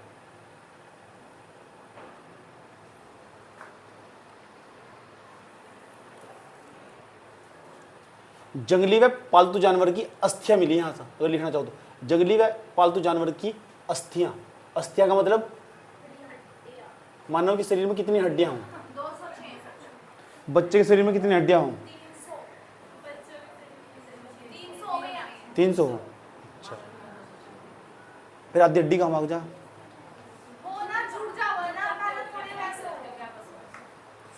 [SPEAKER 1] जंगली व पालतू जानवर की अस्थियां मिली यहां से, अगर लिखना चाहो तो जंगली व पालतू जानवर की अस्थियां। अस्थियां का मतलब मानव के शरीर में कितनी हड्डियां हों? बच्चे के शरीर में कितनी हड्डियां हों? 300 हो। अच्छा, फिर आधी हड्डी कहाँ भाग जा?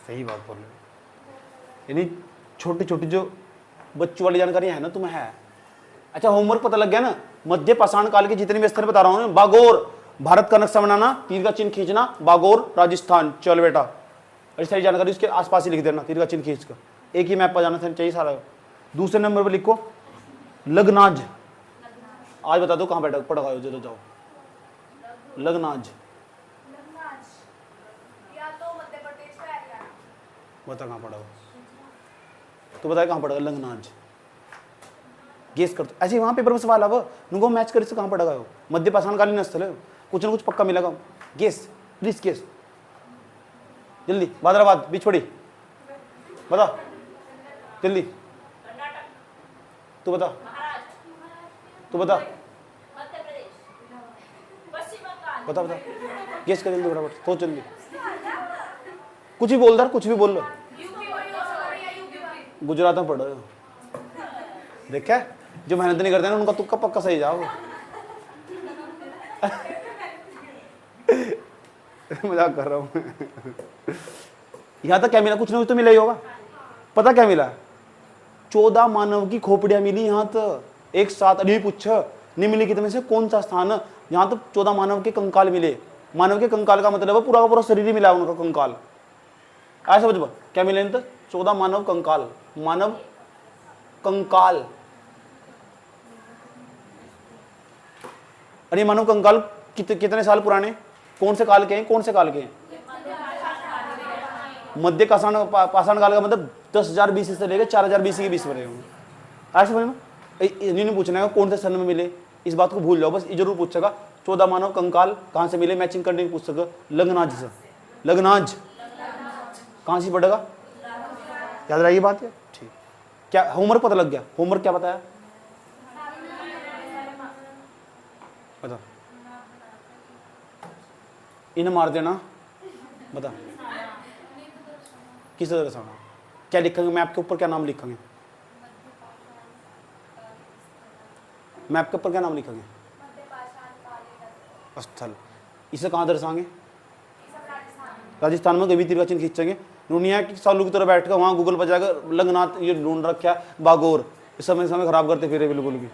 [SPEAKER 1] सही बात बोल रहे, यानी छोटी छोटी जो बच्चों वाली जानकारी है ना तुम्हें है। अच्छा, होमवर्क पता लग गया ना? मध्य पाषाण काल के जितने भी स्थल बता रहा हूं, बागोर भारत का नक्शा बनाना, तीर का चिन्ह खींचना, बागोर राजस्थान, चल बेटा। और सारी जानकारी उसके आसपास ही लिख देना, तीर का चिन्ह खींच कर, एक ही मैप पर जाना चाहिए सारा। दूसरे नंबर पर लिखो लगनाज। आज बता दो कहाँ बैठा पढ़ा हो, जो जाओ। लगनाज बता कहाँ पड़ा हो, तो बताए कहाँ पड़ेगा लगनाज? गेस कर, ऐसे वहां पेपर में सवाल अब नुगो मैच कर, कहाँ पड़ेगा वो? मध्य पाषाणकालीन स्थल है, कुछ ना कुछ पक्का मिलेगा। गेस प्लीज, गेस जल्दी। भाद्रवाद बीच पड़ी, बता जल्दी। तू बता, तू बता, बता बता, गेस कर जल्दी, बराबर सोच जल्दी। कुछ भी बोल दर, कुछ भी बोल लो। गुजरात में पढ़ो, देखा जो मेहनत नहीं करते ना उनका तुक्का पक्का सही जाओ। मजाक कर रहा हूं। यहां तक क्या मिला? कुछ ना कुछ तो मिला ही होगा। पता क्या मिला? 14 मानव की खोपड़ियां मिली यहां तो एक साथ। अभी पूछ निम्नलिखित में से कौन सा स्थान यहां तो 14 मानव के कंकाल मिले? मानव के कंकाल का मतलब है पूरा का पूरा शरीर ही मिला उनका कंकाल। ऐसा समझ क्या मिले? 14 मानव कंकाल, मानव कंकाल। अरे मानव कंकाल कितने साल पुराने, कौन से काल के हैं? कौन से काल के हैं? मध्य पाषाण काल का मतलब 10,000 BC से लेकर 4,000 BC के बीच में रहे होंगे। ऐसे समझ में नहीं पूछना है कौन से सन में मिले, इस बात को भूल जाओ बस। ये जरूर पूछेगा 14 मानव कंकाल कहाँ से मिले, मैचिंग करने की पूछ सके। लगनाज से। लगनाज कहाँ से पड़ेगा? याद रही बात है? ठीक। क्या होमवर्क पता लग गया? होमवर्क क्या बताया? बता, इन्हें मार देना। बता किस तरह दर्शाना? क्या लिखेंगे मैप के ऊपर? क्या नाम लिखेंगे मैप के ऊपर? क्या नाम लिखेंगे? स्थल। इसे कहाँ दर्शाएंगे? राजस्थान में कभी तीर का चिन्ह खींचेंगे। दुनिया की सालू की तरह बैठ कर वहाँ गूगल पर जाकर लगनाथ ये ढूंढ रखा बागोर, इस समय खराब करते फिरे बिल्कुल भी।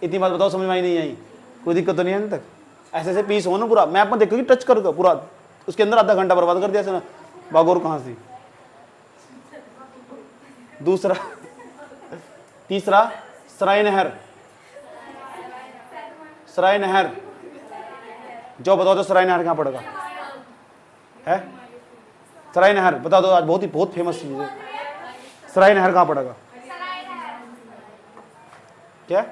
[SPEAKER 1] इतनी बात बताओ, समझ में आई नहीं आई? कोई दिक्कत तो नहीं है तक? ऐसे ऐसे पीस हो ना पूरा मैप में देखोगे, टच कर पूरा, उसके अंदर आधा घंटा बर्बाद कर दिया ना। बागोर कहाँ से? दूसरा, तीसरा सराय नहर। सराय नहर जो बताओ तो सराय नहर कहाँ पड़ेगा? है सराय नहर, बता दो। आज बहुत फेमस चीज है। सराय नहर कहाँ पड़ेगा? क्या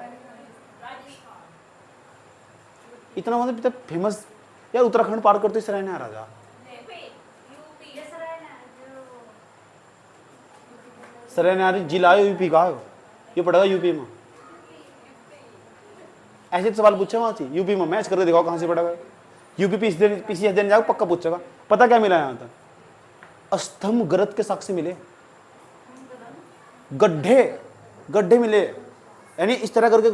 [SPEAKER 1] इतना मतलब इतना फेमस यार, उत्तराखंड पार करते इस रहने आ राजा। सरैनारी जिला है यूपी का, ये पड़ेगा यूपी में। ऐसे तो सवाल पूछे वहां से, यूपी में मैच करके दिखाओ कहां से पड़ेगा। यूपी पीसीएस देने जाओ पक्का पूछेगा। पता क्या मिला यहाँ तक, अस्तम गरत के साक्ष्य मिले, गड्ढे गड्ढे मिले, यानी इस तरह करके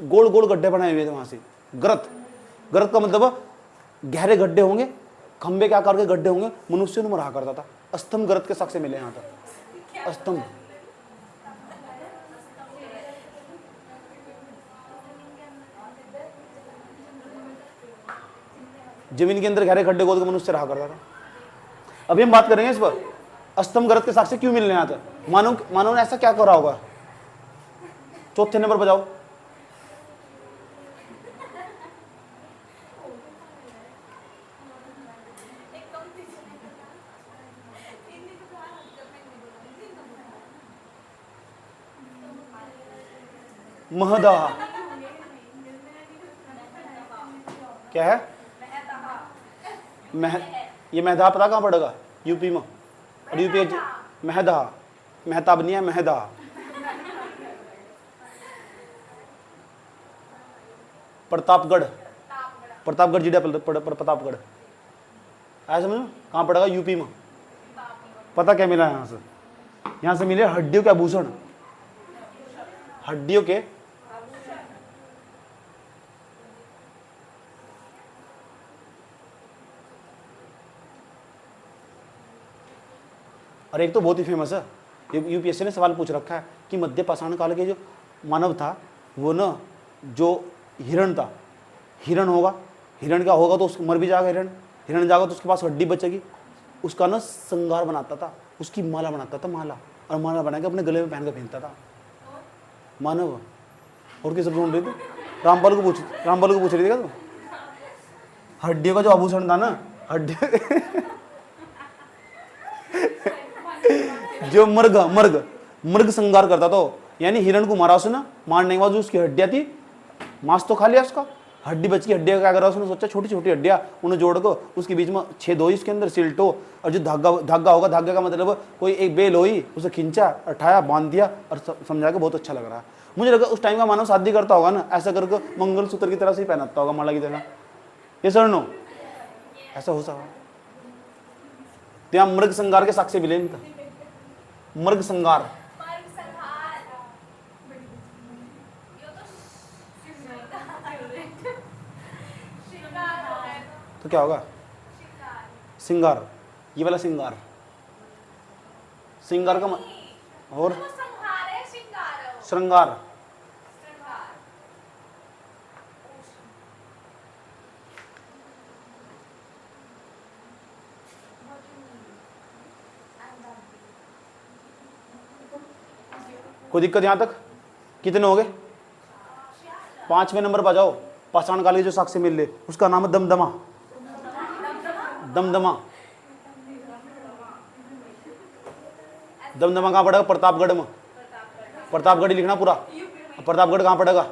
[SPEAKER 1] गोल गोल गड्ढे बनाए हुए थे वहां से। गरत गरत का मतलब गहरे गड्ढे होंगे, खंबे के आकार के गड्ढे होंगे, मनुष्य में रहा करता था। अस्तम गरत के साक्ष्य मिले यहाँ तक। अस्तम जमीन के अंदर गहरे गड्ढे खोद के मनुष्य रहा करता था। अभी हम बात करेंगे इस पर, अस्तम गरत के साक्ष्य क्यों मिलने आते। मानव ने ऐसा क्या करा होगा। चौथे नंबर पर जाओ। महदहा क्या है, ये महदहा पता कहां पड़ेगा, यूपी में। और यूपी महदहा, मेहताब नहीं है, महदहा। प्रतापगढ़, प्रतापगढ़ जिला प्रतापगढ़, ऐसा समझो कहां पड़ेगा, यूपी में। पता क्या मिला यहां से मिले हड्डियों के आभूषण, हड्डियों के और एक तो बहुत ही फेमस है, यूपीएससी ने सवाल पूछ रखा है कि मध्य पाषाण काल के जो मानव था वो न, जो हिरण था, हिरण होगा, हिरण क्या होगा तो मर भी जाएगा हिरण, हिरण जाएगा तो उसके पास हड्डी बचेगी, उसका ना श्रृंगार बनाता था, उसकी माला बनाता था, माला, और माला बना के अपने गले में पहन कर पहनता था मानव। और किस ढूंढ रही थी, रामपाल को पूछ रही थी क्या तू। हड्डियों का जो आभूषण था ना, हड्डी जो मर्ग श्रृंगार करता था, यानी हिरण को मारा उसने, मारने के बाद जो उसकी हड्डियां थी, मांस तो खा लिया उसका, हड्डी बच की, हड्डियां क्या करा उसने, सोचा छोटी छोटी हड्डियां उन्हें जोड़ को उसके बीच में छेद हो, इसके अंदर सिल्ट हो, और जो धागा होगा, धागे का मतलब कोई एक बेल हुई, उसे खींचा, उठाया, बांध दिया, और समझा के बहुत अच्छा लग रहा है। मुझे लगा उस टाइम का मानव शादी करता होगा ना, ऐसा करके मंगलसूत्र की तरह से ही पहनाता होगा, माला की तरह। ये सर नो ऐसा हो सकता, मृग श्रृंगार के साक्ष्य मिले इनका, मृग श्रृंगार। तो क्या होगा, श्रृंगार, ये वाला श्रृंगार, श्रृंगार का और श्रृंगार, कोई दिक्कत यहां तक, कितने हो गए, 5वें नंबर पर जाओ। पाषाण काल के जो साक्ष्य मिल रहे, उसका नाम है दमदमा, दमदमा। दमदमा कहां पड़ेगा, प्रतापगढ़ में, प्रतापगढ़ ही लिखना पूरा। प्रतापगढ़ कहां पड़ेगा,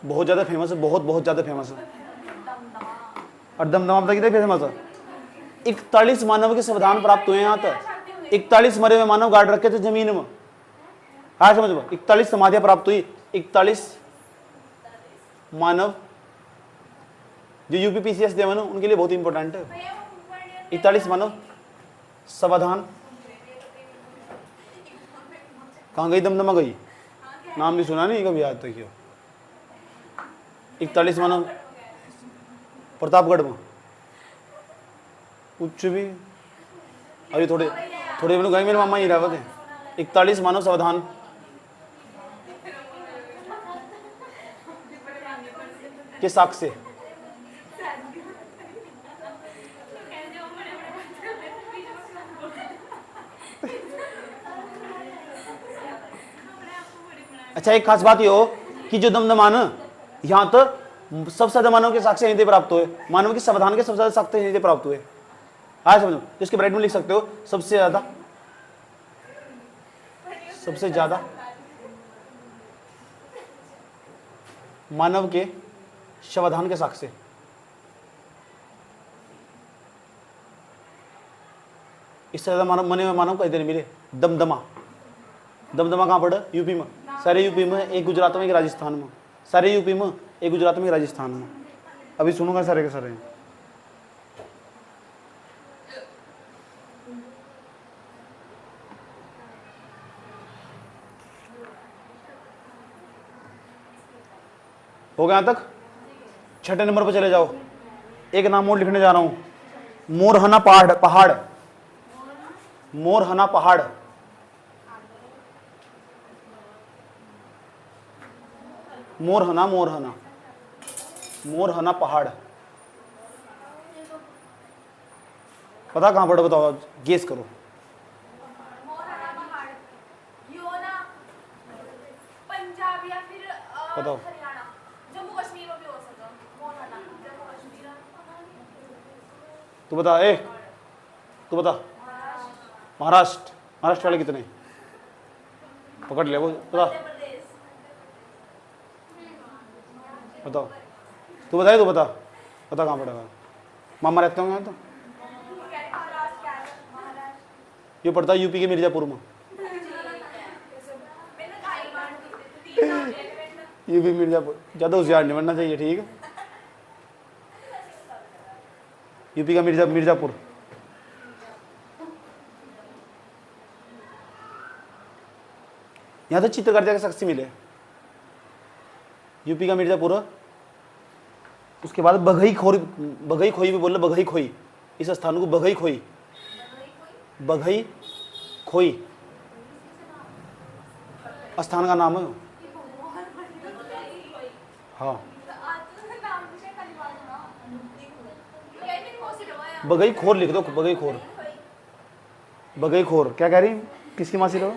[SPEAKER 1] बहुत ज्यादा फेमस है, बहुत ज्यादा फेमस है। और दमदमा पता कितने फेमस है, 41 मानव के संविधान प्राप्त हुए यहाँ तक, 41 मरे हुए मानव गाड़ रखे थे जमीन में। हाँ समझो, 41 समाधियां प्राप्त हुई, 41 मानव जो यूपी पीसीएस देवा ना, उनके लिए बहुत इंपॉर्टेंट है। 41 मानव समाधान। कहाँ गई दमदमा, गई, नाम भी सुना नहीं कभी आज तक। 41 मानव प्रतापगढ़ में, उच्च भी अभी थोड़े गए, मेरे मामा ही रहते थे। 41 मानव समाधान, के साक्ष्य। अच्छा, एक खास बात ये हो कि जो दमदमा ना, यहां तो सबसे ज्यादा मानव के साक्ष्य यहीं प्राप्त हुए, मानव के संविधान के सबसे ज्यादा साक्ष्य यहीं प्राप्त हुए। हाँ समझो, जिसके ब्राइट में लिख सकते हो, सबसे ज्यादा, मानव के शवाधान के साक्ष्य। इससे ज्यादा मानव कहीं नहीं मिले। दमदमा, दमदमा कहाँ पड़ा? यूपी में। सारे यूपी में, एक गुजरात में, एक राजस्थान में। सारे यूपी में, एक गुजरात में, एक राजस्थान में। अभी सुनूंगा सारे के सारे। हो गया यहां तक? छठे नंबर पर चले जाओ। एक नाम और लिखने जा रहा हूं। मोरहना पहाड़। मोरहना पहाड़। मोरहना पहाड़ पता कहां पड़ा? बताओ, गेस करो।
[SPEAKER 2] मोरहना पहाड़ यो ना पंजाब या फिर
[SPEAKER 1] बताओ।
[SPEAKER 2] हरियाणा, जम्मू कश्मीर में भी हो सकता है। मोरहना जम्मू कश्मीर।
[SPEAKER 1] तू बता, तू बता। महाराष्ट्र वाले कितने? पकड़ ले वो, बता। बताओ, तू बताए, तू बता कहाँ पड़ेगा? मामा रहते होंगे तो। ये पड़ता है यूपी के मिर्जापुर में। यूपी मिर्जापुर, ज्यादा होशियार नहीं बनना चाहिए, ठीक है? यूपी का मिर्जापुर। यहां तो चित्रकारिता के साक्ष्य मिले। यूपी का मिर्जापुर। उसके बाद बघई खोई भी बोल, बघई खोई। इस स्थान को बघई खोई स्थान का नाम है। हाँ, बघई खोर लिख दो। बघई खोर क्या कह रही? किसकी मासी रहो?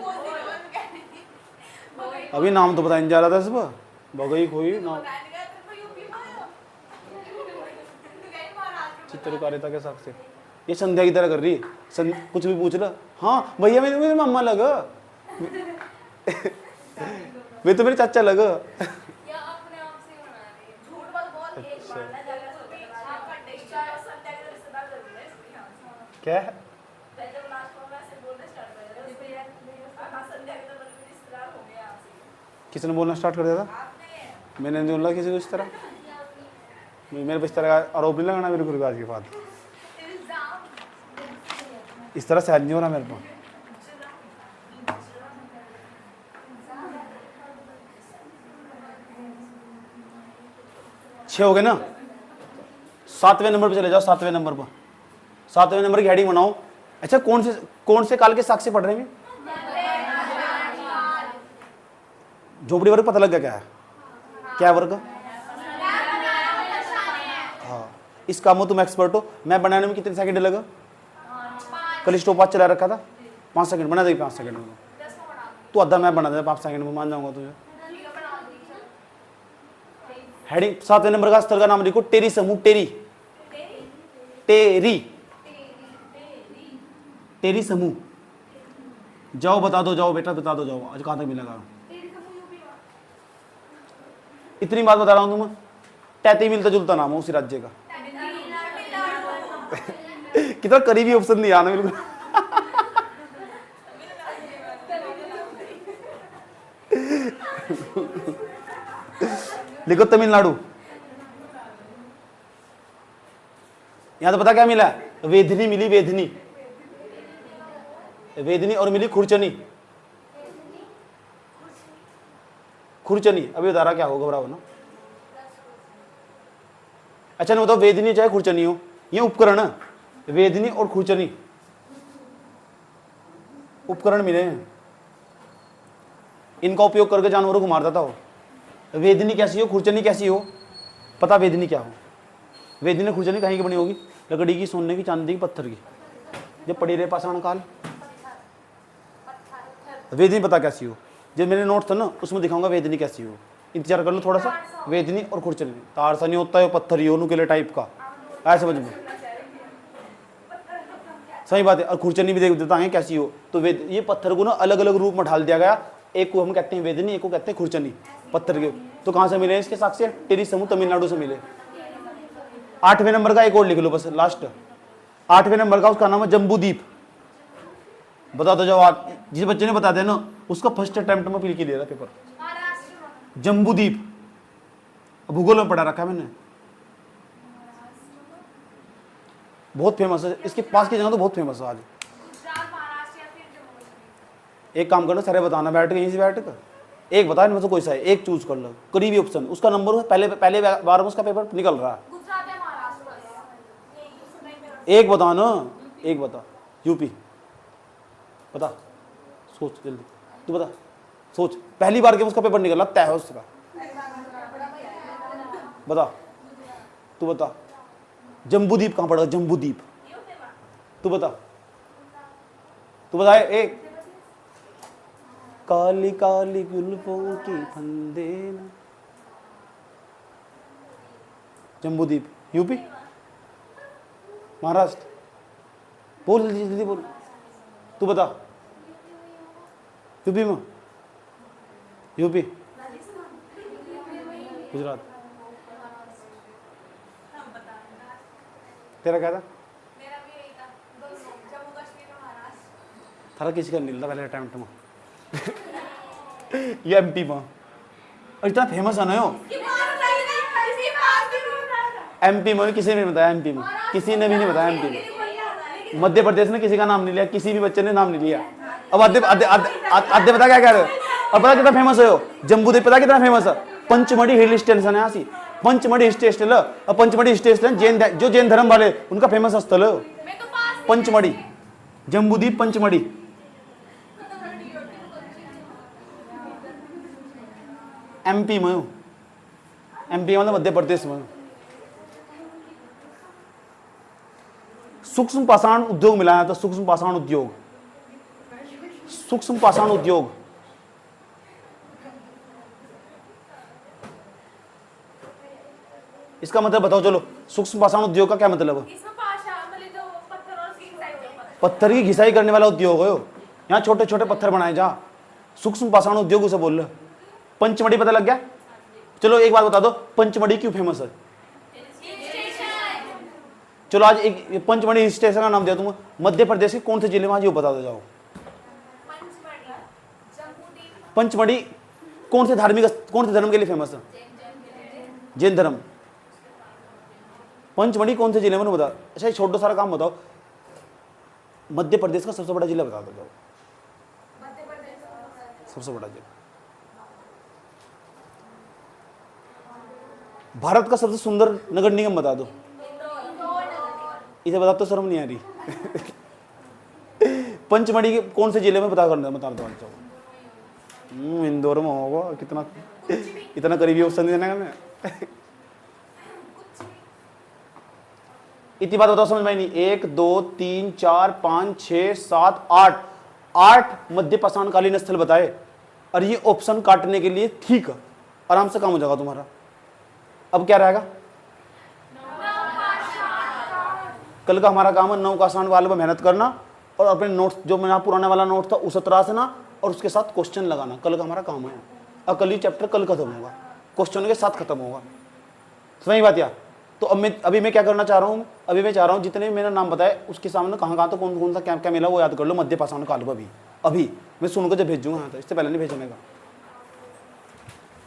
[SPEAKER 1] अभी नाम तो बताने जा रहा था सुबह। बघई खोई नाम। चित्रकारिता के साक्ष्य। ये संध्या की तरह कर रही है। कुछ भी पूछ रहा। हाँ भैया, मेरे मामा लगा। वे तो मेरे चाचा लगा। क्या है? किसने बोलना स्टार्ट कर दिया था? मैंने नहीं बोला किसी को इस तरह। मेरे पे इस तरह का आरोप नहीं लगाना मेरे को आज के बाद। इस तरह सहज नहीं हो रहा मेरे को। छह हो गए ना? सातवें नंबर पे चले जाओ। सातवें नंबर की हेडिंग बनाओ। अच्छा, कौन से काल के साक्ष्य पढ़ रहे हैं? झोपड़ी वर्ग पता लग गया क्या है? क्या वर्ग? हाँ, इस काम में तुम एक्सपर्ट हो। मैं बनाने में कितने सेकंड लगा? कल स्टॉप चला रखा था, 5 सेकंड बना देगी। 5 सेकंड में तो आधा मैं बना दे। 5 सेकंड में मान जाऊंगा तुझे। हेडिंग 7वें नंबर का स्थल का नाम लिखो। टेरी समूह। टेरी समूह। जाओ बता दो, जाओ बेटा बता दो, जाओ। आज कहां तक मिलेगा? इतनी बात बता रहा हूं तुम्हें। टैती मिलता जुलता नाम है उसी राज्य का। कितना करीबी ऑप्शन नहीं आना बिल्कुल। लिखो तमिलनाडु। यहां तो पता क्या मिला? वेदनी मिली। वेदनी और मिली खुरचनी। अभी बता रहा क्या हो, घबराओ ना। अच्छा नहीं बताओ, वेदनी चाहे खुरचनी हो, ये उपकरण है। वेदनी और खुरचनी उपकरण मिले हैं। इनका उपयोग करके जानवरों को मार देता हो। वेदनी कैसी हो, खुरचनी कैसी हो? पता वेदनी क्या हो? वेदनी खुरचनी कहीं की बनी होगी? लकड़ी की, सोने की, चांदी की, पत्थर की। जब पड़ी रहे पाषाण काल। वेदनी पता कैसी हो? जब मेरे नोट था ना, उसमें दिखाऊंगा वेदनी कैसी हो। इंतजार कर लो थोड़ा सा। वेदनी और खुरचनी। तार सा नहीं होता है, पत्थर ही हो के टाइप का, ऐसे समझ में। सही बात है। और खुरचनी भी देख देता है कैसी हो। तो ये पत्थर को ना अलग अलग रूप में ढाल दिया गया एक को हम कहते हैं वेदनी, एक को कहते हैं खुरचनी, पत्थर के। तो कहाँ से मिले इसके साक्ष्य? टेरी समूह तमिलनाडु से मिले। 8वें नंबर का एक और लिख लो बस, लास्ट 8वें नंबर का, उसका नाम है जम्बूद्वीप। बता दो जवाब। जिस बच्चे ने बता दिया ना उसका फर्स्ट अटेम्प्ट में फिल किया था पेपर। जम्बूद्वीप भूगोल में पढ़ा रखा है मैंने, बहुत फेमस है। इसके पास की जगह तो बहुत फेमस है आज।
[SPEAKER 2] गुजरात, महाराष्ट्र या फिर जम्मू कश्मीर।
[SPEAKER 1] एक काम करना, सारे बताना बैठ के, यहीं से बैठ कर एक बता, इनमें से कोई सा है एक चूज कर लो, करीबी ऑप्शन, उसका नंबर पहले बार में उसका पेपर निकल रहा है।
[SPEAKER 2] गुजरात या महाराष्ट्र बस।
[SPEAKER 1] एक बता ना, एक बता। यूपी बता, सोच जल्दी, तू बता, सोच। पहली बार के उसका पेपर निकला, तय है उसका। बता, तू बता। जम्बूद्वीप कहाँ पड़ा? जम्बूद्वीप, तू बता, तू बता। एक काली काली गुल्फों की फंदे न। जम्बूद्वीप, यूपी, महाराष्ट्र, बोल जल्दी जल्दी बोल। तू बता, यूपी में, यूपी, गुजरात। तेरा क्या था?
[SPEAKER 2] मेरा भी यही था, दोनों जम्मू कश्मीर और महाराष्ट्र।
[SPEAKER 1] थारा किसी का नहीं था पहले अटेम्प्ट में। ये एमपी में, और इतना फेमस है ना यो। एमपी में किसी ने नहीं बताया, एमपी में किसी ने भी नहीं बताया। एमपी में, मध्य प्रदेश ने किसी का नाम नहीं लिया, किसी भी बच्चे ने नाम नहीं लिया। अब आधे पता क्या कह रहे हो? और पता कितना फेमस है हो? जम्बूद्वीप पता कितना फेमस है? पंचमढ़ी हिल स्टेशन है यहाँ, पंचमढ़ी स्टेशन है। और पंचमढ़ी स्टेशन जो जैन धर्म वाले उनका फेमस स्थल है पंचमढ़ी, जम्बूद्वीप पंचमढ़ी। एमपी में, एमपी मतलब मध्य प्रदेश में। सूक्ष्म पाषाण उद्योग मिलाया था, सूक्ष्म पाषाण उद्योग, सूक्ष्म पाषाण उद्योग। इसका मतलब बताओ चलो, सूक्ष्म पाषाण उद्योग का क्या मतलब है?
[SPEAKER 2] इसमें पाशा मतलब जो पत्थर और उसकी घिसाई होती है।
[SPEAKER 1] पत्थर की घिसाई करने वाला उद्योग है। यहाँ छोटे छोटे पत्थर बनाए जा, सूक्ष्म पाषाण उद्योग उसे बोल रहे। पंचमढ़ी पता लग गया? चलो एक बात बता दो, पंचमढ़ी क्यों फेमस है? चलो आज एक पंचमढ़ी स्टेशन का नाम दिया तुम, मध्य प्रदेश के कौन से जिले में आज ये बता दो जाओ। पंचमढ़ी कौन से धर्म के लिए फेमस है? जैन धर्म। पंचमढ़ी कौन से जिले में बता। अच्छा ये छोटा सारा काम बताओ, मध्य प्रदेश का सबसे बड़ा जिला बता दो जाओ। सबसे बड़ा जिला। भारत का सबसे सुंदर नगर निगम बता दो। इसे बता तो शर्म नहीं आ रही। पंचमढ़ी के कौन से जिले में बता दो। इंदौर में होगा। कितना इतना करीबी ऑप्शन देना है मैं। इतनी बात बताओ, समझ में नहीं। 1 2 3 4 5 6 7 8 मध्य पाषाणकालीन स्थल बताए, और ये ऑप्शन काटने के लिए ठीक आराम से काम हो जाएगा तुम्हारा। अब क्या रहेगा? कल का हमारा काम है नवकाशाण वाले पर मेहनत करना, और अपने नोट्स जो मेरा पुराने वाला नोट था उसे तराशना, और उसके साथ क्वेश्चन लगाना। कल का हमारा काम है। और कल ही चैप्टर कल खत्म होगा, क्वेश्चन के साथ खत्म होगा। समझ बात यार? तो अभी मैं क्या करना चाह रहा हूँ? अभी मैं चाह रहा हूँ जितने भी मेरा नाम बताए उसके सामने कहाँ तो कौन सा क्या मिला वो याद कर लो। मध्य पाषाण काल पर अभी मैं सुनकर जब भेजूंगा यहाँ, तो इससे पहले नहीं भेजने का।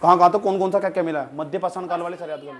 [SPEAKER 1] कहाँ तो कौन सा क्या मिला है, मध्य पाषाण काल वाले सर याद कर लो।